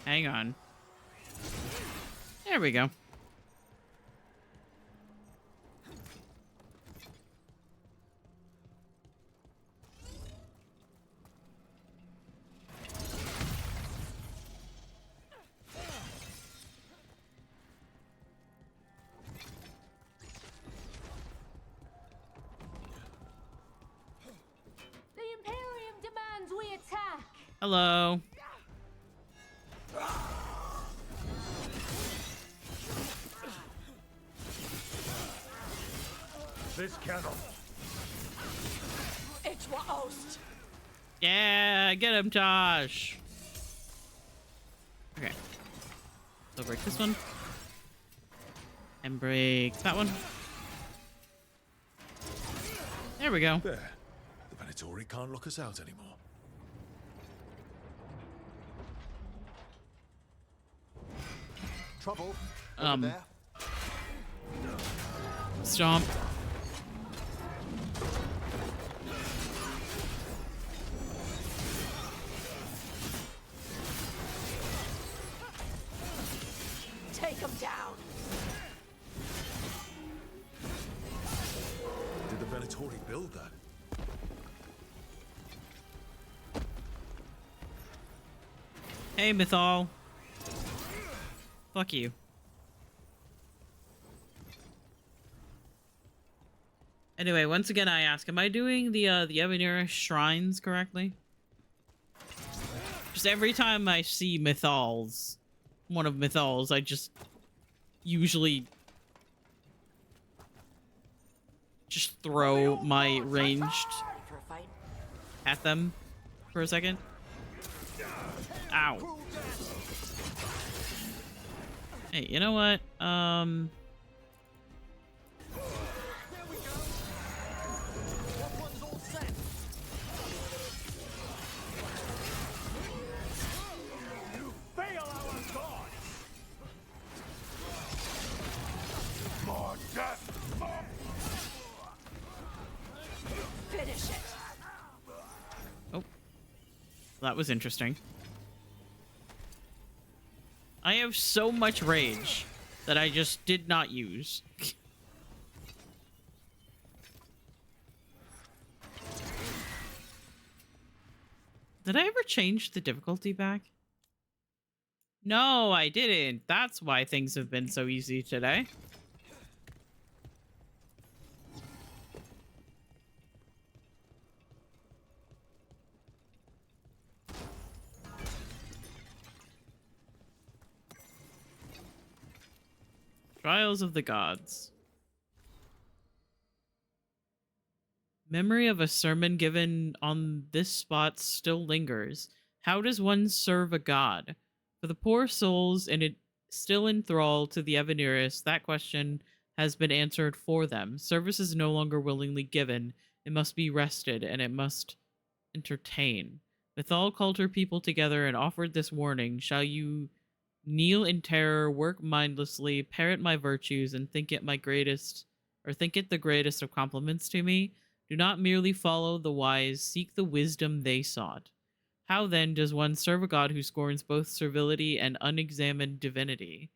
Hang on. There we go. The Imperium demands we attack. Hello. This cannot. It's what host. Yeah, get him, Josh. Okay. So break this one. And break that one. There we go. There. The Venatori can't lock us out anymore. Trouble. Over there. Stomp. Take him down. Did the Venatori build that? Hey, Mythal. Fuck you. Anyway, once again, I ask, am I doing the Evanira shrines correctly? Just every time I see Mythals, one of Mythals, I just usually just throw my ranged at them for a second. Ow. Hey, you know what? Finish it. Oh. That was interesting. I have so much rage that I just did not use. Did I ever change the difficulty back? No, I didn't. That's why things have been so easy today. Trials of the Gods. Memory of a sermon given on this spot still lingers. How does one serve a god? For the poor souls in it still enthralled to the Evaniris, that question has been answered for them. Service is no longer willingly given. It must be rested, and it must entertain. Mythal called her people together and offered this warning. Shall you kneel in terror, work mindlessly, parrot my virtues, and think it the greatest of compliments to me? Do not merely follow the wise, seek the wisdom they sought. How then does one serve a god who scorns both servility and unexamined divinity?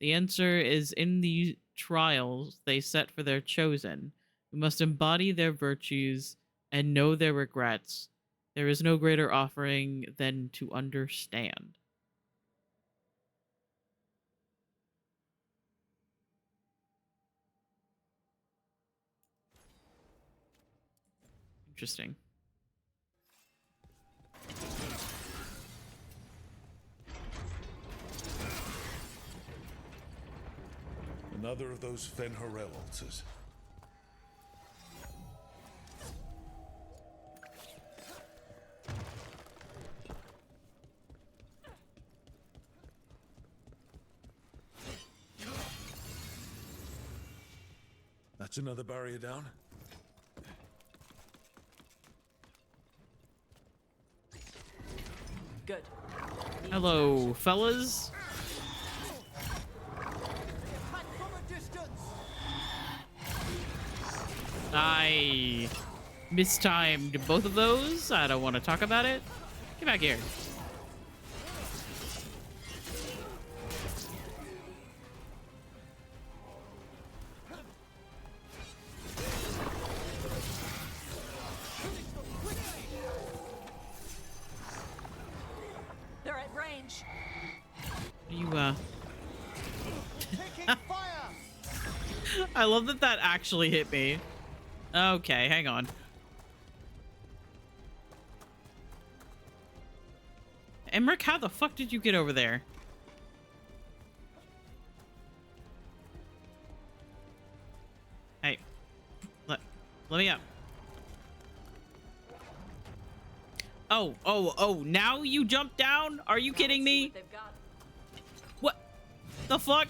The answer is in the trials they set for their chosen, who must embody their virtues and know their regrets. There is no greater offering than to understand. Interesting. Another of those Fen'Harel altars. That's another barrier down. Good. Hello, fellas. I mistimed both of those. I don't want to talk about it. Get back here. They're at range. You, I love that that actually hit me. Okay, hang on. Emmerich, how the fuck did you get over there? Hey, let me up. Oh, now you jump down? Are you kidding me? What the fuck?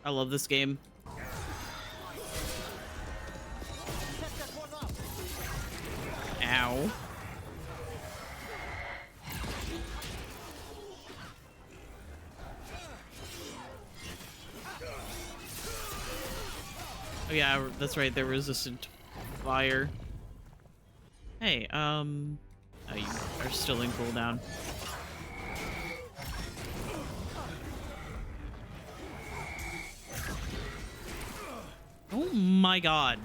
I love this game. Ow. Oh yeah, that's right, they're resistant to fire. Hey, oh, you are still in cooldown. Oh my god.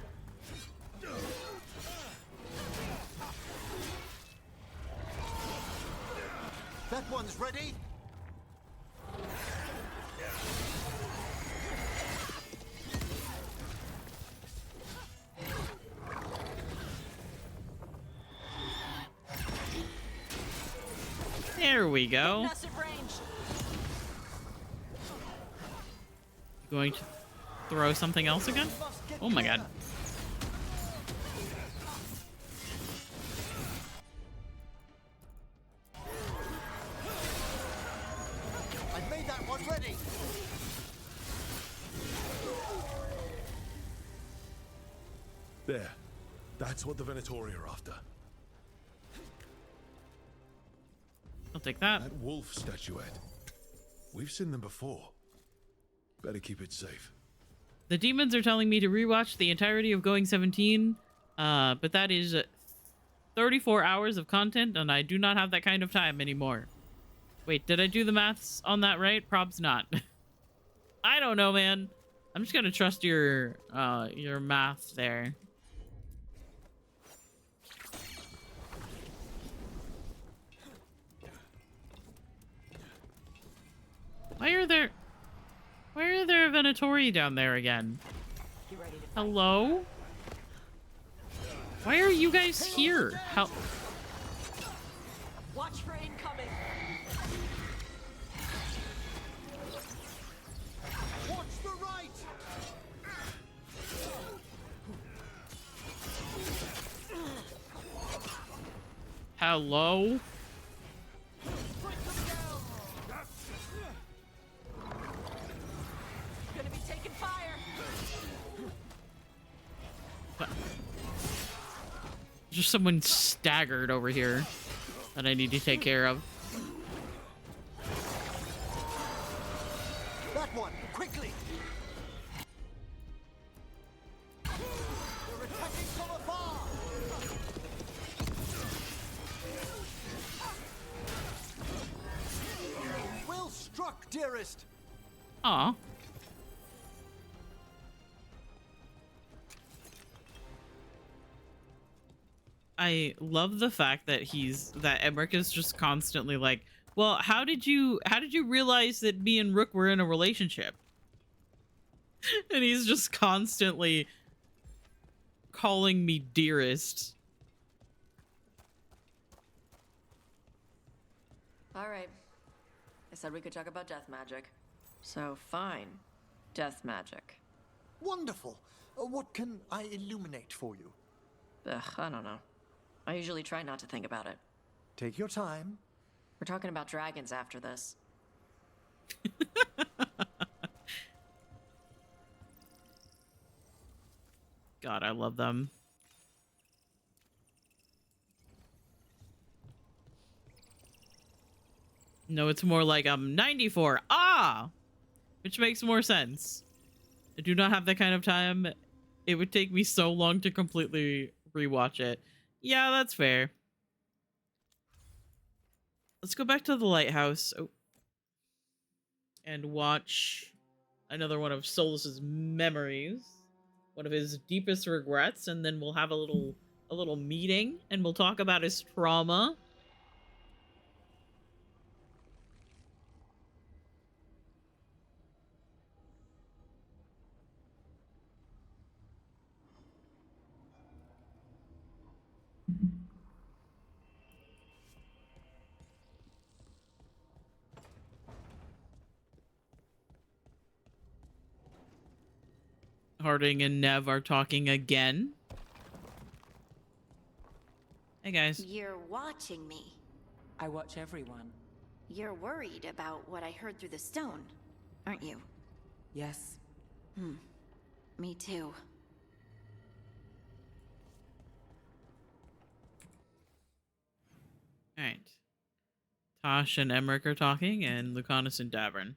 That one's ready. There we go. Going to throw something else again? Oh my god. I've made that one ready. There. That's what the Venatori are after. I'll take that. That wolf statuette. We've seen them before. Better keep it safe. The demons are telling me to rewatch the entirety of Going 17, but that is 34 hours of content, and I do not have that kind of time anymore. Wait, did I do the maths on that right? Probs not. I don't know, man. I'm just gonna trust your math there. Why are there Venatori down there again? Hello? Why are you guys here? How? Watch for incoming. Watch the right. Hello? Gonna be taking fire. What? Just someone staggered over here that I need to take care of. That one, quickly. They're attacking from afar. Well struck, dearest. Aw. I love the fact that Emmerich is just constantly like, well, how did you realize that me and Rook were in a relationship? And he's just constantly calling me dearest. All right. I said we could talk about death magic. So fine. Death magic. Wonderful. What can I illuminate for you? Ugh, I don't know. I usually try not to think about it. Take your time. We're talking about dragons after this. God, I love them. No, it's more like I'm 94. Ah! Which makes more sense. I do not have that kind of time. It would take me so long to completely rewatch it. Yeah, that's fair. Let's go back to the lighthouse and watch another one of Solus's memories, one of his deepest regrets, and then we'll have a little meeting and we'll talk about his trauma. Harding and Nev are talking again. Hey guys. You're watching me. I watch everyone. You're worried about what I heard through the stone, aren't you? Yes. Me too. Alright. Tosh and Emmerich are talking, and Lucanus and Davern.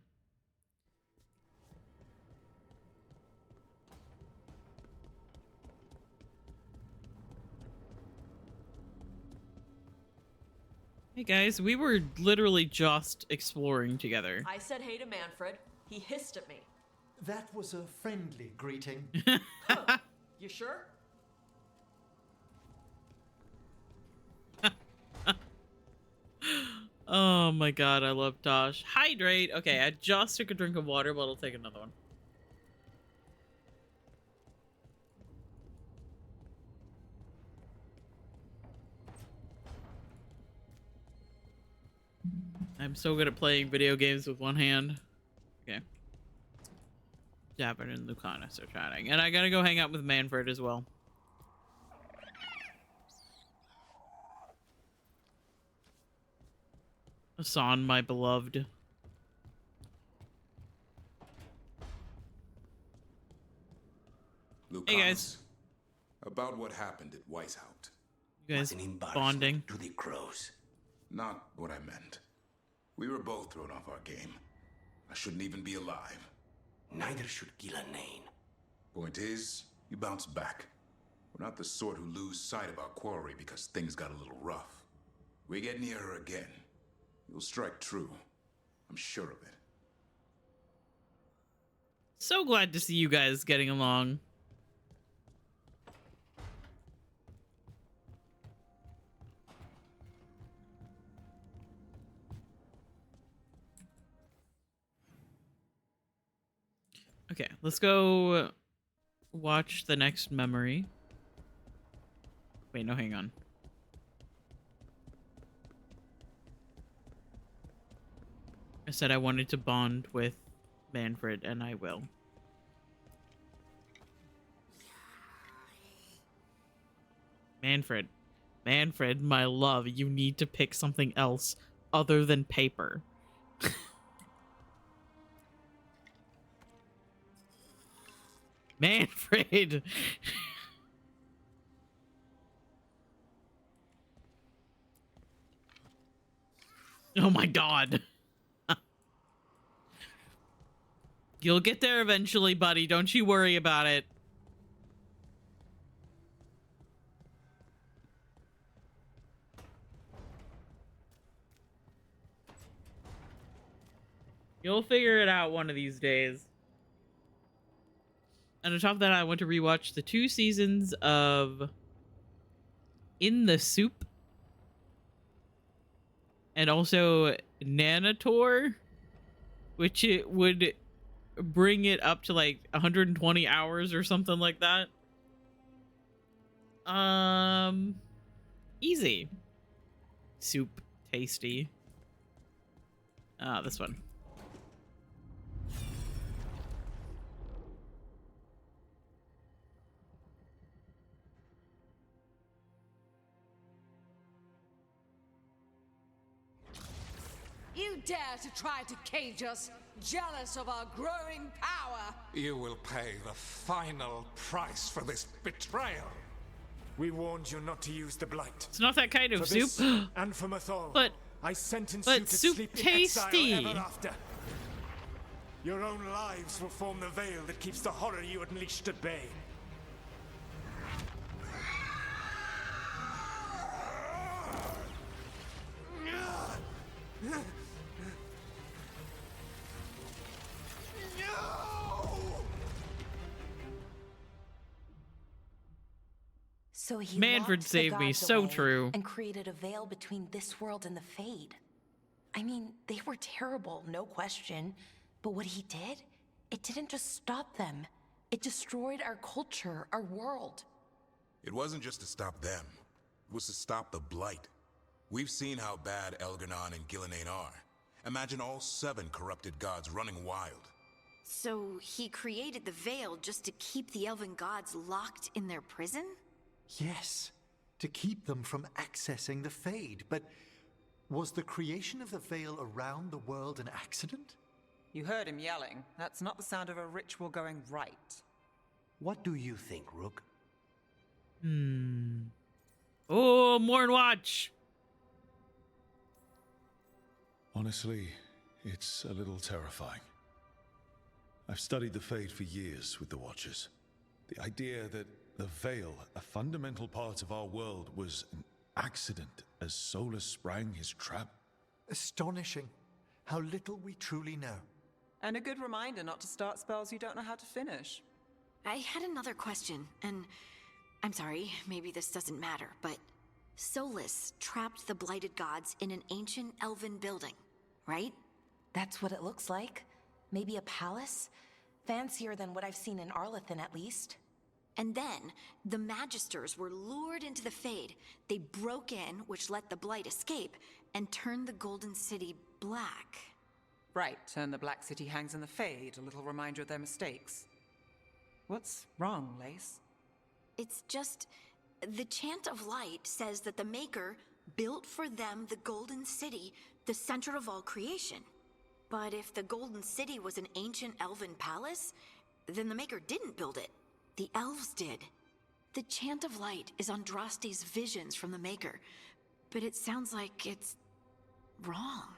Hey guys, we were literally just exploring together. I said hey to Manfred. He hissed at me. That was a friendly greeting. Huh. You sure? Oh my god, I love Tosh. Hydrate! Okay, I just took a drink of water, but I'll take another one. I'm so good at playing video games with one hand. Okay. Davern and Lucanus are chatting. And I gotta go hang out with Manfred as well. Hassan, my beloved. Lucanus, hey guys. About what happened at Weishaupt. You guys bonding? To the crows. Not what I meant. We were both thrown off our game. I shouldn't even be alive. Neither should Ghilanane. Point is, you bounced back. We're not the sort who lose sight of our quarry because things got a little rough. We get near her again. You'll strike true. I'm sure of it. So glad to see you guys getting along. Okay, let's go watch the next memory. Wait, no, hang on. I said I wanted to bond with Manfred, and I will. Manfred, my love, you need to pick something else other than paper. Manfred! Oh my god. You'll get there eventually, buddy. Don't you worry about it. You'll figure it out one of these days. And on top of that, I want to rewatch the 2 seasons of In the Soup. And also Nanator, which it would bring it up to like 120 hours or something like that. Easy. Soup, tasty. This one. You dare to try to cage us, jealous of our growing power. You will pay the final price for this betrayal. We warned you not to use the blight. It's not that kind of for soup. This, and for Mythal, but I sentence you to soup sleep tasty. in exile ever after. Your own lives will form the veil that keeps the horror you unleashed at bay. So he Manfred locked the saved me, gods so away true. and created a veil between this world and the Fade. I mean, they were terrible, no question. But what he did, it didn't just stop them. It destroyed our culture, our world. It wasn't just to stop them. It was to stop the Blight. We've seen how bad Elganon and Gillenane are. Imagine all 7 corrupted gods running wild. So he created the Veil just to keep the elven gods locked in their prison? Yes, to keep them from accessing the Fade. But was the creation of the Veil around the world an accident? You heard him yelling. That's not the sound of a ritual going right. What do you think, Rook? Oh, Morn Watch. Honestly, it's a little terrifying. I've studied the Fade for years with the Watchers. The idea that the Veil, a fundamental part of our world, was an accident as Solus sprang his trap. Astonishing. How little we truly know. And a good reminder not to start spells you don't know how to finish. I had another question, and I'm sorry, maybe this doesn't matter, but Solus trapped the blighted gods in an ancient elven building, right? That's what it looks like. Maybe a palace? Fancier than what I've seen in Arlethan, at least. And then, the Magisters were lured into the Fade. They broke in, which let the Blight escape, and turned the Golden City black. Right, and the Black City hangs in the Fade, a little reminder of their mistakes. What's wrong, Lace? It's just, the Chant of Light says that the Maker built for them the Golden City, the center of all creation. But if the Golden City was an ancient elven palace, then the Maker didn't build it. The elves did. The Chant of Light is Andraste's visions from the Maker, but it sounds like it's wrong.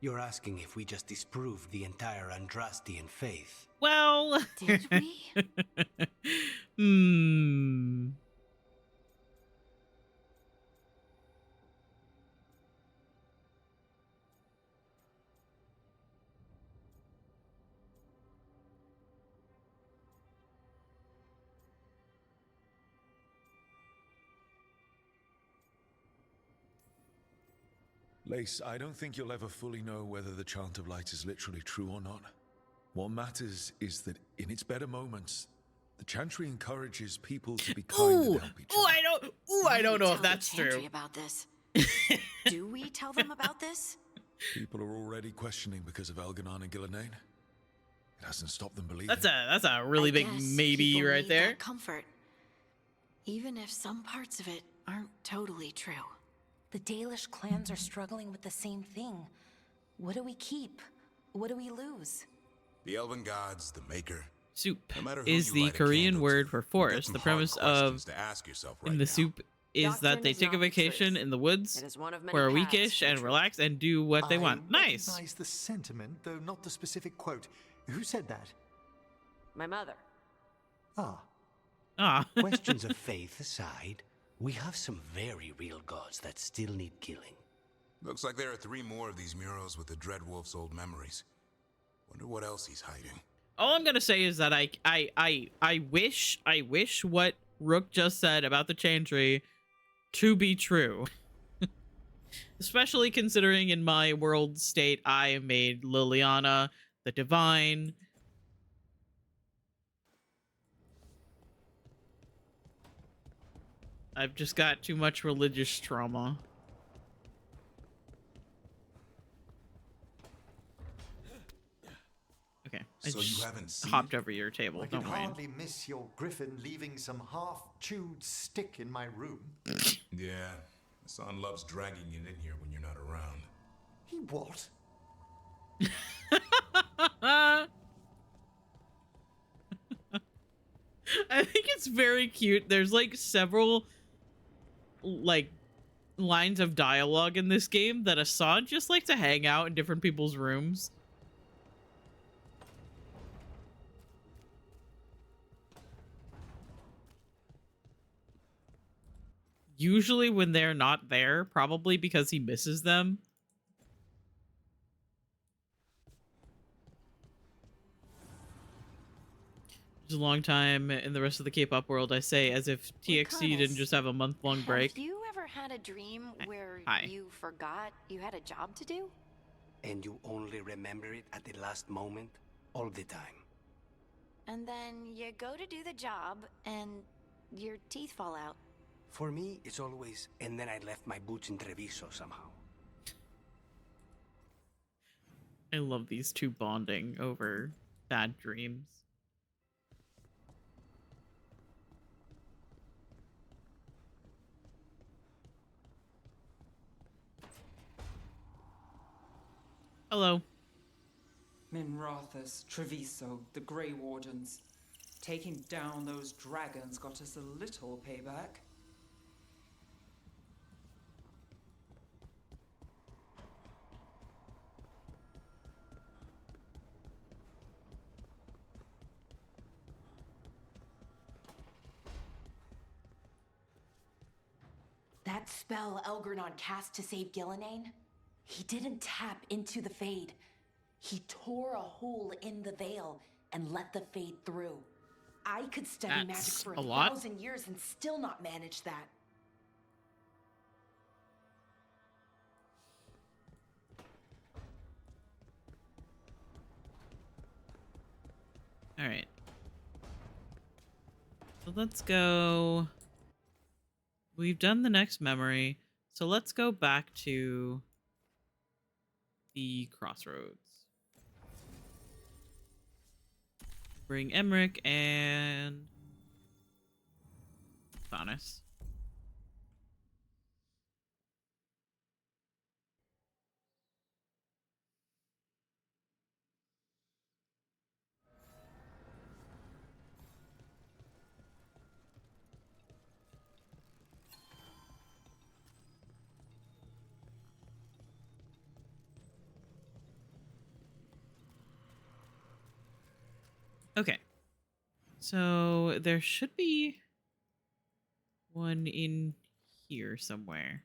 You're asking if we just disproved the entire Andrastian faith. Well, did we? Lace, I don't think you'll ever fully know whether the Chant of Light is literally true or not. What matters is that in its better moments, the Chantry encourages people to be kind and help each other. I don't know if that's true. About this. Do we tell them about this? People are already questioning because of Elganon and Gillenane. It hasn't stopped them believing. That's a really big maybe people right need there. That comfort, even if some parts of it aren't totally true. The Dalish clans are struggling with the same thing. What do we keep? What do we lose? The elven gods, the Maker. Soup no matter who is you the light a Korean candle word to, for you've got forest. some The hard premise questions of to ask yourself in right the now. soup is that they is take a not the vacation truth. in the woods It is one of many for a paths weekish to and truth. relax and do what they want. Nice. I recognize the sentiment, though not the specific quote. Who said that? My mother. Ah. Questions of faith aside, we have some very real gods that still need killing. Looks like there are 3 more of these murals with the Dreadwolf's old memories. Wonder what else he's hiding. All I'm gonna say is that I wish what Rook just said about the Chantry to be true. Especially considering in my world state I made Liliana the Divine. I've just got too much religious trauma. Okay, I So you just haven't seen hopped over your table. I Don't can mind. hardly miss your griffin leaving some half-chewed stick in my room. Yeah, Hassan loves dragging it in here when you're not around. He what? I think it's very cute. There's like several like lines of dialogue in this game that Assad just like to hang out in different people's rooms. Usually when they're not there, probably because he misses them. It's a long time in the rest of the K-pop world, I say, as if TXT didn't just have a month-long break. Have you ever had a dream where Hi. you forgot you had a job to do? And you only remember it at the last moment? All the time. And then you go to do the job and your teeth fall out. For me, it's always, and then I left my boots in Treviso somehow. I love these two bonding over bad dreams. Hello. Minrathus, Treviso, the Grey Wardens. Taking down those dragons got us a little payback. That spell Elgernon cast to save Gillenane, he didn't tap into the Fade. He tore a hole in the veil and let the Fade through. I could study magic That's for a lot. 1,000 years and still not manage that. All right. So let's go. We've done the next memory. So let's go back to the crossroads. Bring Emmerich and Thanos. Okay. So there should be one in here somewhere.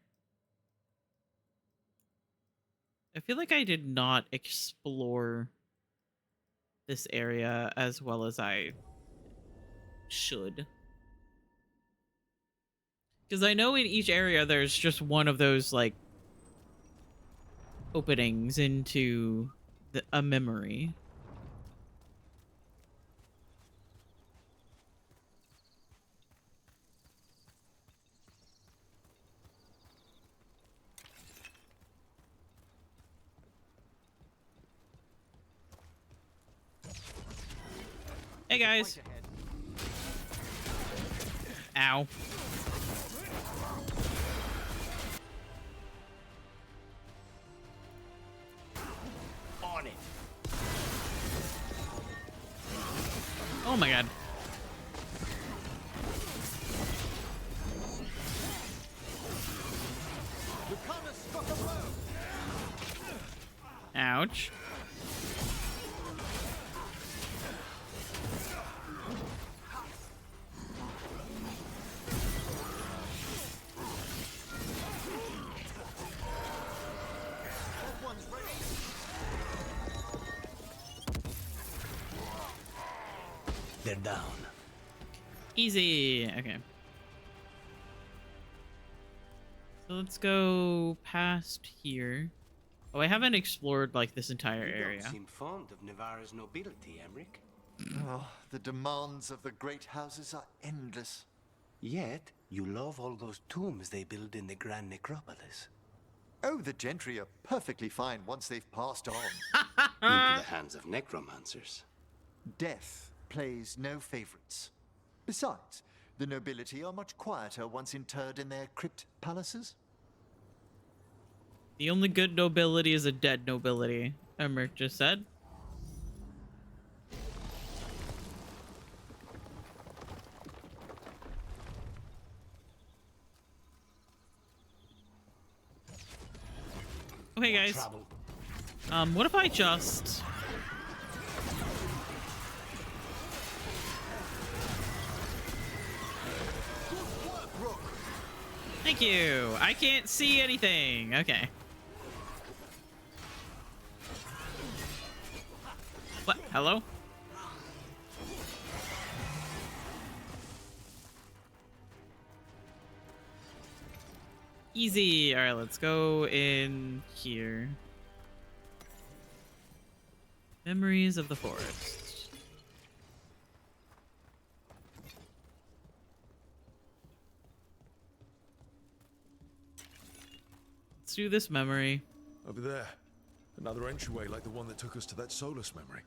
I feel like I did not explore this area as well as I should. Because I know in each area there's just one of those, like, openings into a memory. Hey guys. Ow. On it. Oh my god. Ouch. They're down. Easy. Okay. So let's go past here. Oh, I haven't explored like this entire area. You don't seem fond of Navarre's nobility, Emmerich. Oh, the demands of the great houses are endless. Yet, you love all those tombs they build in the Grand Necropolis. Oh, the gentry are perfectly fine once they've passed on. Into the hands of necromancers. Death plays no favorites. Besides, the nobility are much quieter once interred in their crypt palaces. The only good nobility is a dead nobility. Emmerich just said. Okay, guys. What if I just... Thank you. I can't see anything. Okay. What? Hello? Easy. All right, let's go in here. Memories of the forest. Let's do this memory. Over there. Another entryway like the one that took us to that Solus memory.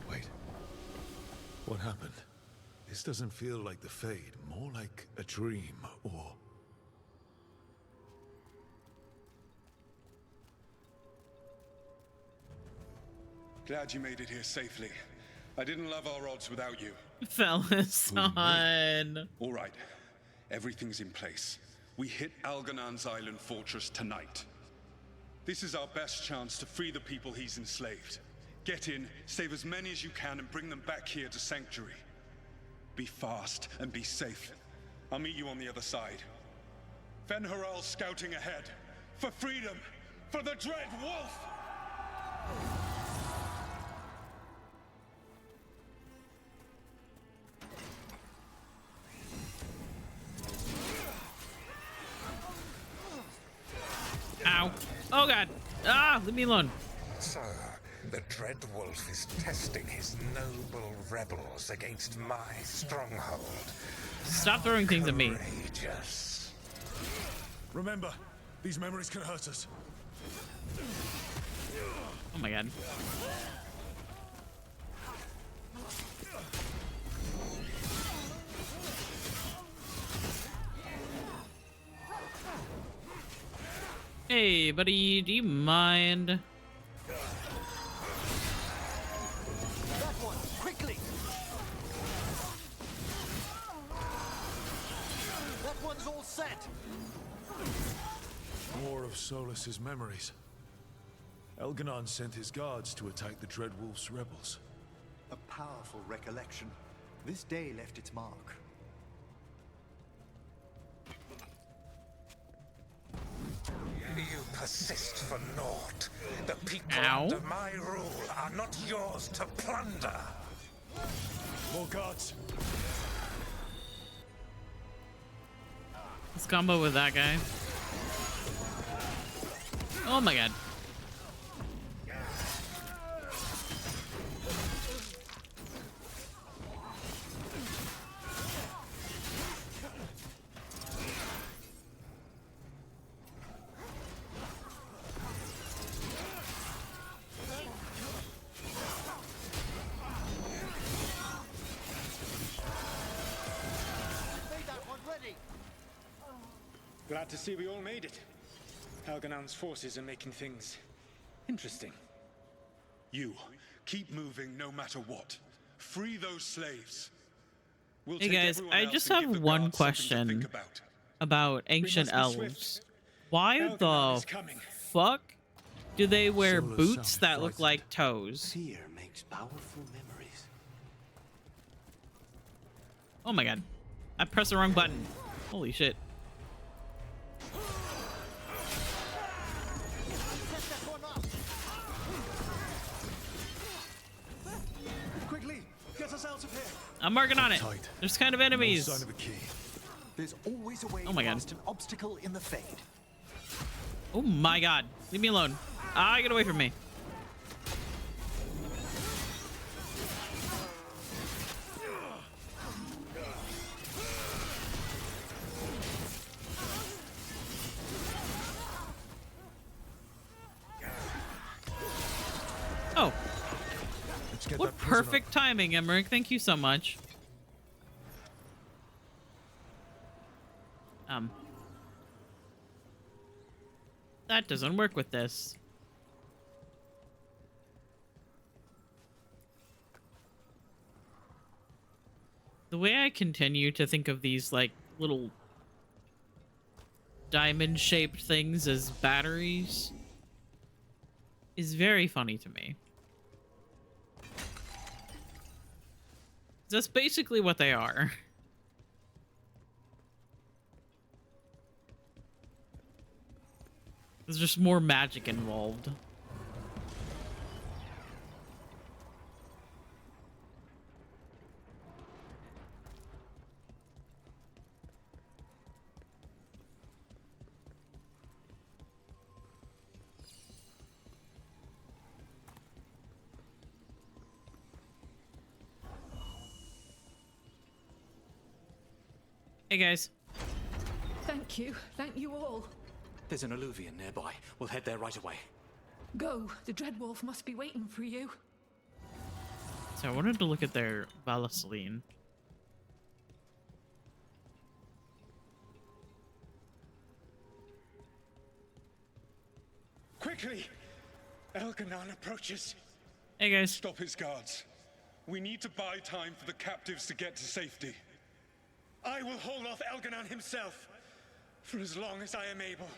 Wait. What happened? This doesn't feel like the Fade, more like a dream, or... Glad you made it here safely. I didn't love our odds without you. Fellas on. All right. Everything's in place. We hit Algernon's island fortress tonight. This is our best chance to free the people he's enslaved. Get in, save as many as you can, and bring them back here to Sanctuary. Be fast and be safe. I'll meet you on the other side. Fen-Haral's scouting ahead. For freedom! For the Dread Wolf! Ow. Oh god. Ah, leave me alone. So, the Dread Wolf is testing his noble rebels against my stronghold. Stop throwing things at me. Courageous. Remember, these memories can hurt us. Oh my god. Hey, buddy, do you mind? That one, quickly! That one's all set! More of Solus's memories. Elganon sent his guards to attack the Dread Wolf's rebels. A powerful recollection. This day left its mark. You persist for naught. The people Ow. under my rule are not yours to plunder. More guards. Let's combo with that guy. Oh my god. Glad to see we all made it. Algernon's forces are making things interesting. You, keep moving no matter what. Free those slaves. We'll Hey take guys, everyone I else just and give have the one guards something to think question about ancient must be elves. Why Algernon is the coming. fuck do they wear Solus boots sounded that look frightened. like toes? Fear makes powerful memories. Oh my god. I pressed the wrong button. Holy shit. Quickly, get us out of here. I'm working on it. Tight. There's kind of enemies. No sign of a key. There's always a way Oh my God. past an obstacle in the Fade. Oh my god. Leave me alone. Ah, get away from me. Oh, Let's get what that prisoner. perfect timing, Emmerich. Thank you so much. That doesn't work with this. The way I continue to think of these, like, little diamond-shaped things as batteries is very funny to me. That's basically what they are. There's just more magic involved. Hey guys. Thank you. Thank you all. There's an alluvion nearby. We'll head there right away. Go. The Dreadwolf must be waiting for you. So I wanted to look at their Vallaseline. Quickly! Elganon approaches. Hey guys. Stop his guards. We need to buy time for the captives to get to safety. I will hold off Elganon himself for as long as I am able.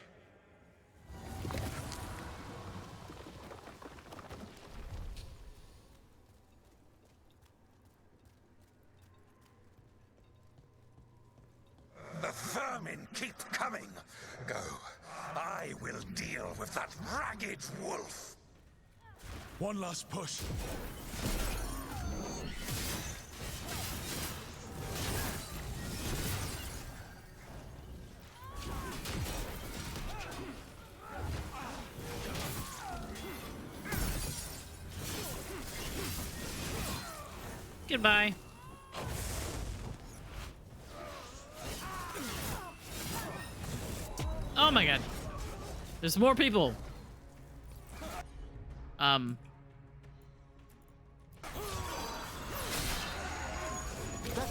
The vermin keep coming. Go. I will deal with that ragged wolf. One last push. Goodbye. Oh my god. There's more people. That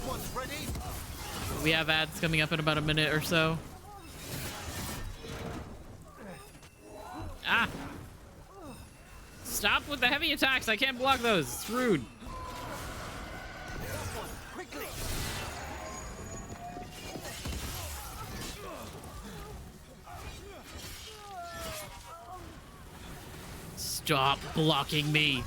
one's ready. We have ads coming up in about a minute or so. Ah. Stop with the heavy attacks. I can't block those. It's rude. Quickly. Stop blocking me.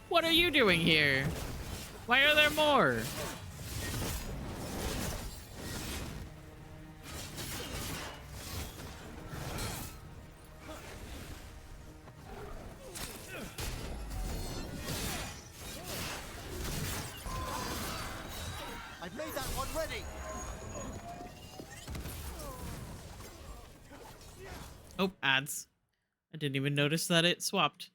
What are you doing here? Why are there more? I've made that one ready. Oh, ads. I didn't even notice that it swapped.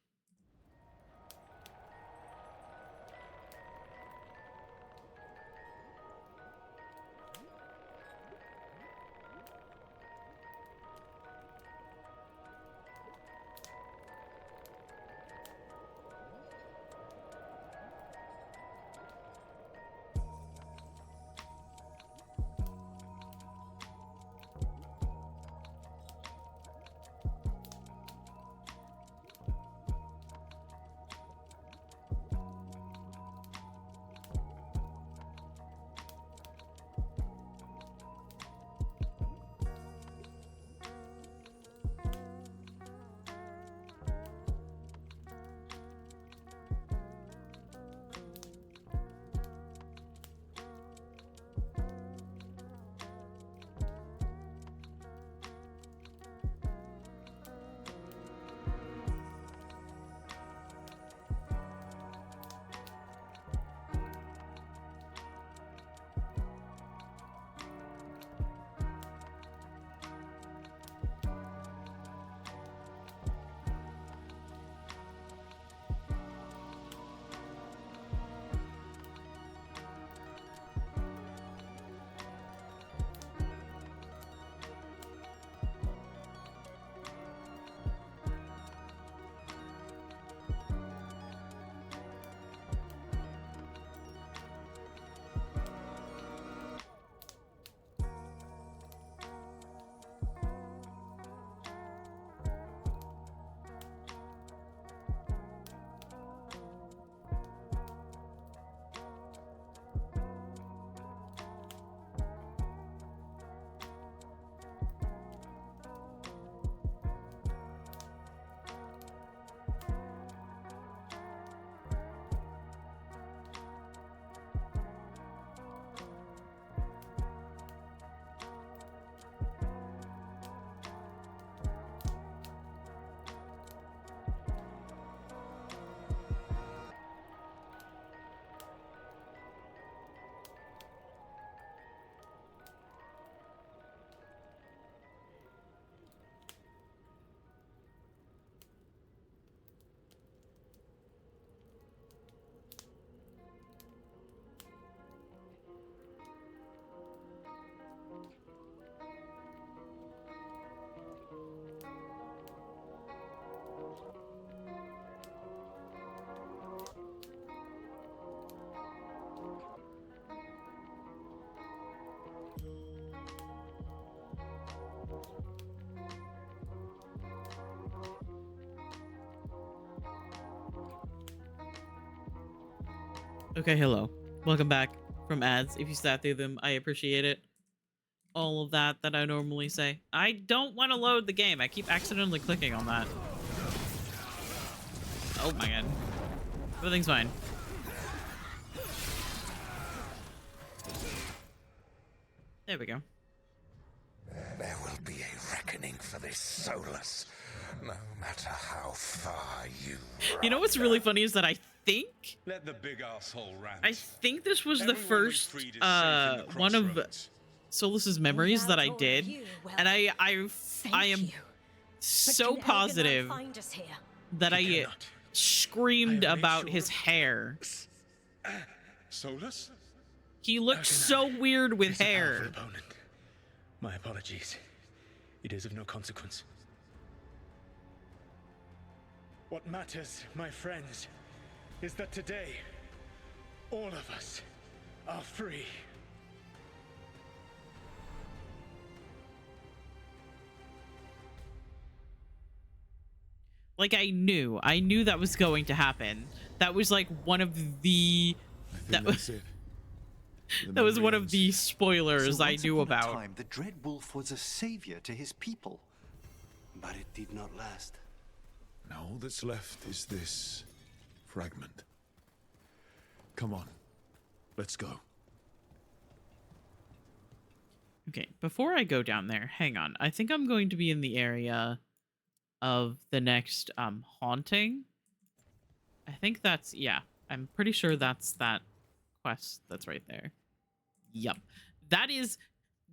Okay, hello. Welcome back from ads. If you sat through them, I appreciate it. All of that I normally say. I don't want to load the game. I keep accidentally clicking on that. Oh my god. Everything's fine. There we go. There will be a reckoning for this Solus, no matter how far you You know what's really funny is that I think Let the big asshole rant. I think this was the first one of Solus's memories that I did, and I am so positive that I screamed about his hair. Solus? He looks so weird with hair. Opponent. My apologies. It is of no consequence. What matters, my friends, is that today, all of us are free. Like, I knew that was going to happen. That was like one of the that was it. that was one of the spoilers I knew Once upon a about. time, the Dread Wolf was a savior to his people. But it did not last. Now all that's left is this fragment. Come on, let's go. Okay, before I go down there, hang on. I think I'm going to be in the area of the next haunting. I think that's, yeah, I'm pretty sure that's that quest that's right there. Yep. That is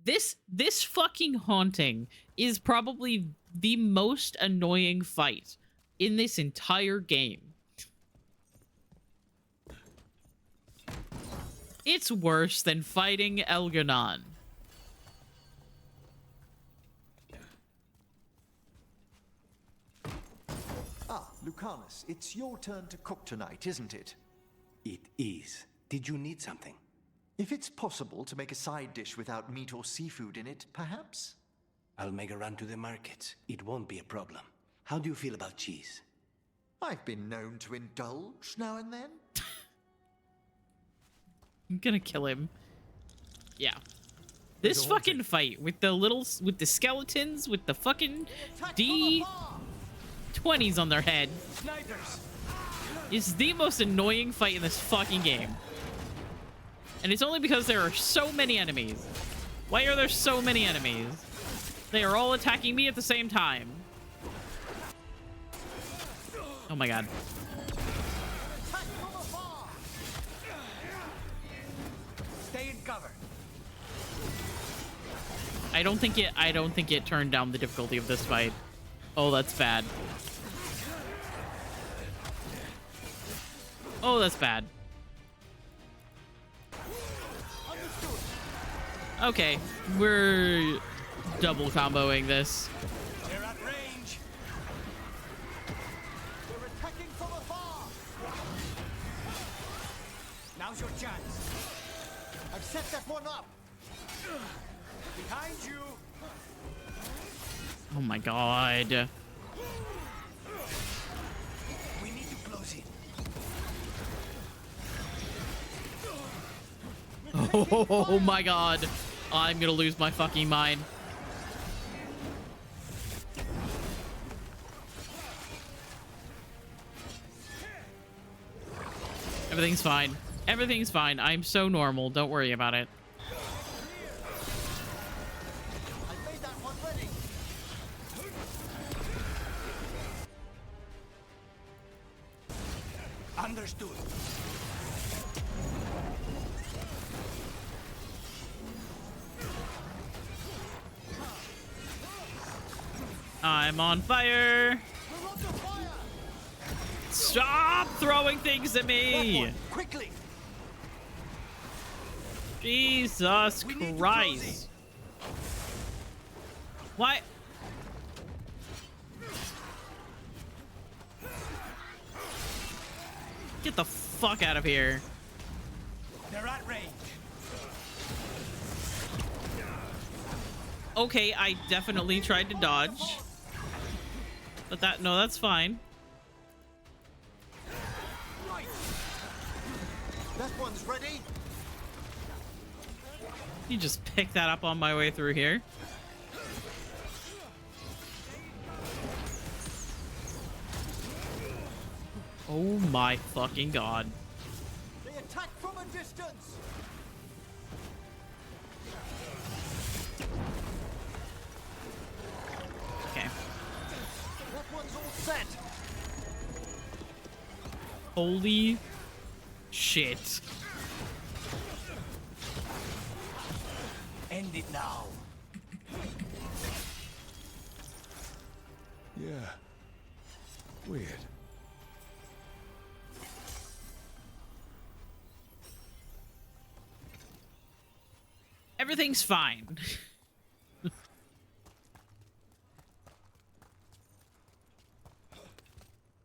this fucking haunting is probably the most annoying fight in this entire game. It's worse than fighting Elganon. Ah, Lucanus, it's your turn to cook tonight, isn't it? It is. Did you need something? If it's possible to make a side dish without meat or seafood in it, perhaps? I'll make a run to the markets. It won't be a problem. How do you feel about cheese? I've been known to indulge now and then. I'm gonna kill him. Yeah. This fucking fight with the skeletons with the fucking D20s on their head is the most annoying fight in this fucking game. And it's only because there are so many enemies. Why are there so many enemies? They are all attacking me at the same time. Oh my god. Stay in cover. I don't think it turned down the difficulty of this fight. Oh, that's bad. Oh, that's bad. Okay, we're double comboing this. They're at range. They're attacking from afar. Now's your chance. I've set that one up. Behind you. Oh my god. We need to close it. Oh my god. I'm gonna lose my fucking mind. Everything's fine. Everything's fine. I'm so normal. Don't worry about it. I made that one ready. Understood. I'm on fire. Stop throwing things at me. Quickly. Jesus Christ. Why? Get the fuck out of here. They're at range. Okay, I definitely tried to dodge. But that's fine. That That one's ready. You just pick that up on my way through here. Oh my fucking god. They attack from a distance. Okay. That one's all set. Holy shit. End it now. Yeah. Weird. Everything's fine.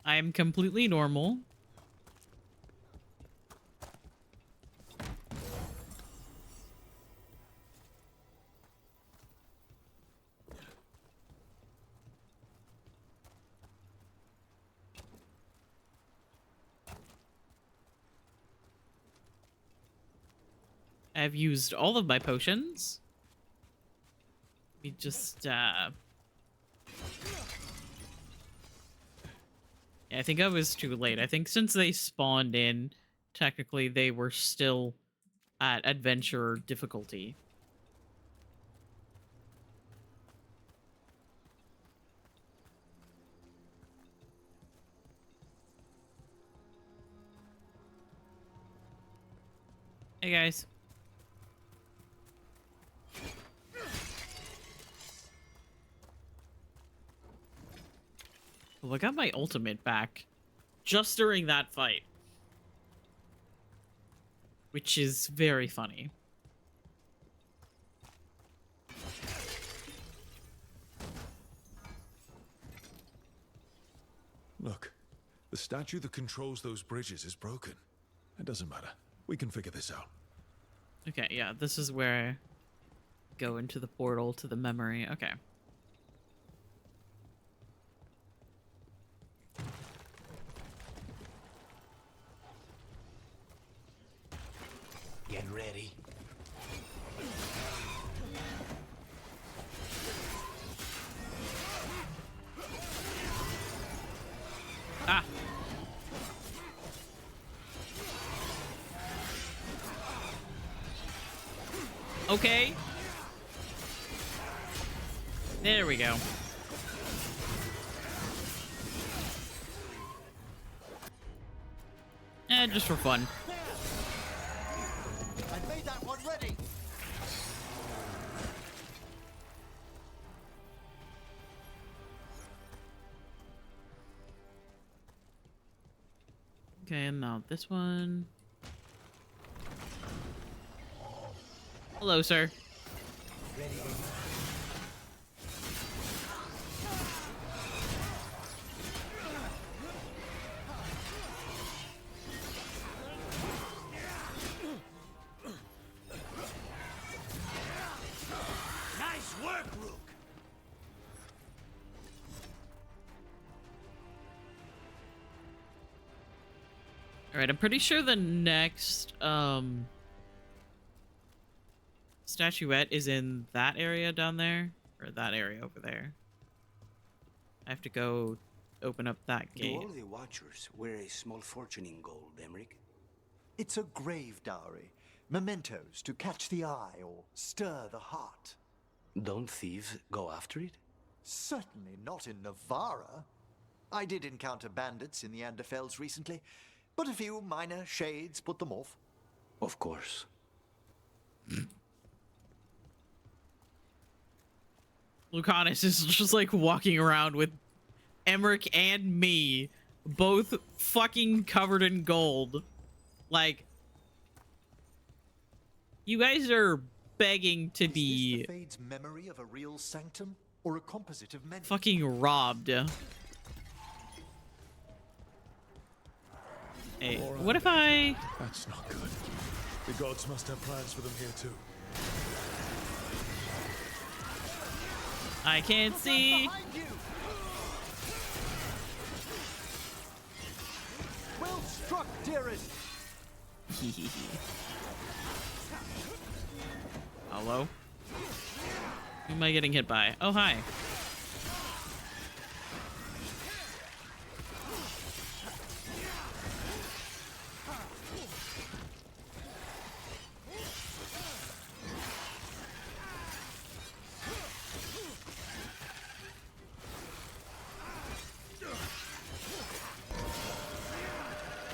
I am completely normal. I've used all of my potions. We just, yeah, I think I was too late. I think since they spawned in, technically they were still at adventure difficulty. Hey guys. Well, I got my ultimate back just during that fight, which is very funny. Look, the statue that controls those bridges is broken. It doesn't matter. We can figure this out. Okay, yeah, this is where I go into the portal to the memory. Okay. Get ready. Ah. Okay. There we go. Just for fun. I made that one ready. Okay, and now this one. Hello, sir. Ready. Nice work, Rook. All right, I'm pretty sure the next statuette is in that area down there, or that area over there. I have to go open up that Do gate. all the Watchers wear a small fortune in gold, Emmerich? It's a grave dowry. Mementos to catch the eye or stir the heart. Don't thieves go after it? Certainly not in Navarra. I did encounter bandits in the Anderfels recently, but a few minor shades put them off. Of course. Lucanus is just like walking around with Emmerich and me, both fucking covered in gold. Like, you guys are begging to be Is this the Fade's memory of a real sanctum or a composite of many? fucking robbed. Hey, what if I... That's not good. The gods must have plans for them here too. I can't see. Well struck, dearest. Hello? Who am I getting hit by? Oh, hi.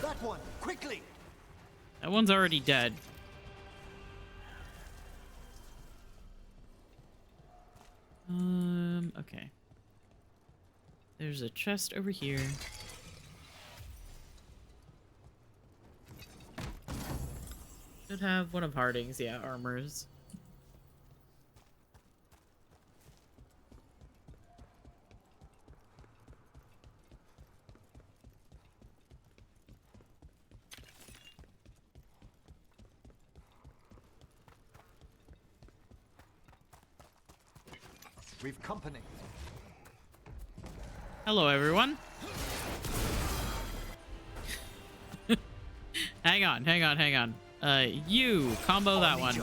That one, quickly! That one's already dead. Okay. There's a chest over here. Should have one of Harding's, yeah, armors. We've company. Hello, everyone. Hang on. You combo that one.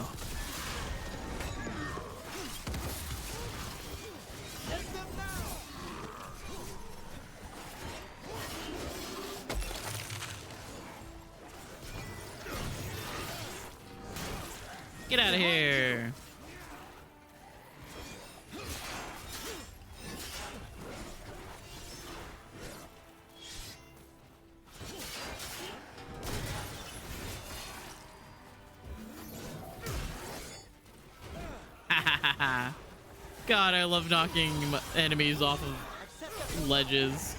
Get out of here. God, I love knocking enemies off of ledges.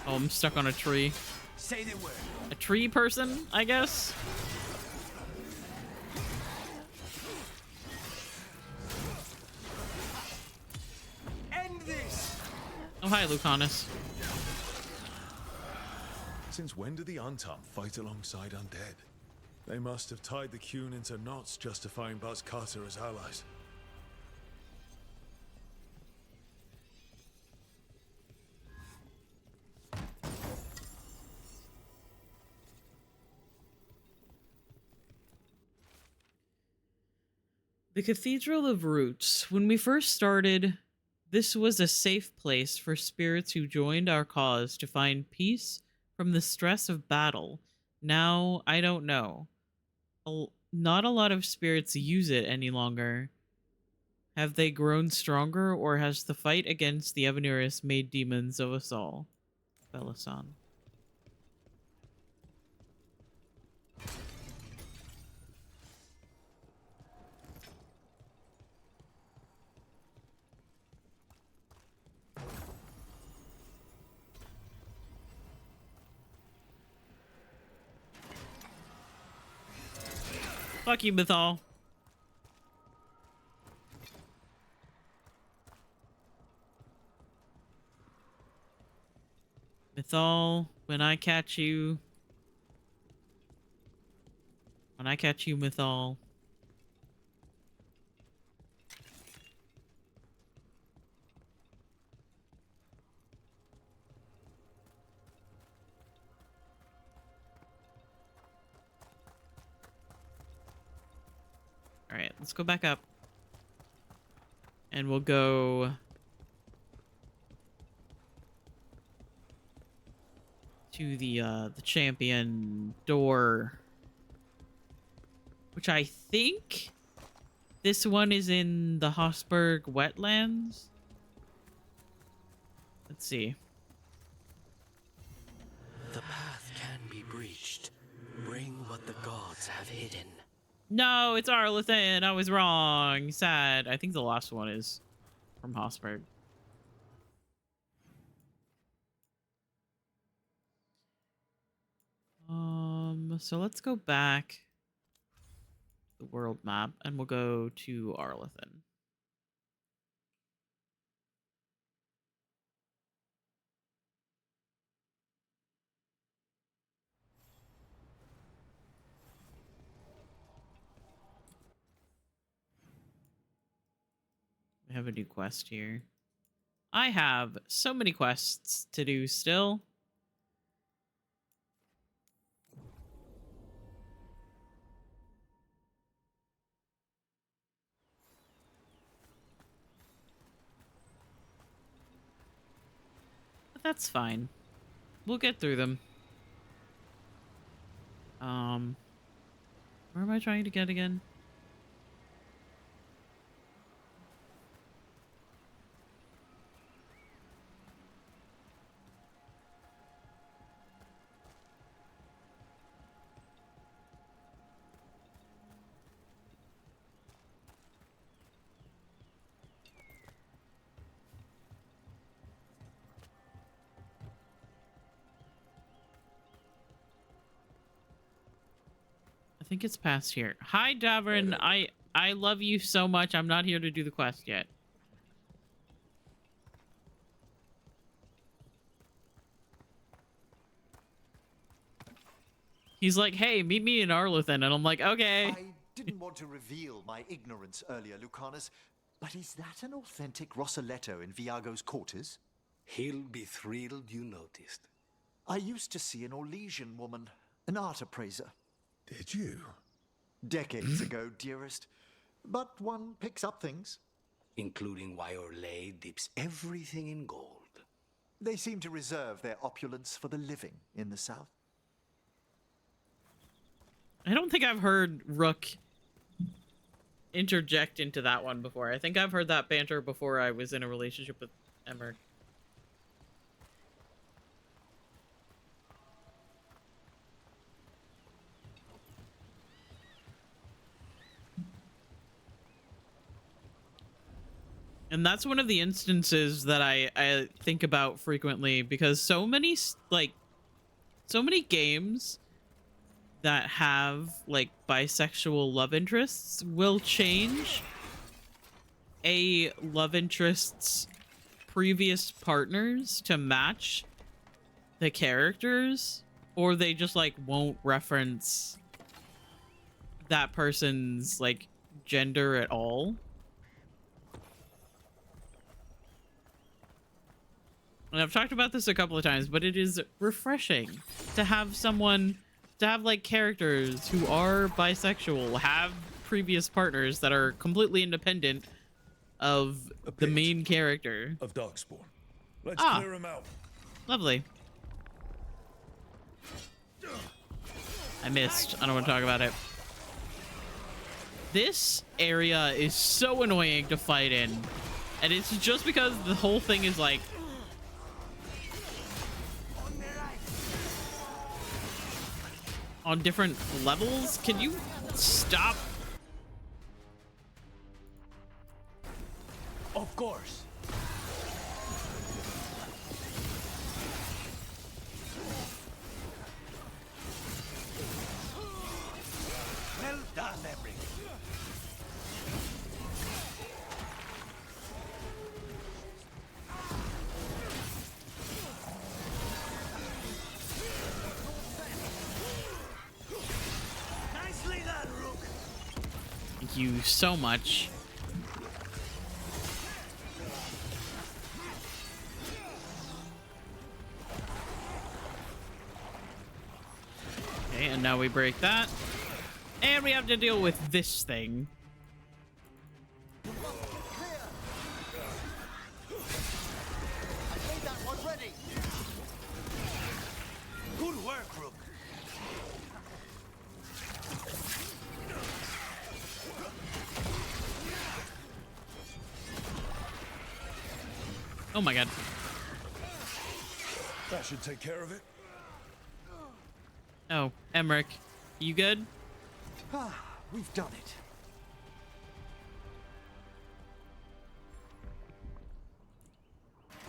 Oh, I'm stuck on a tree. Say the word. A tree person, I guess? End this. Oh, hi, Lucanus. Since when do the Untum fight alongside undead? They must have tied the Qun into knots, justifying Buzz Carter as allies. The Cathedral of Roots. When we first started, this was a safe place for spirits who joined our cause to find peace from the stress of battle. Now, I don't know. Not a lot of spirits use it any longer. Have they grown stronger, or has the fight against the Evanuris made demons of us all? Belasan. Fuck you, Mythal. Mythal, when I catch you, Mythal. All right, let's go back up. And we'll go to the champion door, which I think this one is in the Hosberg wetlands. Let's see. The path can be breached. Bring what the gods have hidden. No, it's Arlethan. I was wrong. Sad. I think the last one is from Hosberg. So let's go back the world map and we'll go to Arlethan. We have a new quest here. I have so many quests to do still. That's fine. We'll get through them. Where am I trying to get again? I think it's past here. Hi, Davern. I love you so much. I'm not here to do the quest yet. He's like, hey, meet me in Arlothan. And I'm like, okay. I didn't want to reveal my ignorance earlier, Lucanus, but is that an authentic Rossaletto in Viago's quarters? He'll be thrilled you noticed. I used to see an Orlesian woman, an art appraiser. Did you? Decades ago, dearest. But one picks up things. Including why Orlais dips everything in gold. They seem to reserve their opulence for the living in the south. I don't think I've heard Rook interject into that one before. I think I've heard that banter before I was in a relationship with Emmer. And that's one of the instances that I think about frequently, because so many games that have like bisexual love interests will change a love interest's previous partners to match the characters, or they just like won't reference that person's like gender at all. And I've talked about this a couple of times, but it is refreshing to have someone, to have like characters who are bisexual, have previous partners that are completely independent of the main character. Of Darkspawn. Let's clear him out. Lovely. I missed. I don't want to talk about it. This area is so annoying to fight in. And it's just because the whole thing is like on different levels. Can you stop? Of course. Well done, Emmerich. Thank you so much. Okay, and now we break that. And we have to deal with this thing. I made that one ready. Good work, Rook. Oh my god. That should take care of it. Oh, Emmerich, you good? Ah, we've done it.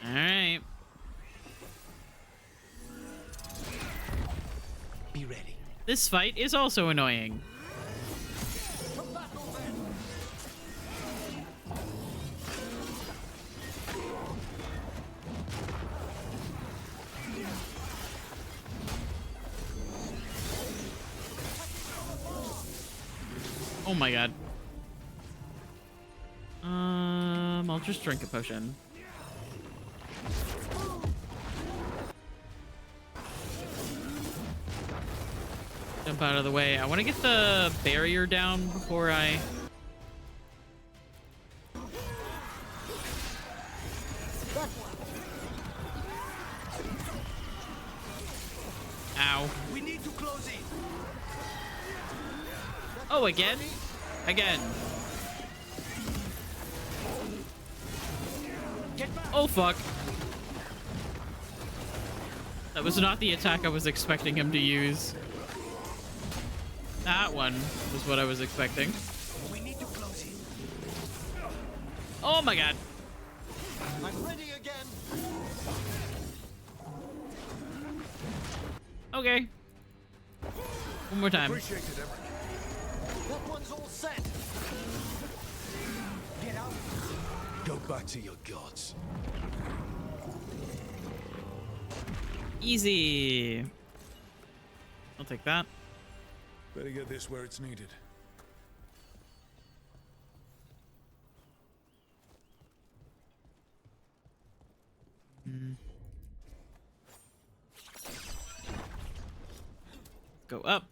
All right. Be ready. This fight is also annoying. Oh my god. I'll just drink a potion. Jump out of the way. I want to get the barrier down before I... Oh, again? Again. Oh, fuck. That was not the attack I was expecting him to use. That one was what I was expecting. We need to close it. Oh my god. I'm ready again. Okay. One more time. Appreciate it, Emmerich. That one's all set. Get out. Go back to your gods. Easy. I'll take that. Better get this where it's needed. Go up.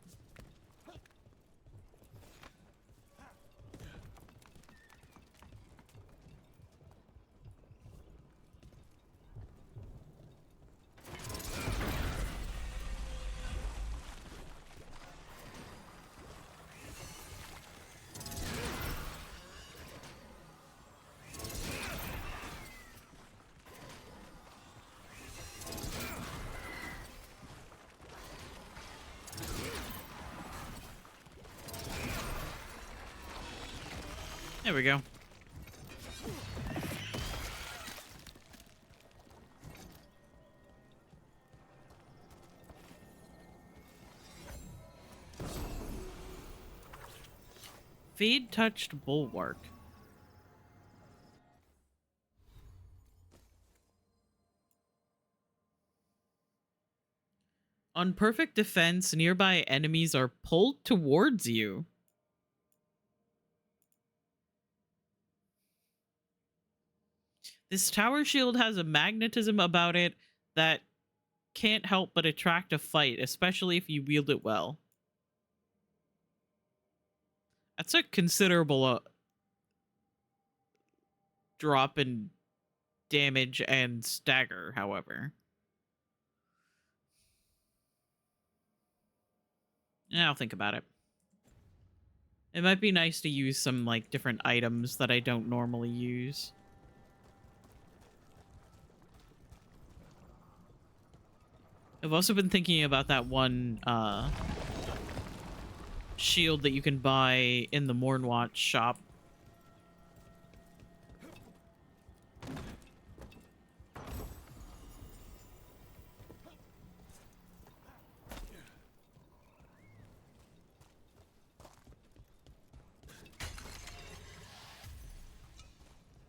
There we go. Feed touched bulwark. On perfect defense, nearby enemies are pulled towards you. This tower shield has a magnetism about it that can't help but attract a fight, especially if you wield it well. That's a considerable drop in damage and stagger, however. Yeah, I'll think about it. It might be nice to use some, like, different items that I don't normally use. I've also been thinking about that one shield that you can buy in the Mornwatch shop.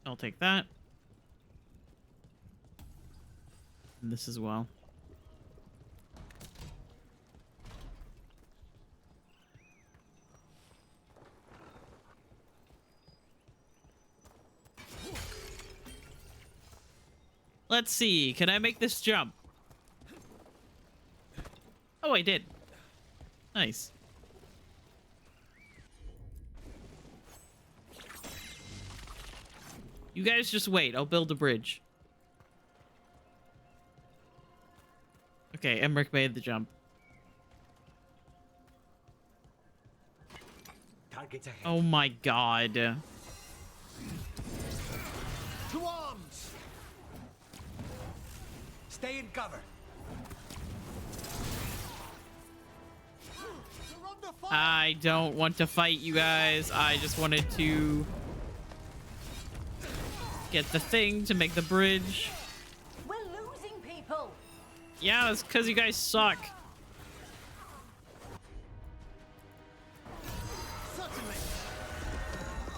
I'll take that. And this as well. Let's see. Can I make this jump? Oh, I did. Nice. You guys just wait. I'll build a bridge. Okay, Emmerich made the jump. Targets ahead. Oh my god. To arms! Stay in cover. I don't want to fight you guys. I just wanted to get the thing to make the bridge. We're losing people. Yeah, it's because you guys suck. Certainly.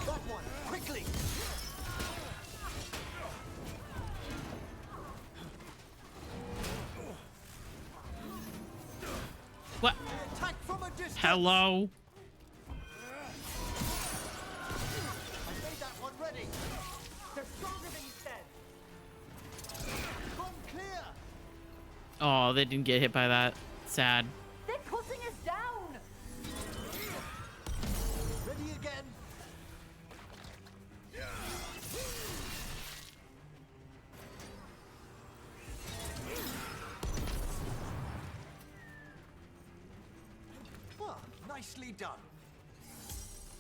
That one, quickly. What? Attack from a distance. Hello? I made that one ready. They're stronger than you said. Run clear. Oh, they didn't get hit by that. Sad. They're putting us down. Ready again. Nicely done.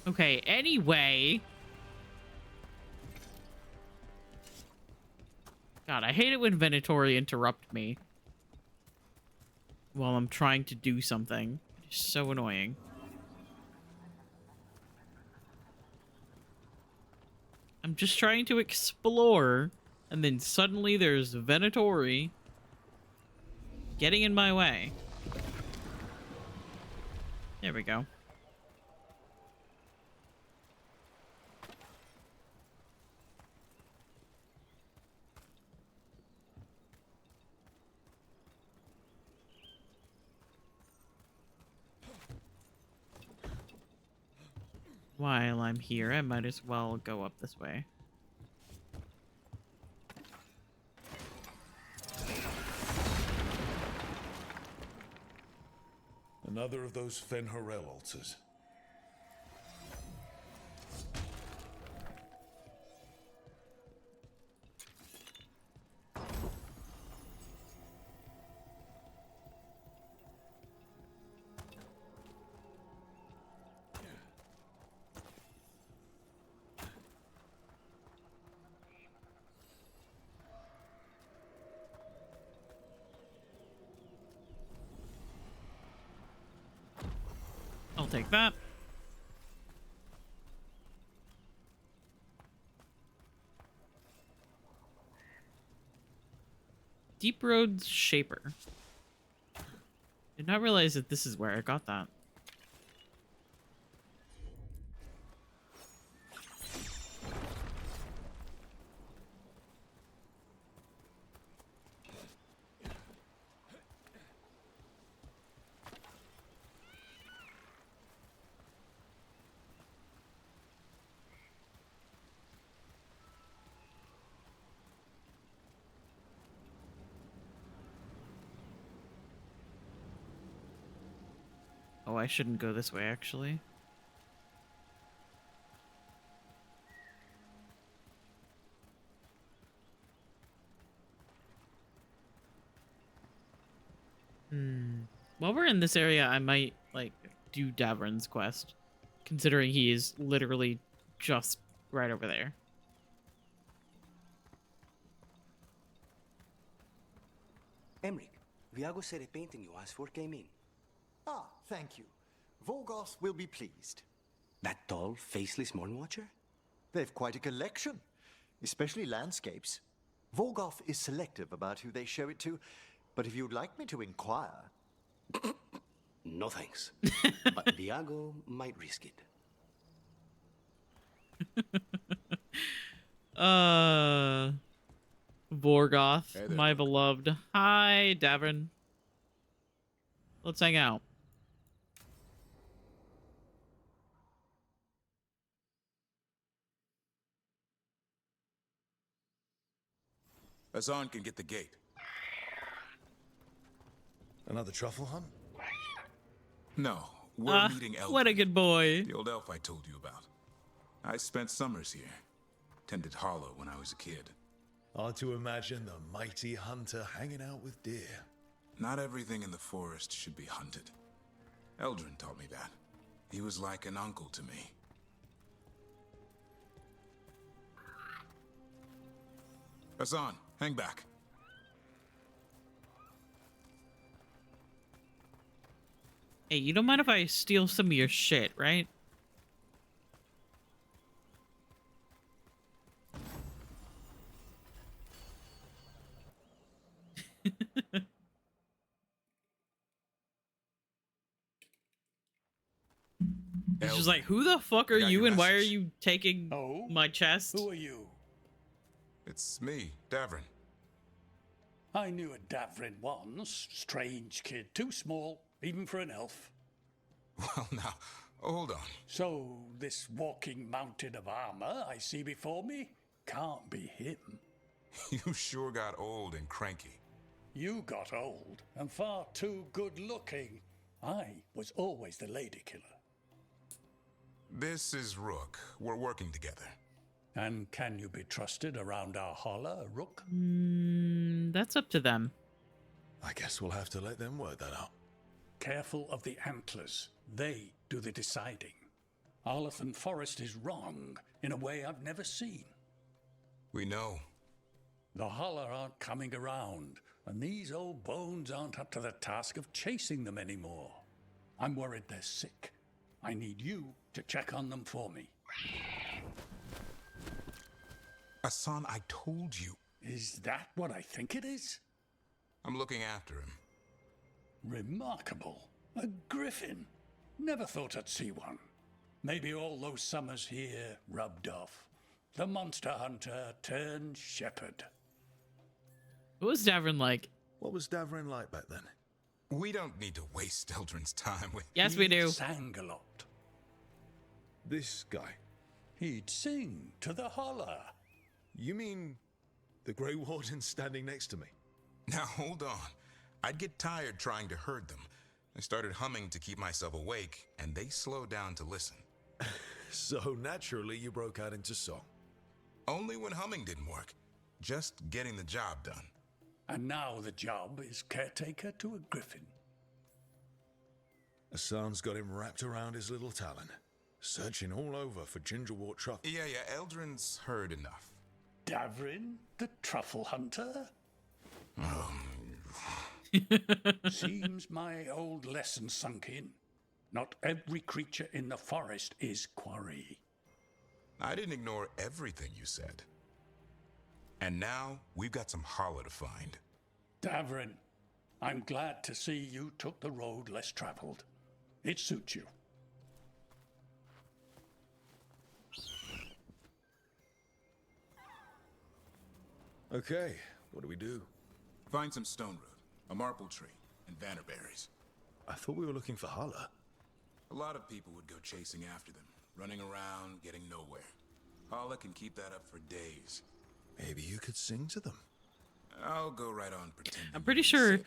Okay, anyway. God, I hate it when Venatori interrupt me while I'm trying to do something. It's so annoying. I'm just trying to explore, and then suddenly there's Venatori getting in my way. There we go. While I'm here, I might as well go up this way. Another of those Fen'Harel altars. I'll take that. Deep Roads Shaper. Did not realize that this is where I got that. Oh, I shouldn't go this way, actually. While we're in this area, I might, like, do Davrin's quest, considering he is literally just right over there. Emric, Viago said a painting you asked for came in. Ah, thank you. Vorgoth will be pleased. That tall, faceless Morn Watcher? They've quite a collection, especially landscapes. Vorgoth is selective about who they show it to, but if you'd like me to inquire... No thanks. But Viago might risk it. Vorgoth, Hey there, my Luke. beloved. Hi, Davrin. Let's hang out. Hassan can get the gate. Another truffle hunt? No, we're meeting Eldrin. What a good boy. The old elf I told you about. I spent summers here. Tended Hollow when I was a kid. Hard to imagine the mighty hunter hanging out with deer. Not everything in the forest should be hunted. Eldrin taught me that. He was like an uncle to me. Hassan, hang back. Hey, you don't mind if I steal some of your shit, right? He's just like, who the fuck are you and why are you taking my chest? Who are you? It's me, Davrin. I knew a Davrin once. Strange kid. Too small, even for an elf. Well, now, hold on. So, this walking mountain of armor I see before me can't be him. You sure got old and cranky. You got old and far too good looking. I was always the lady killer. This is Rook. We're working together. And can you be trusted around our holler, Rook? That's up to them. I guess we'll have to let them work that out. Careful of the antlers. They do the deciding. Arlathan Forest is wrong in a way I've never seen. We know. The Holler aren't coming around, and these old bones aren't up to the task of chasing them anymore. I'm worried they're sick. I need you to check on them for me. Hassan, I told you. Is that what I think it is? I'm looking after him. Remarkable. A griffin. Never thought I'd see one. Maybe all those summers here rubbed off. The monster hunter turned shepherd. What was Davrin like? What was Davrin like back then? We don't need to waste Eldrin's time with... Yes, we do. He sang a lot. This guy? He'd sing to the Holler. You mean the Grey Warden standing next to me? Now, hold on. I'd get tired trying to herd them. I started humming to keep myself awake, and they slowed down to listen. So naturally, you broke out into song. Only when humming didn't work. Just getting the job done. And now the job is caretaker to a griffin. Hassan's got him wrapped around his little talon, searching all over for gingerwort truffle. Yeah, Eldrin's heard enough. Davrin, the truffle hunter? Seems my old lesson sunk in. Not every creature in the forest is quarry. I didn't ignore everything you said. And now, we've got some Holler to find. Davrin, I'm glad to see you took the road less traveled. It suits you. Okay, what do we do? Find some stone root, a marple tree, and vannerberries. I thought we were looking for Holler. A lot of people would go chasing after them, running around, getting nowhere. Holler can keep that up for days. Maybe you could sing to them. I'll go right on pretending. I'm pretty sure.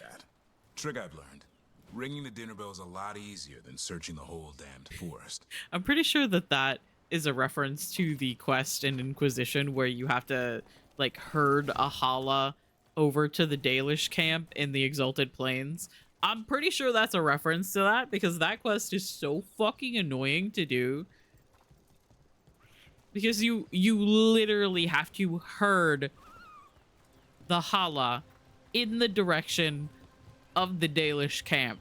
Trick I've learned. Ringing the dinner bell's a lot easier than searching the whole damned forest. I'm pretty sure that is a reference to the quest in Inquisition where you have to like herd a Hala over to the Dalish camp in the Exalted Plains. I'm pretty sure that's a reference to that because that quest is so fucking annoying to do. Because you literally have to herd the Hala in the direction of the Dalish camp.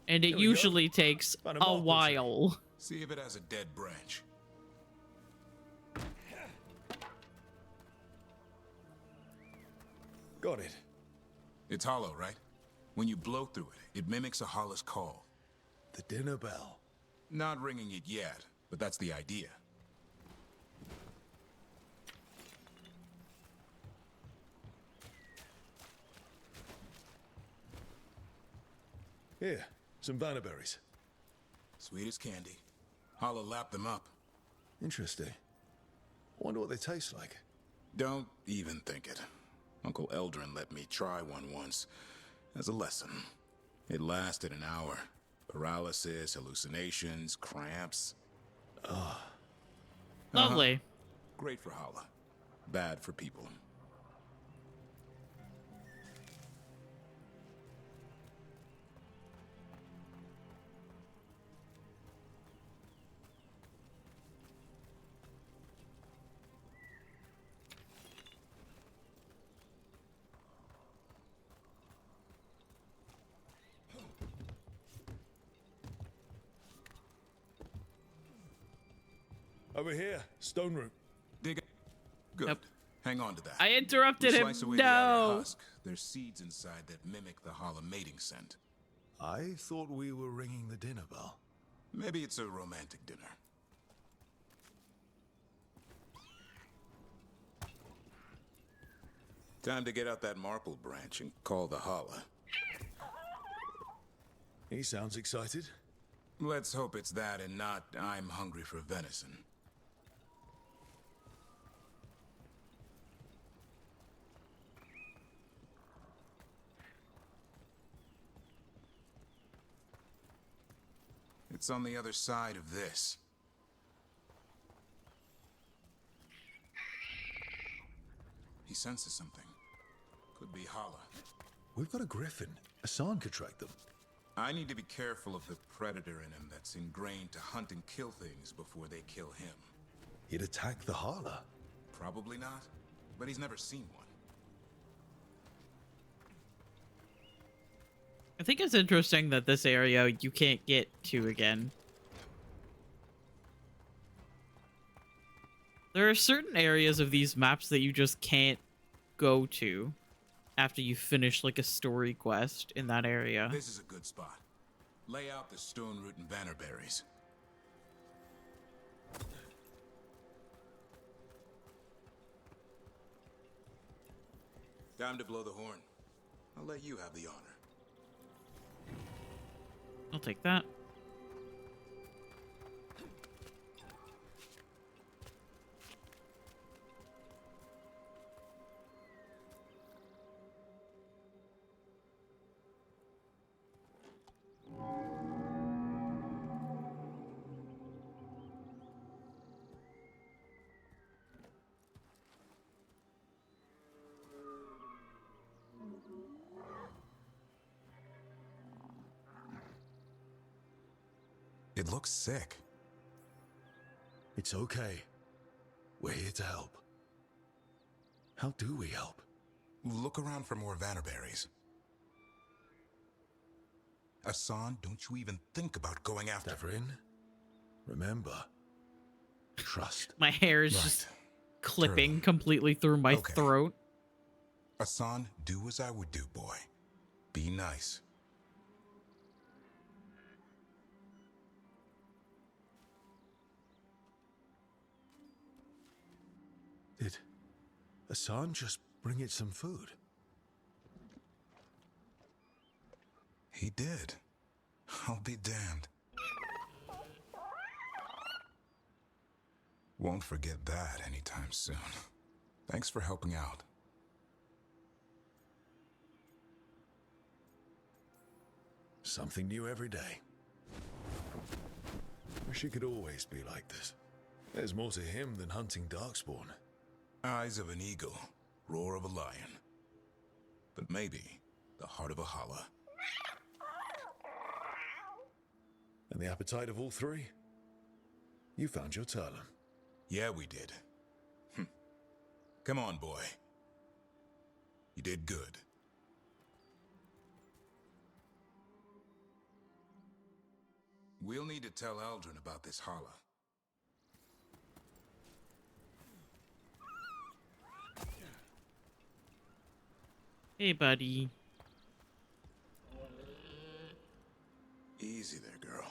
And it usually takes a while. See if it has a dead branch. Got it. It's hollow, right? When you blow through it, it mimics a Holler's call. The dinner bell. Not ringing it yet, but that's the idea. Here, some vannerberries. Sweet as candy. Holler lapped them up. Interesting. I wonder what they taste like. Don't even think it. Uncle Eldrin let me try one once as a lesson. It lasted an hour. Paralysis, hallucinations, cramps. Lovely. Great for Holler. Bad for people. Over here, stone root. Dig it. Good. Nope. Hang on to that. I interrupted him. Slice away the outer No. husk. There's seeds inside that mimic the Holler mating scent. I thought we were ringing the dinner bell. Maybe it's a romantic dinner. Time to get out that marple branch and call the Holler. He sounds excited. Let's hope it's that and not I'm hungry for venison. It's on the other side of this. He senses something. Could be Hala. We've got a griffin. Hassan could track them. I need to be careful of the predator in him that's ingrained to hunt and kill things before they kill him. He'd attack the Hala. Probably not, but he's never seen one. I think it's interesting that this area you can't get to again. There are certain areas of these maps that you just can't go to after you finish like a story quest in that area. This is a good spot. Lay out the stone root and bannerberries. Time to blow the horn. I'll let you have the honor. I'll take that. It looks sick. It's okay. We're here to help. How do we help? Look around for more vannerberries. Hassan, don't you even think about going after... Devrin, remember, trust. My hair is just clipping completely through my throat. Hassan, do as I would do, boy. Be nice. Did Hassan just bring it some food? He did. I'll be damned. Won't forget that anytime soon. Thanks for helping out. Something new every day. Wish it could always be like this. There's more to him than hunting darkspawn. Eyes of an eagle, roar of a lion. But maybe the heart of a Hala. And the appetite of all three? You found your Talon. Yeah, we did. Come on, boy. You did good. We'll need to tell Eldrin about this Hala. Hey, buddy. Easy there, girl.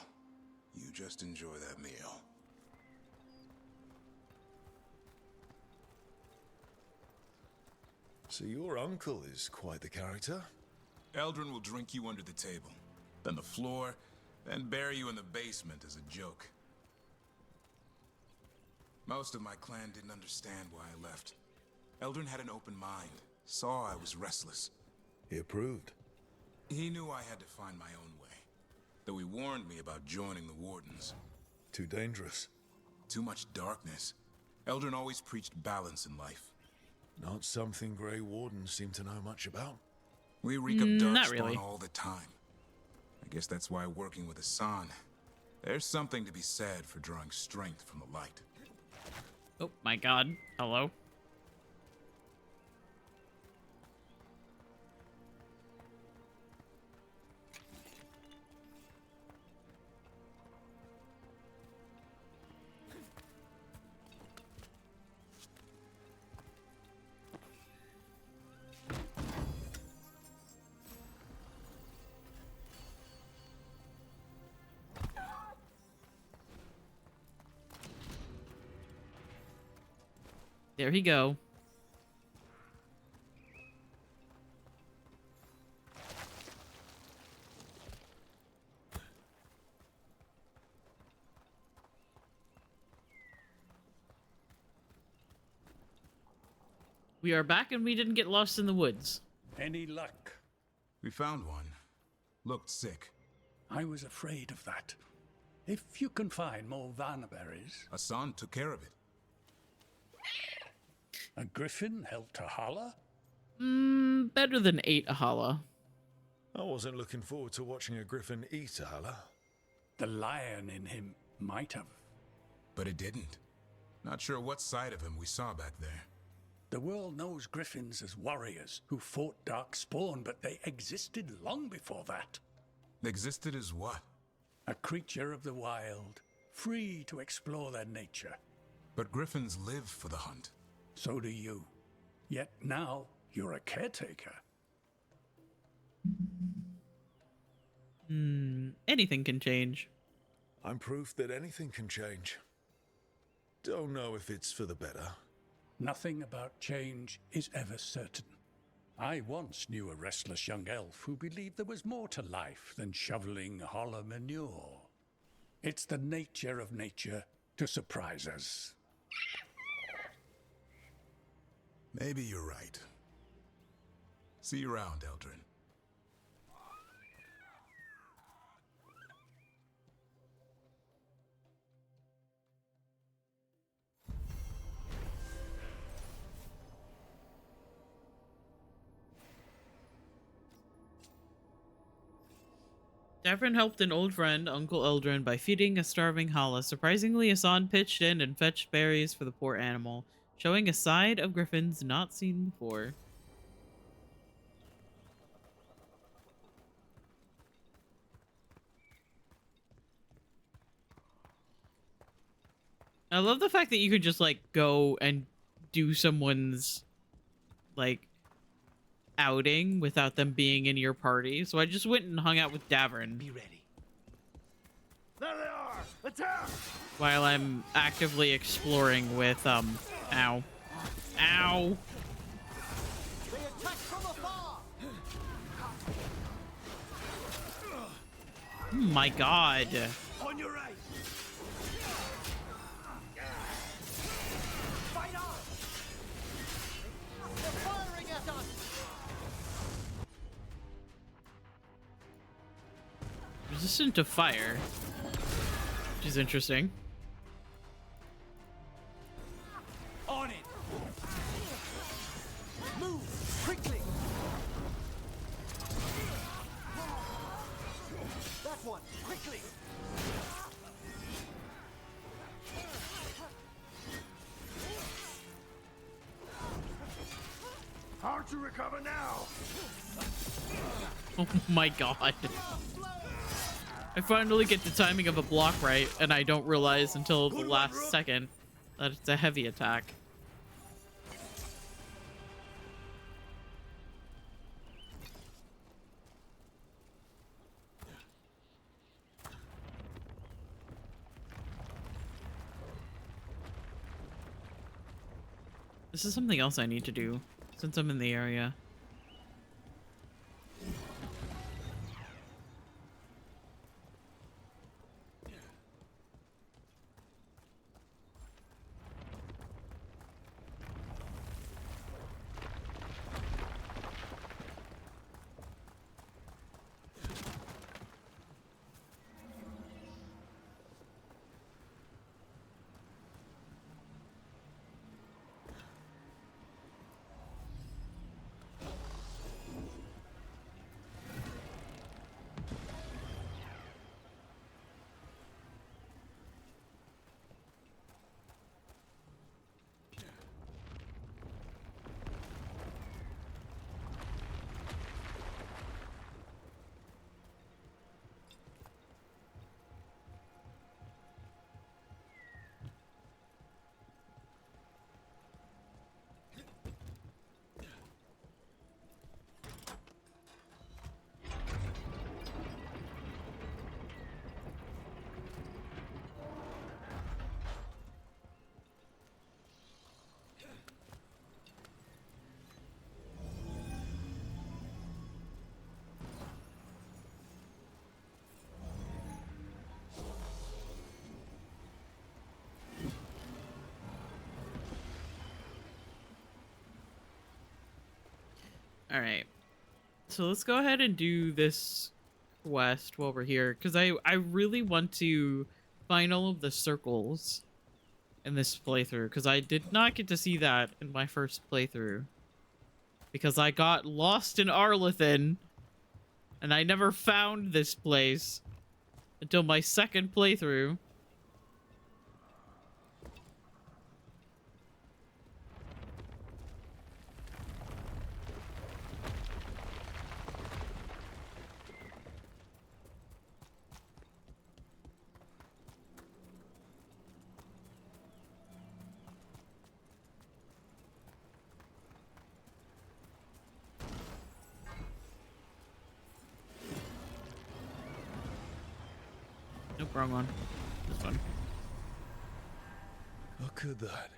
You just enjoy that meal. So your uncle is quite the character? Eldrin will drink you under the table, then the floor, then bury you in the basement as a joke. Most of my clan didn't understand why I left. Eldrin had an open mind, saw I was restless. He approved. He knew I had to find my own way, though he warned me about joining the Wardens. Too dangerous. Too much darkness. Eldrin always preached balance in life. Not something Grey Wardens seem to know much about. We reek of darkspawn Not really. all the time. I guess that's why working with Hassan, there's something to be said for drawing strength from the light. Oh my god. Hello? There he go. We are back and we didn't get lost in the woods. Any luck? We found one. Looked sick. I was afraid of that. If you can find more vanberries... Hassan took care of it. A griffin helped a Hala? Better than 8 Ahala. I wasn't looking forward to watching a griffin eat a Hala. The lion in him might have. But it didn't. Not sure what side of him we saw back there. The world knows griffins as warriors who fought Darkspawn, but they existed long before that. Existed as what? A creature of the wild, free to explore their nature. But griffins live for the hunt. So do you. Yet now, you're a caretaker. Anything can change. I'm proof that anything can change. Don't know if it's for the better. Nothing about change is ever certain. I once knew a restless young elf who believed there was more to life than shoveling hollow manure. It's the nature of nature to surprise us. Maybe you're right. See you around, Eldrin. Davrin helped an old friend, Uncle Eldrin, by feeding a starving Hala. Surprisingly, Hassan pitched in and fetched berries for the poor animal, showing a side of griffins not seen before. I love the fact that you could just, like, go and do someone's, like, outing without them being in your party. So I just went and hung out with Davrin. Be ready. There they are! Attack! While I'm actively exploring with, ow. Ow! They attack from afar! Oh my god. On your right! Fight on! They're firing at us! Resistant to fire. Which is interesting. On it! Move! Quickly! That one! Quickly! Hard to recover now! Oh my god. I finally get the timing of a block right, and I don't realize until the last second that it's a heavy attack. This is something else I need to do since I'm in the area. All right, so let's go ahead and do this quest while we're here, because I really want to find all of the circles in this playthrough, because I did not get to see that in my first playthrough. because I got lost in Arlethan and I never found this place until my second playthrough. Nope, wrong one. This one. Look at that.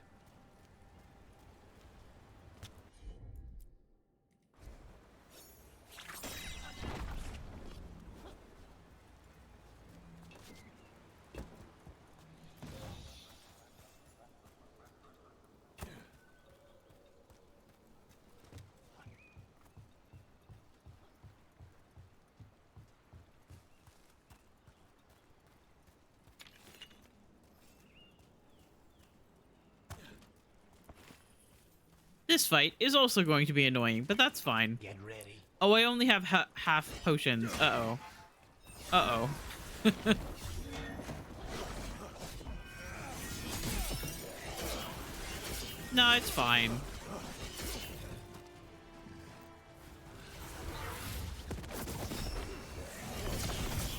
This fight is also going to be annoying, but that's fine. Get ready. Oh, I only have half potions. Uh-oh. Uh-oh. No, it's fine.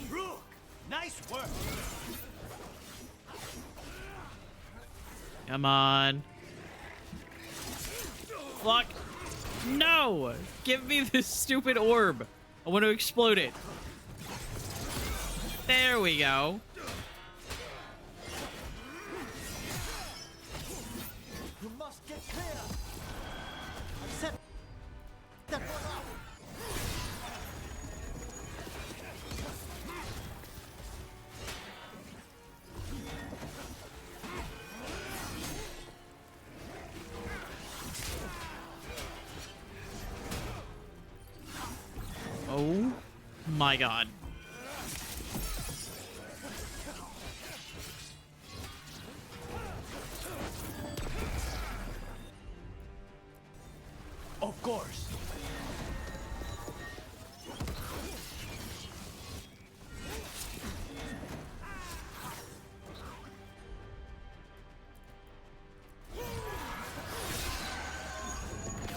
Rook, nice work. Come on. Block. No! Give me this stupid orb. I want to explode it. There we go. You must get clear. I set that one up. Oh my god. Of course.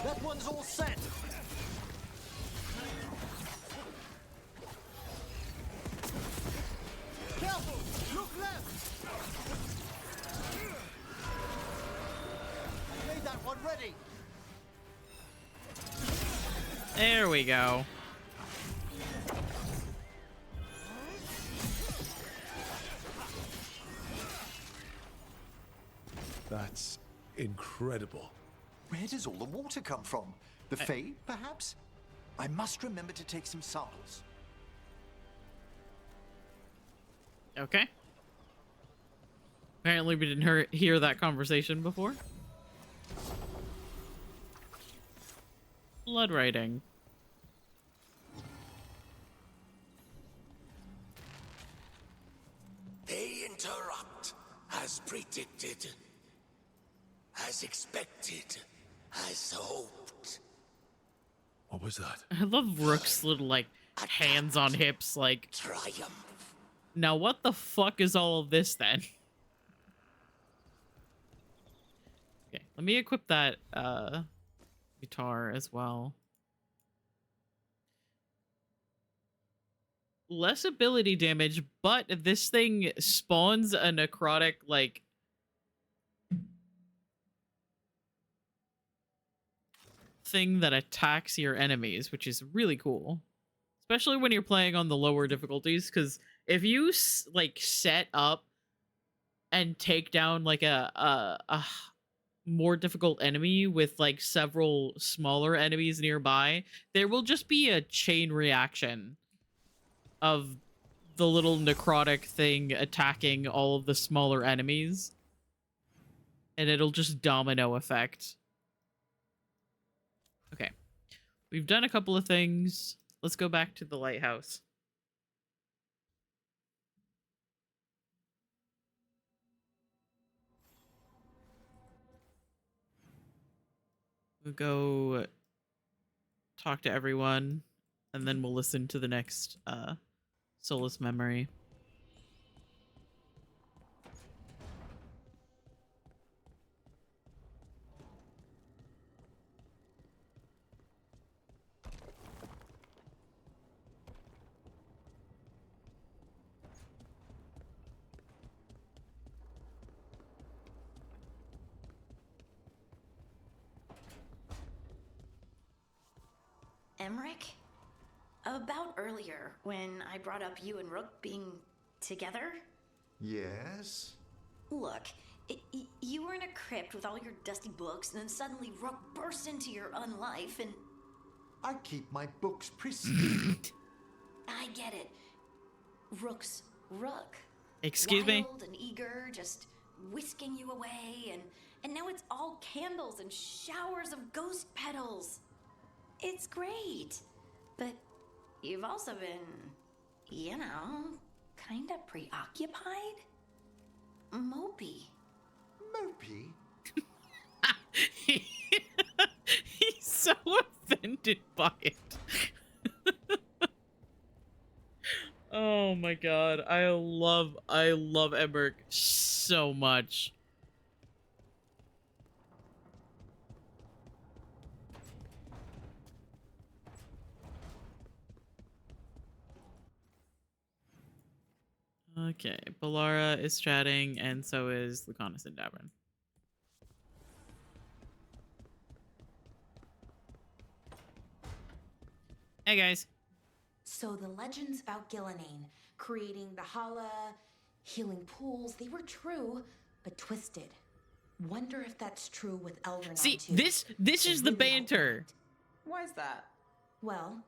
That one's all set. Careful! Look left! I made that one ready. There we go. That's incredible. Where does all the water come from? The Fae, perhaps? I must remember to take some samples. Okay. Apparently we didn't hear that conversation before. Blood writing. They interrupt, as predicted, as expected, as hoped. What was that? I love Rook's little, like, hands on hips, like... Triumph. Now what the fuck is all of this, then? Okay, let me equip that, guitar as well. Less ability damage, but this thing spawns a necrotic, like... thing that attacks your enemies, which is really cool. Especially when you're playing on the lower difficulties, because if you, like, set up and take down, like, a more difficult enemy with, like, several smaller enemies nearby, there will just be a chain reaction of the little necrotic thing attacking all of the smaller enemies. And it'll just domino effect. Okay. We've done a couple of things. Let's go back to the lighthouse. We'll go talk to everyone, and then we'll listen to the next Solace memory. Emmerich? About earlier, when I brought up you and Rook being together? Yes? Look, you were in a crypt with all your dusty books, and then suddenly Rook burst into your unlife, and... I keep my books pristine. I get it. Rook's Rook. Excuse me? Wild and eager, just whisking you away, and now it's all candles and showers of ghost petals. It's great. But you've also been, you know, kind of preoccupied? Mopey. Mopey? He's so offended by it. Oh my god, I love Emmerich so much. Okay, Balara is chatting, and so is Lucanus and Davrin. Hey guys. So the legends about Gillenane, creating the Hala, healing pools, they were true, but twisted. Wonder if that's true with Eldernon See, too. this is the banter. Why is that? Well,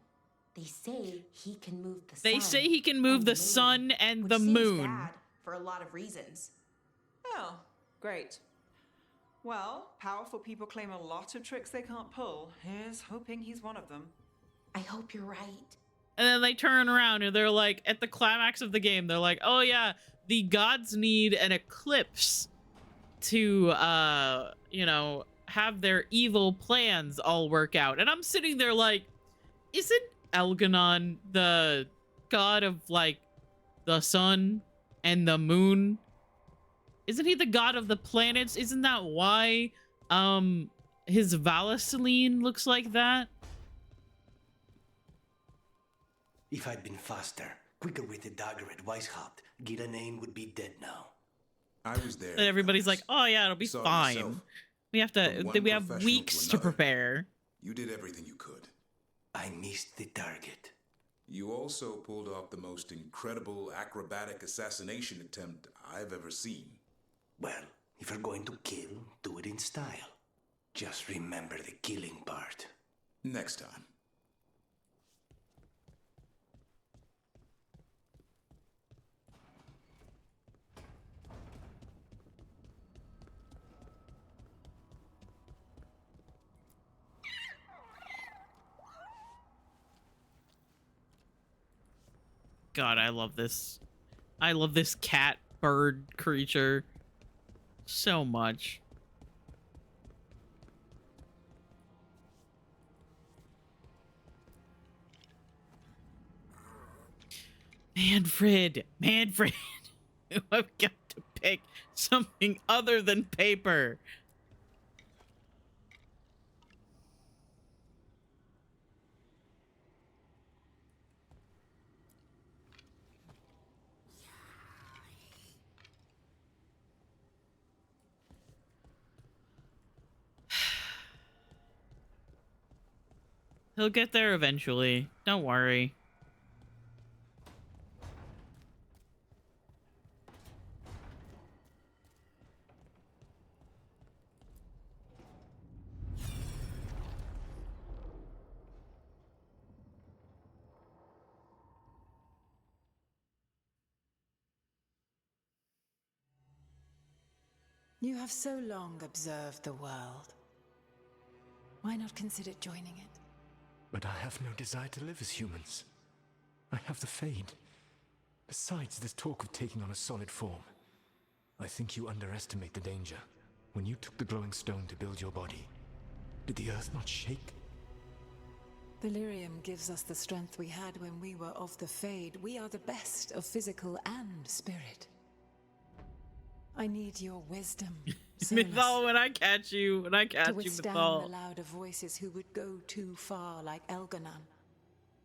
they say he can move the sun. They say he can move the sun and the which moon. seems bad for a lot of reasons. Oh, great. Well, powerful people claim a lot of tricks they can't pull. Here's hoping he's one of them. I hope you're right. And then they turn around and they're like, at the climax of the game, they're like, oh yeah, the gods need an eclipse to, you know, have their evil plans all work out. And I'm sitting there like, isn't Elganon the god of, like, the sun and the moon? Isn't he the god of the planets? Isn't that why, his Valaseline looks like that? If I'd been faster, quicker with the dagger at Weishaupt, Gillenane would be dead now. I was there. And everybody's like, oh yeah, it'll be Saw it fine. myself. We have to, From one we have professional weeks to to another. prepare. You did everything you could. I missed the target. You also pulled off the most incredible acrobatic assassination attempt I've ever seen. Well, if you're going to kill, do it in style. Just remember the killing part. Next time. God, I love this. I love this cat bird creature so much. Manfred, I've got to pick something other than paper. He'll get there eventually. Don't worry. You have so long observed the world. Why not consider joining it? But I have no desire to live as humans. I have the Fade. Besides, this talk of taking on a solid form. I think you underestimate the danger. When you took the glowing stone to build your body, did the earth not shake? Delirium gives us the strength we had when we were of the Fade. We are the best of physical and spirit. I need your wisdom, Mythal, when I catch you, to withstand Mythal. the louder voices who would go too far like Elganon.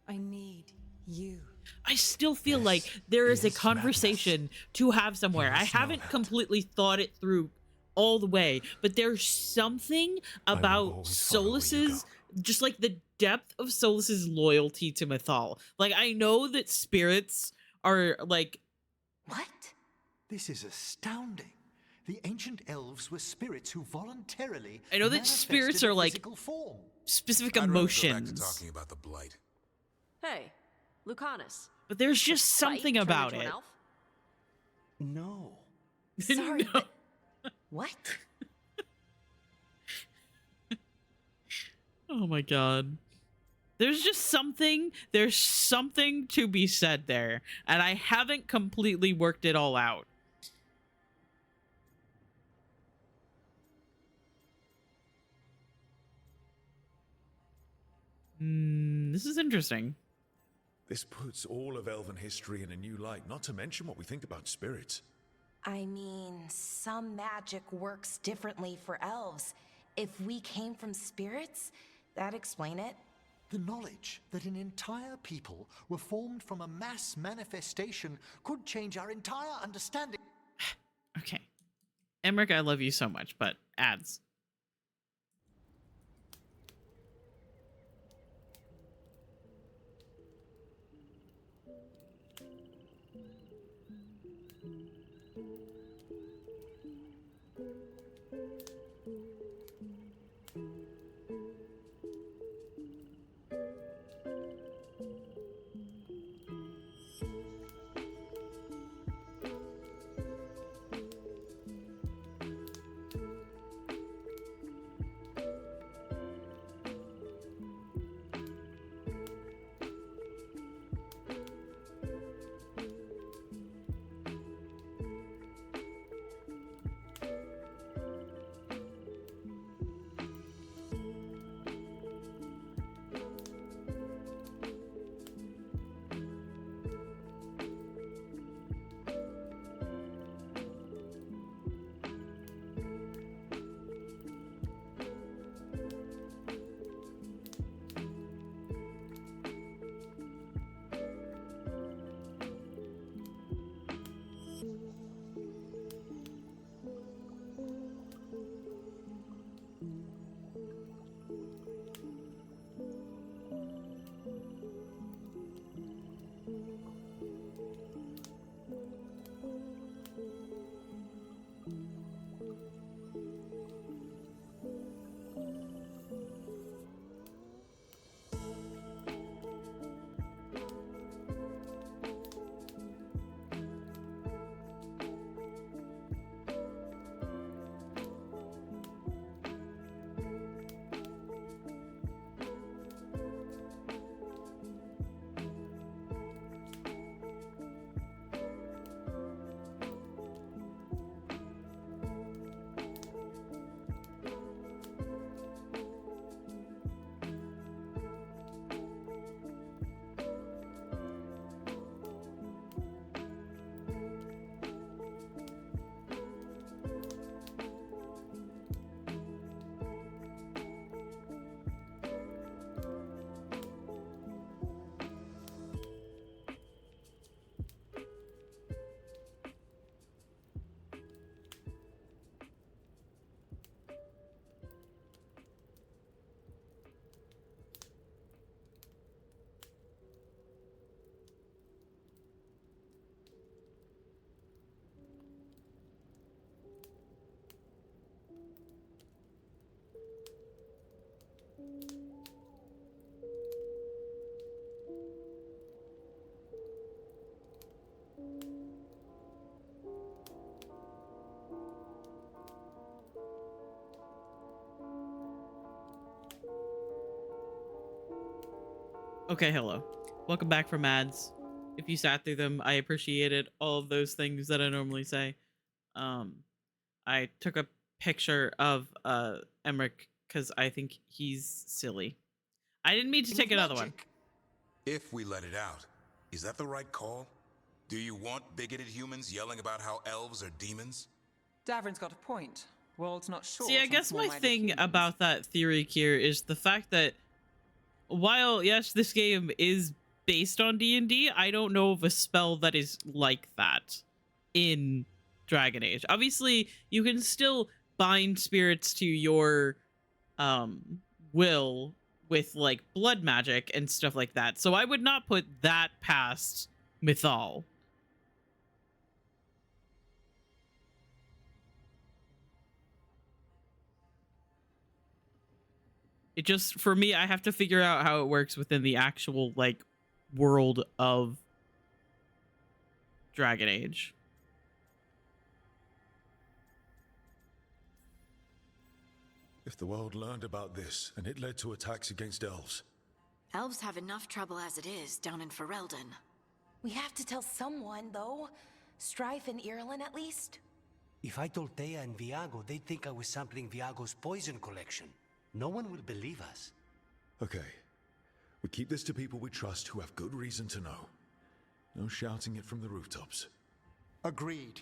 I need you. I still feel like there is a conversation to have somewhere. I haven't completely thought it through all the way, but there's something about Solus's, just like the depth of Solus's loyalty to Mythal. Like, I know that spirits are like... What? This is astounding. The ancient elves were spirits who voluntarily I know that spirits are like form. specific I'd rather go back emotions. to talking about the blight. Hey, Lucanus. But there's just something Turn about into an it. elf? No. Sorry, but what? Oh my god. There's something to be said there, and I haven't completely worked it all out. This is interesting. This puts all of elven history in a new light, not to mention what we think about spirits. I mean, some magic works differently for elves. If we came from spirits, that'd explain it. The knowledge that an entire people were formed from a mass manifestation could change our entire understanding. Okay. Emmerich, I love you so much, but ads. Okay, hello. Welcome back from ads. If you sat through them, I appreciated all of those things that I normally say. I took a picture of Emmerich because I think he's silly. I didn't mean to take another one. If we let it out, is that the right call? Do you want bigoted humans yelling about how elves are demons? Davrin's got a point. World's not short. See, I guess my thing about that theory here is the fact that while, yes, this game is based on D&D, I don't know of a spell that is like that in Dragon Age. Obviously, you can still bind spirits to your will with like blood magic and stuff like that. So I would not put that past Mythal. It just, for me, I have to figure out how it works within the actual like world of Dragon Age. If the world learned about this and it led to attacks against elves. Elves have enough trouble as it is down in Ferelden. We have to tell someone, though. Strife and Ireland, at least. If I told Thea and Viago, they'd think I was sampling Viago's poison collection. No one will believe us. Okay. We keep this to people we trust who have good reason to know. No shouting it from the rooftops. Agreed.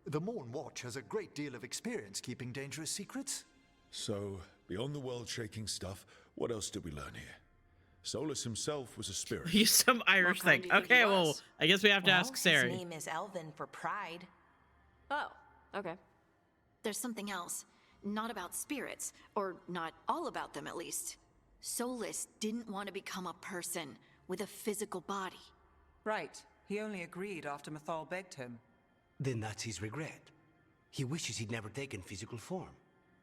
The Morn Watch has a great deal of experience keeping dangerous secrets. So, beyond the world-shaking stuff, what else did we learn here? Solus himself was a spirit. He's some Irish thing. Okay, well, I guess we have to ask Sari. His name is Elvin for pride. Oh, okay. There's something else. Not about spirits, or not all about them at least. Solus didn't want to become a person with a physical body. Right. He only agreed after Mythal begged him. Then that's his regret. He wishes he'd never taken physical form.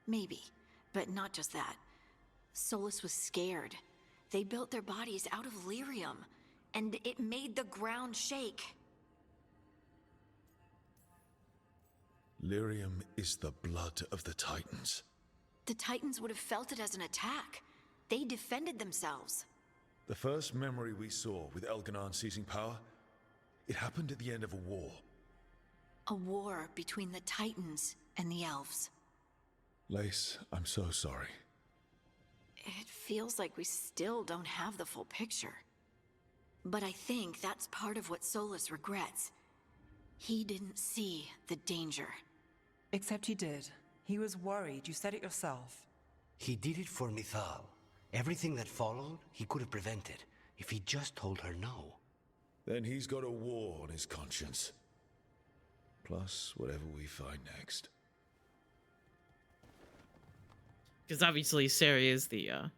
Maybe, but not just that. Solus was scared. They built their bodies out of lyrium, and it made the ground shake. Lyrium is the blood of the Titans. The Titans would have felt it as an attack. They defended themselves. The first memory we saw with Elganon seizing power, it happened at the end of a war. A war between the Titans and the elves. Lace, I'm so sorry. It feels like we still don't have the full picture. But I think that's part of what Solus regrets. He didn't see the danger. Except he did. He was worried. You said it yourself. He did it for Mythal. Everything that followed, he could have prevented if he just told her no. Then he's got a war on his conscience. Plus, whatever we find next. Because obviously Sari is the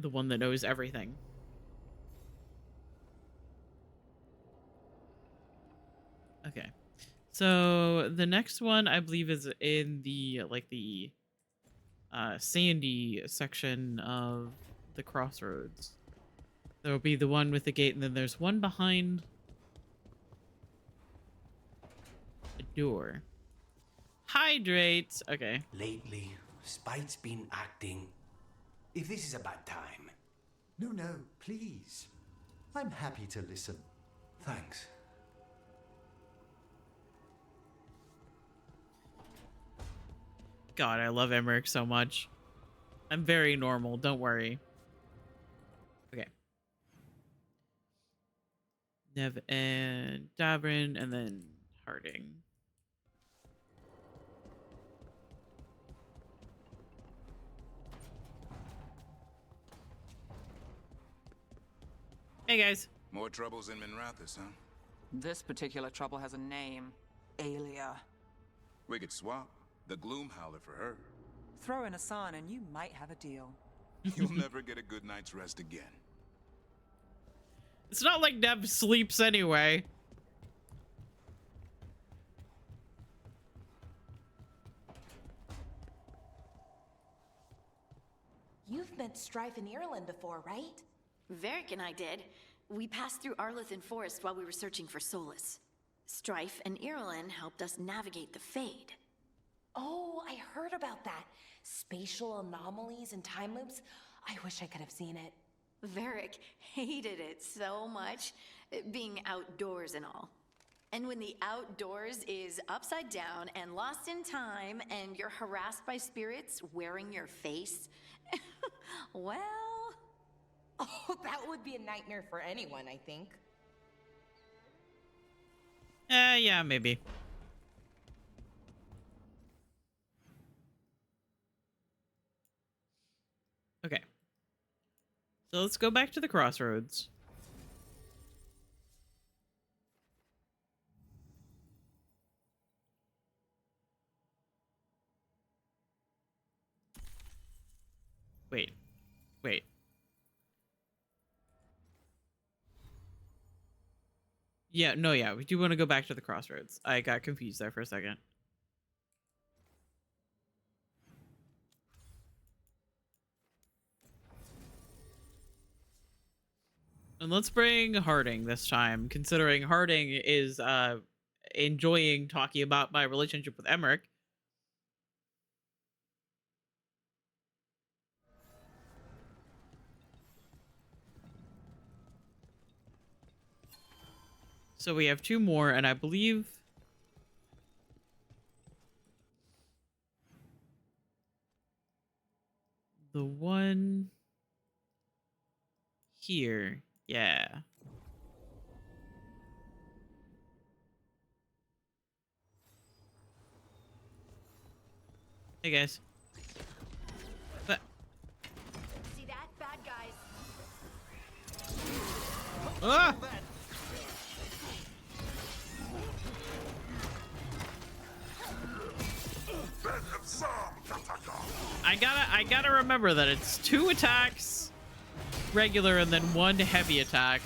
one that knows everything. Okay. So the next one I believe is in the sandy section of the crossroads. There will be the one with the gate, and then there's one behind a door. Hydrate. Okay. Lately, Spite's been acting. If this is a bad time. No, please. I'm happy to listen. Thanks. God, I love Emmerich so much. I'm very normal, don't worry. Okay. Nev and Davrin, and then Harding. Hey guys. More troubles in Minrathous, huh? This particular trouble has a name. Aelia. We could swap. The Gloom Howler for her. Throw in Asan and you might have a deal. You'll never get a good night's rest again. It's not like Nev sleeps anyway. You've met Strife in Ireland before, right? Varric and I did. We passed through Arlithan Forest while we were searching for Solus. Strife and Ireland helped us navigate the Fade. Oh, I heard about that. Spatial anomalies and time loops. I wish I could have seen it. Varric hated it so much, being outdoors and all. And when the outdoors is upside down and lost in time and you're harassed by spirits wearing your face, well, Oh, that would be a nightmare for anyone, I think. Yeah, maybe. Okay. So let's go back to the crossroads. Wait. Wait. Yeah, no, yeah. We do want to go back to the crossroads. I got confused there for a second. And let's bring Harding this time, considering Harding is enjoying talking about my relationship with Emmerich. So we have two more, and I believe the one here. Yeah. Hey guys. But See that? Bad guys. ah! I gotta remember that it's 2 attacks regular and then 1 heavy attack.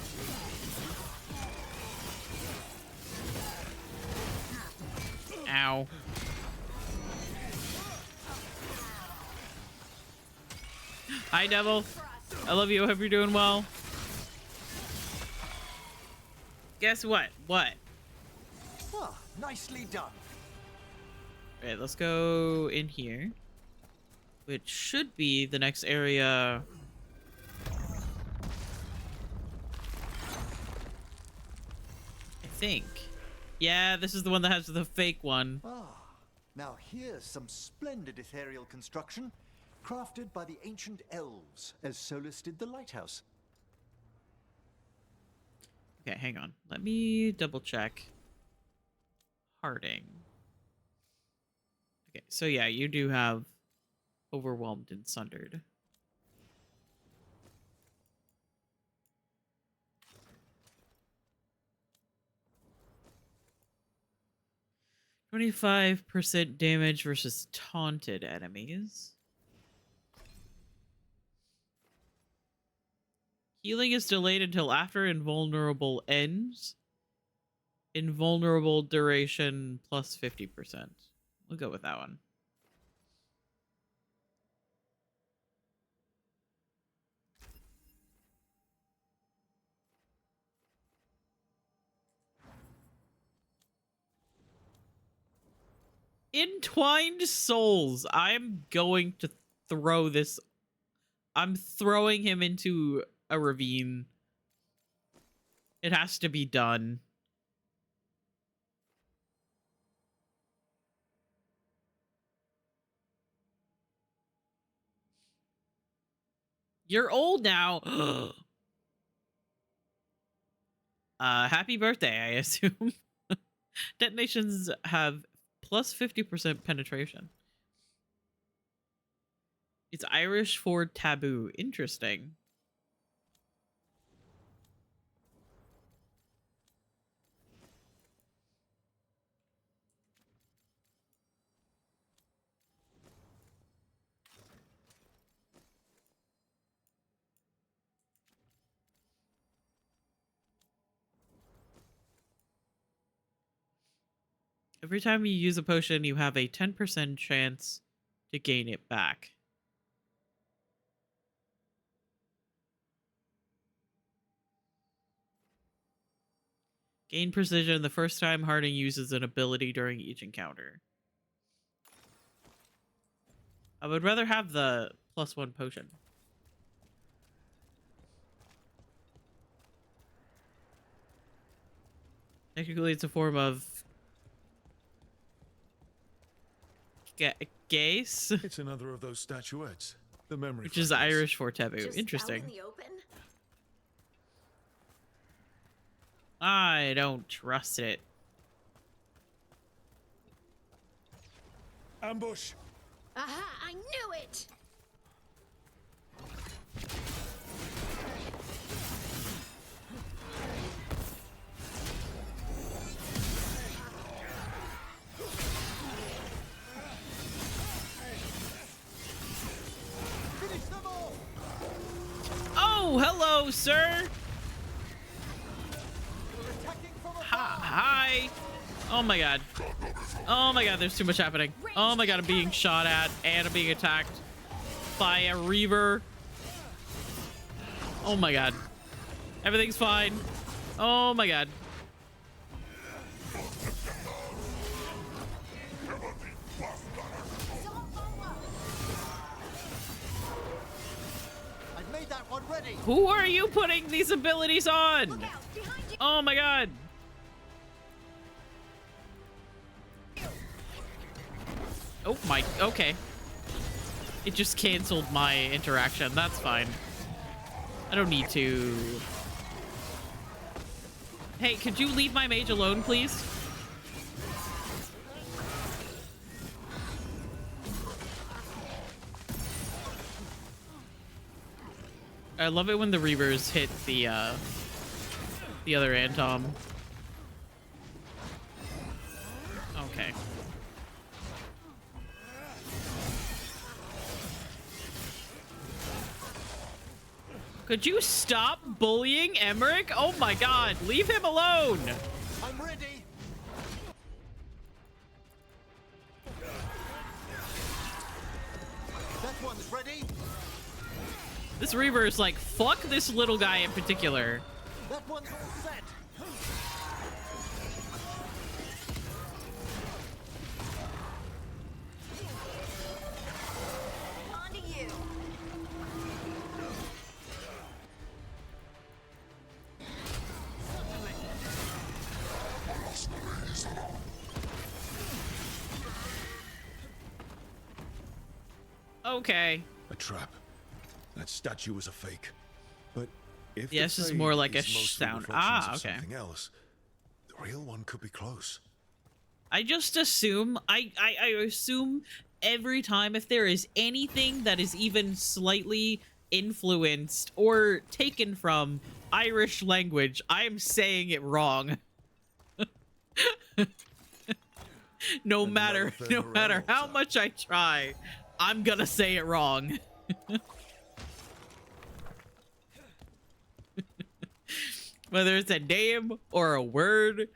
Ow. Hi, Devil. I love you. I hope you're doing well. Guess what? What? Ah, nicely done. All right, let's go in here, which should be the next area. I think. Yeah, this is the one that has the fake one. Ah, now here's some splendid ethereal construction, crafted by the ancient elves, as Solus did the lighthouse. Okay, hang on. Let me double check. Harding. Okay, so yeah, you do have Overwhelmed and Sundered. %25% damage versus taunted enemies. Healing is delayed until after invulnerable ends. Invulnerable duration plus 50%. We'll go with that one. Entwined Souls. I'm going to throw this. I'm throwing him into a ravine. It has to be done. You're old now. Happy birthday, I assume. Detonations have plus 50% penetration. It's Irish for taboo. Interesting. Every time you use a potion, you have a 10% chance to gain it back. Gain precision the first time Harding uses an ability during each encounter. I would rather have the +1 potion. Technically, it's a form of gaze. It's another of those statuettes. The memory. Which is Irish for taboo. Just Interesting. out in the open? I don't trust it. Ambush! Aha! I knew it! Finish them all! Oh, hello, sir. Hi. Oh my god. Oh my god, there's too much happening. Oh my god, I'm being shot at and I'm being attacked by a Reaver. Oh my god. Everything's fine. Oh my god. I've made that one ready. Who are you putting these abilities on? Oh my god. Oh my, okay. It just canceled my interaction. That's fine. I don't need to. Hey, could you leave my mage alone, please? I love it when the Reavers hit the other Antom. Okay. Could you stop bullying Emmerich? Oh my god, leave him alone! I'm ready. That one's ready. This Reaver is like, fuck this little guy in particular. That one's all set. On to you. Okay. A trap. That statue was a fake. But if Yeah, the this is fade more like a mostly sound. reflections Ah, of okay. something else, the real one could be close. I just assume, I assume every time if there is anything that is even slightly influenced or taken from Irish language, I'm saying it wrong. no matter how much I try, I'm gonna say it wrong. Whether it's a name or a word,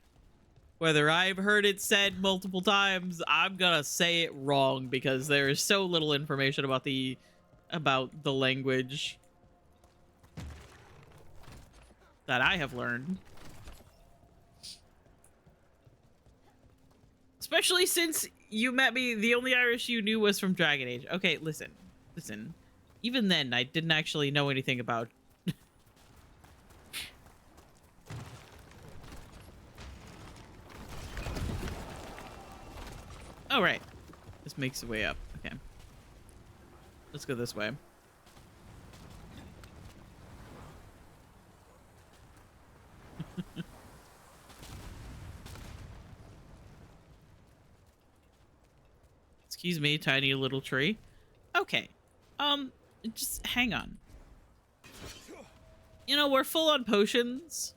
whether I've heard it said multiple times, I'm gonna say it wrong because there is so little information about the language that I have learned. Especially since you met me, the only Irish you knew was from Dragon Age. Okay, listen. Even then, I didn't actually know anything about. Oh, right. This makes the way up. Okay. Let's go this way. Excuse me, tiny little tree. Okay. Just hang on. You know, we're full on potions.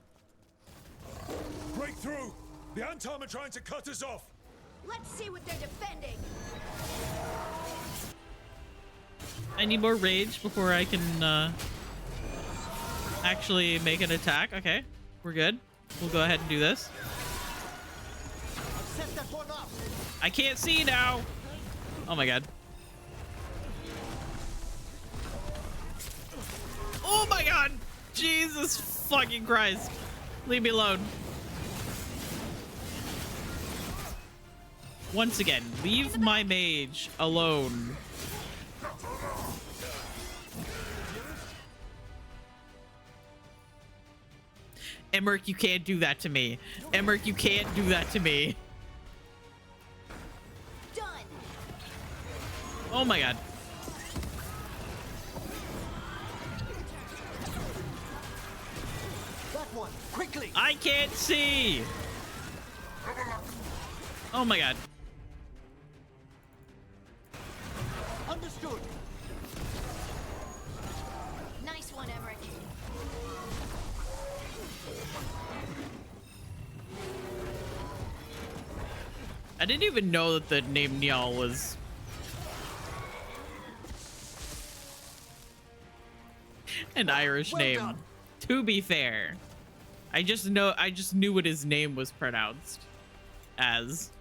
Breakthrough! The Antom are trying to cut us off! Let's see what they're defending. I need more rage before I can actually make an attack. Okay, we're good. We'll go ahead and do this. Set that one up. I can't see now. Oh my god. Oh my god. Jesus fucking Christ. Leave me alone. Once again, leave my mage alone. Emmerich, you can't do that to me. Emmerich, you can't do that to me. Done. Oh my god. That one, quickly. I I can't see. Oh my god. Understood. Nice one, Emmerich. I didn't even know that the name Niall was... an Irish name. Done. To be fair. I just knew what his name was pronounced as.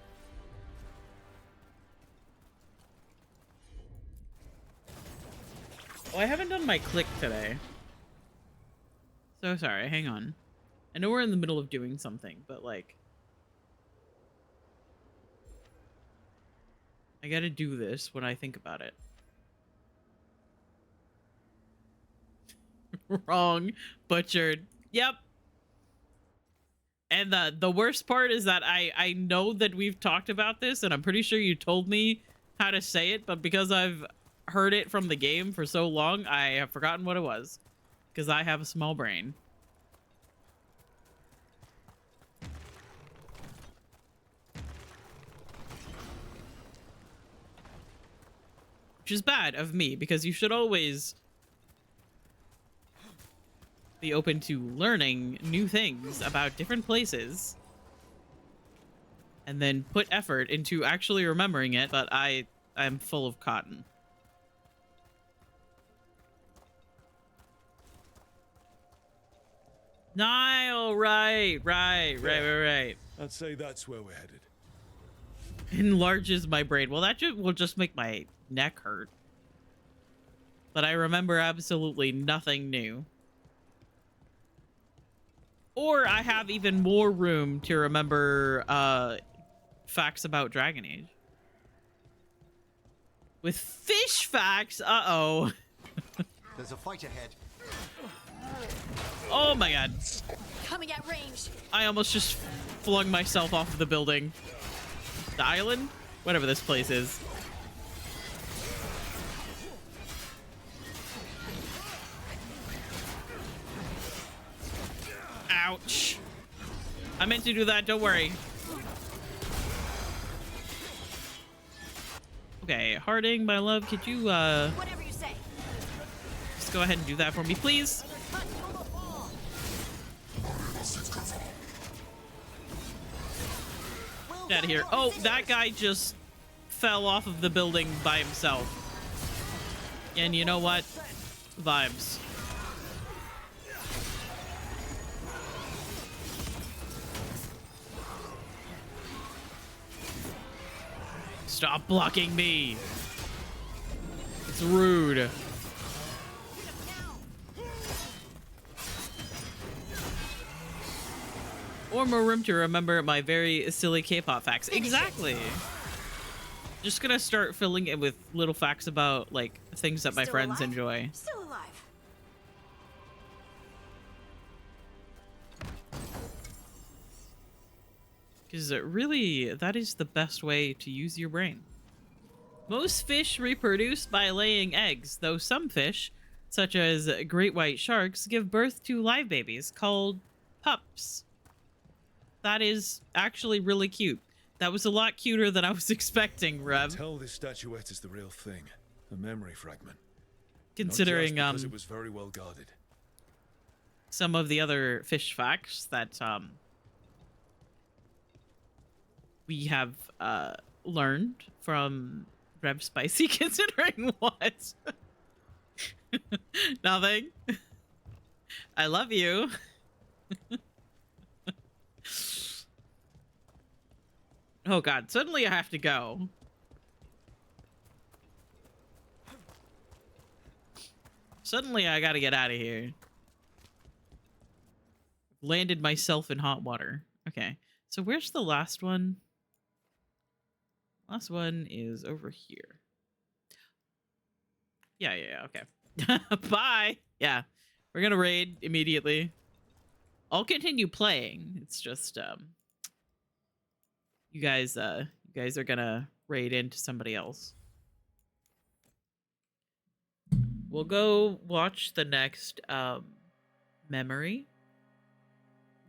Oh, I haven't done my click today. So sorry, hang on. I know we're in the middle of doing something, but like... I gotta do this when I think about it. Wrong. Butchered. Yep. And the worst part is that I know that we've talked about this, and I'm pretty sure you told me how to say it, but because I've heard it from the game for so long, I have forgotten what it was. Because I have a small brain. Which is bad of me, because you should always be open to learning new things about different places. And then put effort into actually remembering it, but I'm full of cotton. Niall, right. I'd say that's where we're headed. Enlarges my brain. Well, that will just make my neck hurt. But I remember absolutely nothing new. Or I have even more room to remember facts about Dragon Age. With fish facts, uh-oh. There's a fight ahead. Oh my god. Coming at range. I almost just flung myself off of the building. The island? Whatever this place is. Ouch. I meant to do that, don't worry. Okay, Harding, my love, could you, Whatever you say. just go ahead and do that for me, please? Get out of here. Oh, that guy just fell off of the building by himself. And you know what? Vibes. Stop blocking me. It's rude. Or more room to remember my very silly K-pop facts. Exactly. Just gonna start filling it with little facts about like things that my friends enjoy. Still alive. Because really, that is the best way to use your brain. Most fish reproduce by laying eggs, though some fish, such as great white sharks, give birth to live babies called pups. That is actually really cute. That was a lot cuter than I was expecting, Rev. Tell this statuette is the real thing, a memory fragment. Considering Not just because it was very well guarded. Some of the other fish facts that we have learned from Rev Spicy. Considering what? Nothing. I love you. Oh god, suddenly I have to go. Suddenly I gotta get out of here. Landed myself in hot water. Okay, so where's the last one? Last one is over here. Yeah, okay. Bye! Yeah, we're gonna raid immediately. I'll continue playing. It's just, you guys are gonna raid into somebody else. We'll go watch the next memory.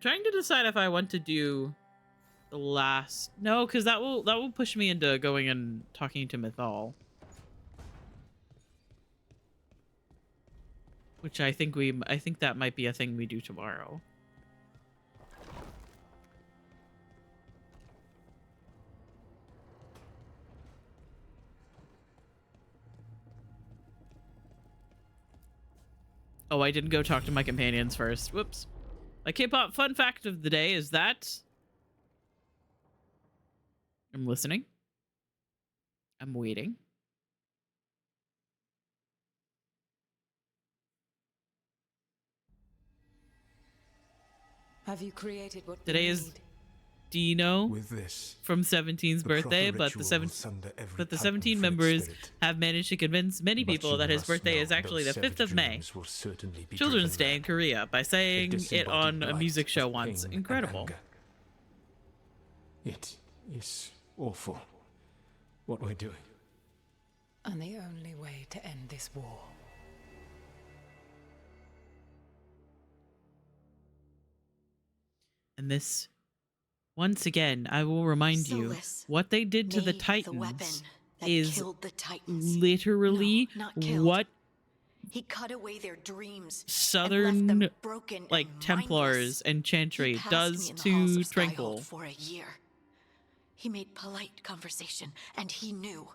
trying to decide if I want to do the last. No, because that will push me into going and talking to Mythal, which I think that might be a thing we do tomorrow. Oh, I didn't go talk to my companions first. Whoops. My K-pop fun fact of the day is that I'm listening. I'm waiting. Have you created what Today is Dino With this, from 17's the birthday, proper but the ritual will sunder every 17 Titanferic members spirit. have managed to convince many But people you that his must birthday know is actually the those 5th of May. dreams will certainly be Children's driven Day in Korea by saying it on a music show once. pain and Incredible. anger. It is awful what we're doing. And the only way to end this war. And this, once again, I will remind you, Solus what they did to the made Titans weapon that is killed the Titans. literally No, not killed. what He cut away their dreams and left Southern, them broken like, and Templars mindless. and Chantry He passed does me in the halls to of Skyhold Tranquil. for a year. He made polite conversation, and he knew.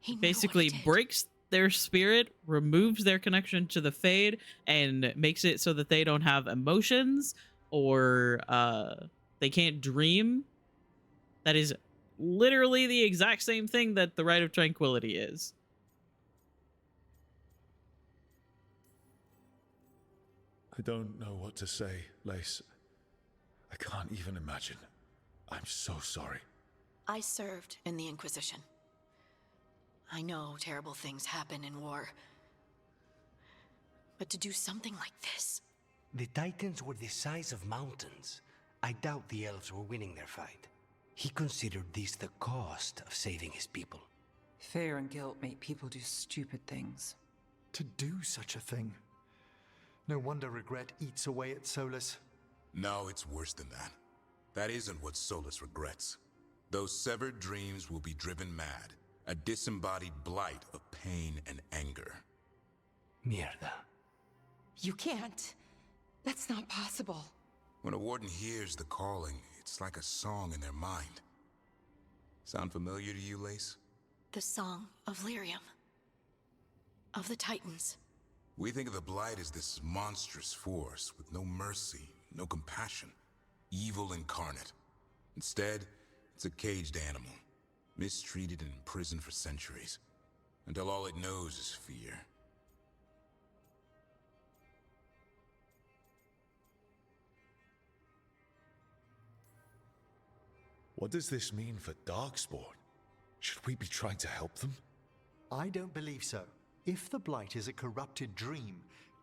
He knew Basically what he did. breaks their spirit, removes their connection to the Fade, and makes it so that they don't have emotions or they can't dream. That is literally the exact same thing that the Rite of Tranquility is. I don't know what to say, Lace. I can't even imagine. I'm so sorry. I served in the Inquisition. I know terrible things happen in war. But to do something like this... The Titans were the size of mountains. I doubt the elves were winning their fight. He considered this the cost of saving his people. Fear and guilt make people do stupid things. To do such a thing. No wonder regret eats away at Solus. No, it's worse than that. That isn't what Solus regrets. Those severed dreams will be driven mad. A disembodied blight of pain and anger. Mierda. You can't. That's not possible. When a warden hears the calling, it's like a song in their mind. Sound familiar to you, Lace? The song of Lyrium. Of the Titans. We think of the Blight as this monstrous force with no mercy, no compassion. Evil incarnate. Instead, it's a caged animal. Mistreated and imprisoned for centuries. Until all it knows is fear. What does this mean for Darkspawn? Should we be trying to help them? I don't believe so. If the Blight is a corrupted dream,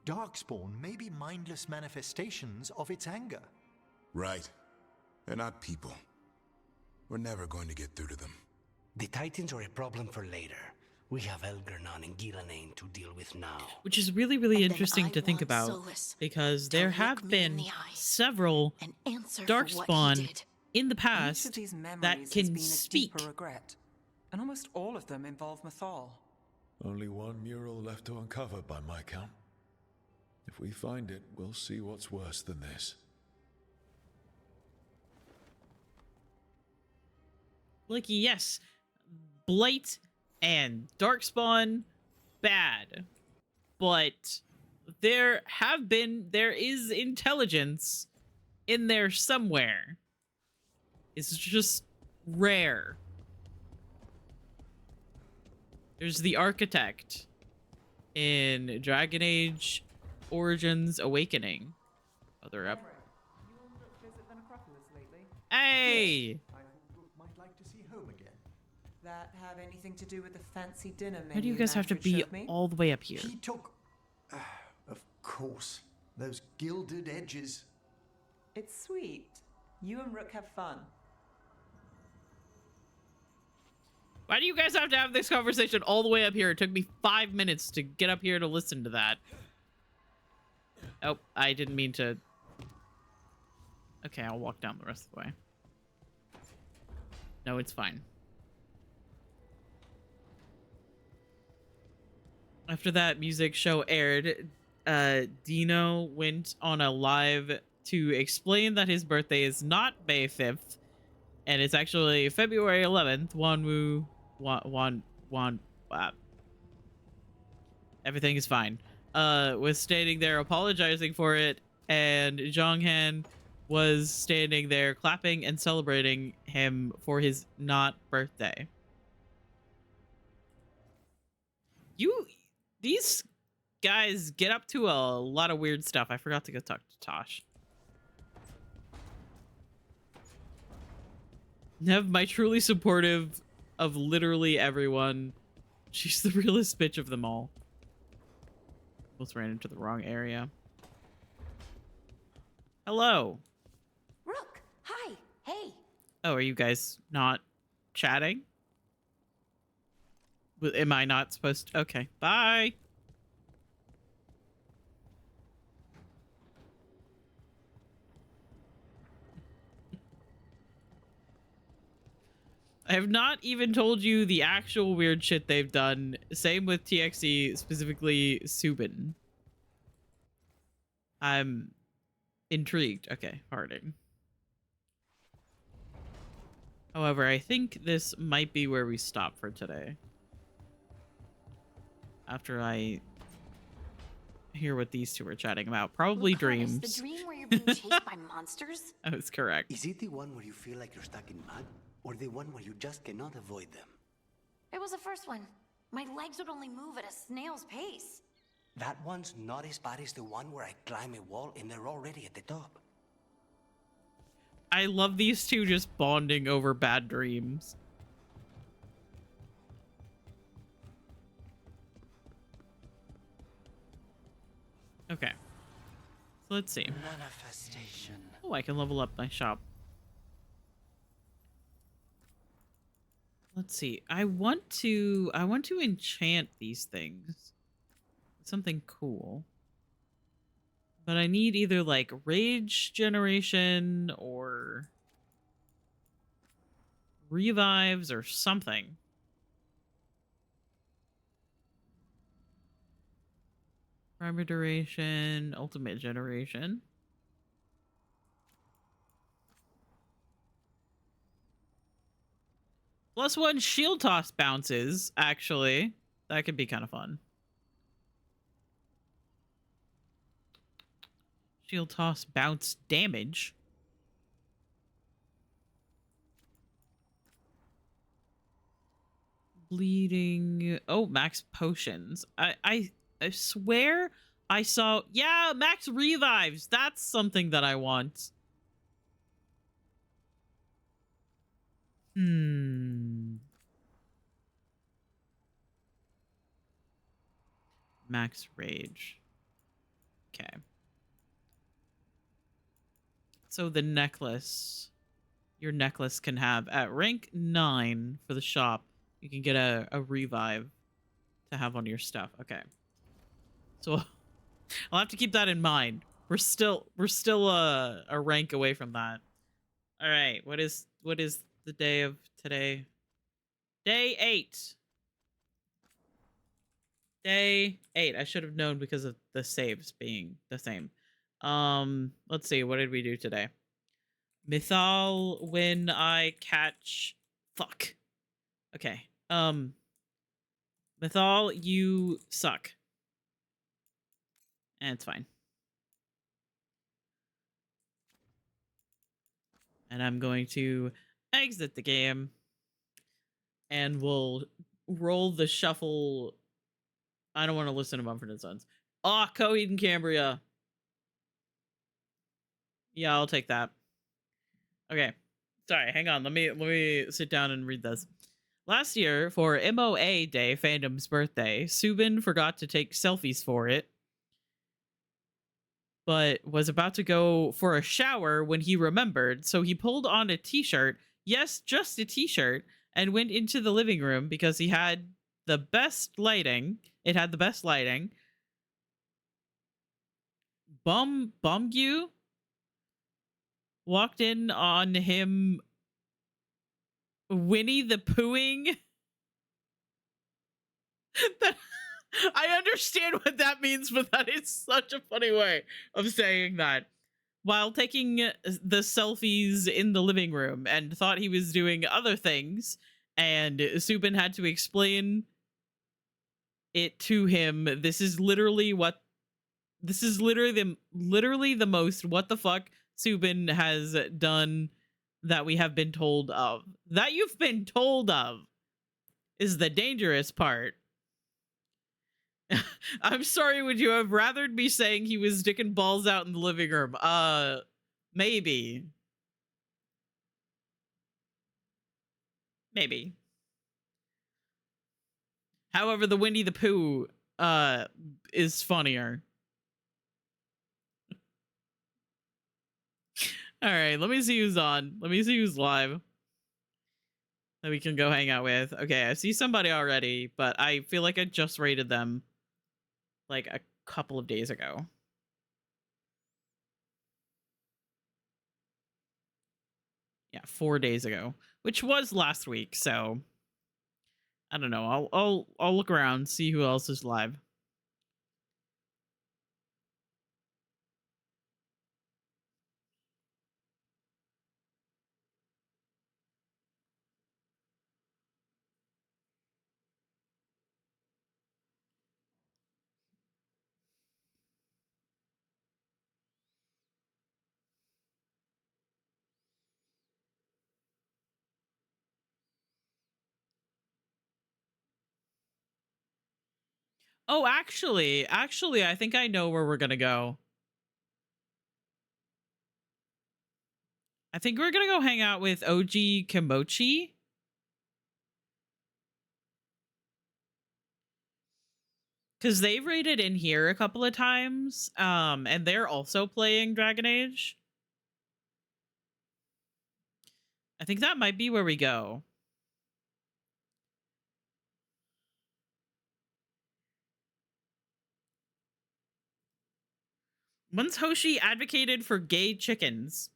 Darkspawn may be mindless manifestations of its anger. Right. They're not people. We're never going to get through to them. The Titans are a problem for later. We have Elgernon and Gillanane to deal with now. Which is really, really interesting to think about, Solus because there have been several Darkspawn in the Each past of these memories that has can been a speak. deeper regret, and almost all of them involve Mythal. Only one mural left to uncover by my count. If we find it, we'll see what's worse than this. Like, yes, Blight and Darkspawn, bad. But there is intelligence in there somewhere. It's just rare. There's the Architect in Dragon Age Origins Awakening. Oh, they're up. Hey! Might like to see home again. That have anything to do with the fancy dinner menu? Why do you guys have to Manfred be showed me? all the way up here? He took... of course. Those gilded edges. It's sweet. You and Rook have fun. Why do you guys have to have this conversation all the way up here? It took me 5 minutes to get up here to listen to that. Oh, I didn't mean to Okay, I'll walk down the rest of the way. No, it's fine. After that music show aired, Dino went on a live to explain that his birthday is not May 5th, and it's actually February 11th. Everything is fine. Was standing there apologizing for it, and Jonghan was standing there clapping and celebrating him for his not birthday. These guys get up to a lot of weird stuff. I forgot to go talk to Tosh. Nev, my truly supportive of literally everyone. She's the realest bitch of them all. Almost ran into the wrong area. Hello. Rook, hi. Hey. Oh, are you guys not chatting? Am I not supposed to? Okay, bye. I have not even told you the actual weird shit they've done. Same with TXE, specifically Subin. I'm intrigued. Okay, Harding. However, I think this might be where we stop for today. After I hear what these two are chatting about. Probably dreams. The dream where you're being chased by monsters? That was correct. Is it the one where you feel like you're stuck in mud? Or the one where you just cannot avoid them? It was the first one. My legs would only move at a snail's pace. That one's not as bad as the one where I climb a wall and they're already at the top. I love these two just bonding over bad dreams. Okay. So let's see. Manifestation. Oh, I can level up my shop. Let's see. I want to enchant these things. Something cool. But I need either like rage generation or revives or something. Primer duration, ultimate generation. +1 shield toss bounces, actually. That could be kind of fun. Shield toss bounce damage. Bleeding. Oh, max potions. I swear I saw. Yeah, max revives. That's something that I want. Max rage. Okay. So the necklace. Your necklace can have at rank 9 for the shop. You can get a revive to have on your stuff. Okay. So I'll have to keep that in mind. We're still a rank away from that. All right. What is the day of today? Day 8. Day 8. I should have known because of the saves being the same. Let's see. What did we do today? Mythal when I catch. Fuck. Okay. Mythal, you suck. And it's fine. And I'm going to exit the game. And we'll roll the shuffle. I don't want to listen to Mumford & Sons. Ah, Coheed and Cambria. Yeah, I'll take that. Okay. Sorry, hang on. Let me sit down and read this. Last year, for MOA Day, Fandom's birthday, Subin forgot to take selfies for it, but was about to go for a shower when he remembered, so he pulled on a t-shirt, yes, just a t-shirt, and went into the living room because he had the best lighting. It had the best lighting. Bumgu? walked in on him Winnie the Poohing. That, I understand what that means, but that is such a funny way of saying that. While taking the selfies in the living room and thought he was doing other things, and Subin had to explain it to him. This is literally the most what the fuck Subin has done that we have been told of. That you've been told of is the dangerous part. I'm sorry, would you have rather me saying he was sticking balls out in the living room? Maybe. Maybe. However, the Winnie the Pooh is funnier. All right, let me see who's on. Let me see who's live that we can go hang out with. Okay, I see somebody already, but I feel like I just rated them like a couple of days ago. Yeah, 4 days ago, which was last week. So I don't know. I'll look around, see who else is live. Oh, actually, I think I know where we're gonna go. I think we're gonna go hang out with OG Kimochi. Because they've raided in here a couple of times, and they're also playing Dragon Age. I think that might be where we go. Once Hoshi advocated for gay chickens.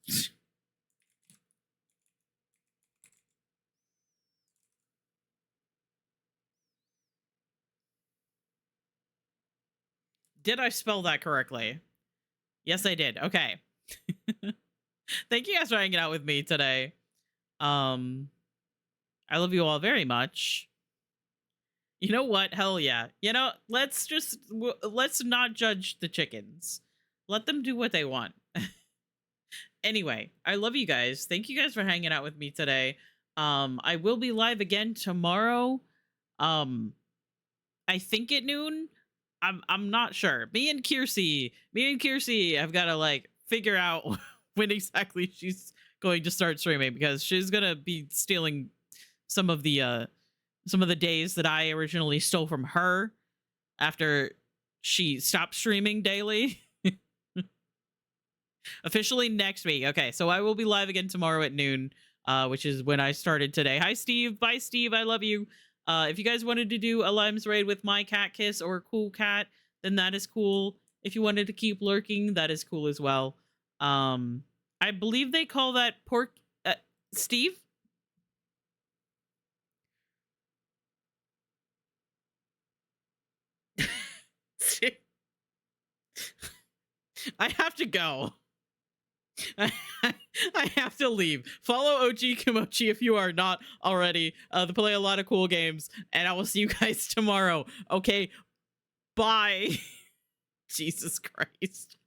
Did I spell that correctly? Yes, I did. Okay. Thank you guys for hanging out with me today. I love you all very much. You know what? Hell yeah. You know, let's not judge the chickens. Let them do what they want. Anyway, I love you guys. Thank you guys for hanging out with me today. I will be live again tomorrow. I think at noon. I'm not sure. Me and Kiersey have got to like figure out when exactly she's going to start streaming, because she's gonna be stealing some of the days that I originally stole from her after she stopped streaming daily. Officially next week. Okay, so I will be live again tomorrow at noon, which is when I started today. Hi, Steve. Bye, Steve. I love you. If you guys wanted to do a Limes raid with my cat Kiss or Cool Cat, then that is cool. If you wanted to keep lurking, that is cool as well. I believe they call that pork... Steve? I have to go. I have to leave. Follow OG Kimochi if you are not already. They play a lot of cool games, and I will see you guys tomorrow. Okay, bye. Jesus Christ.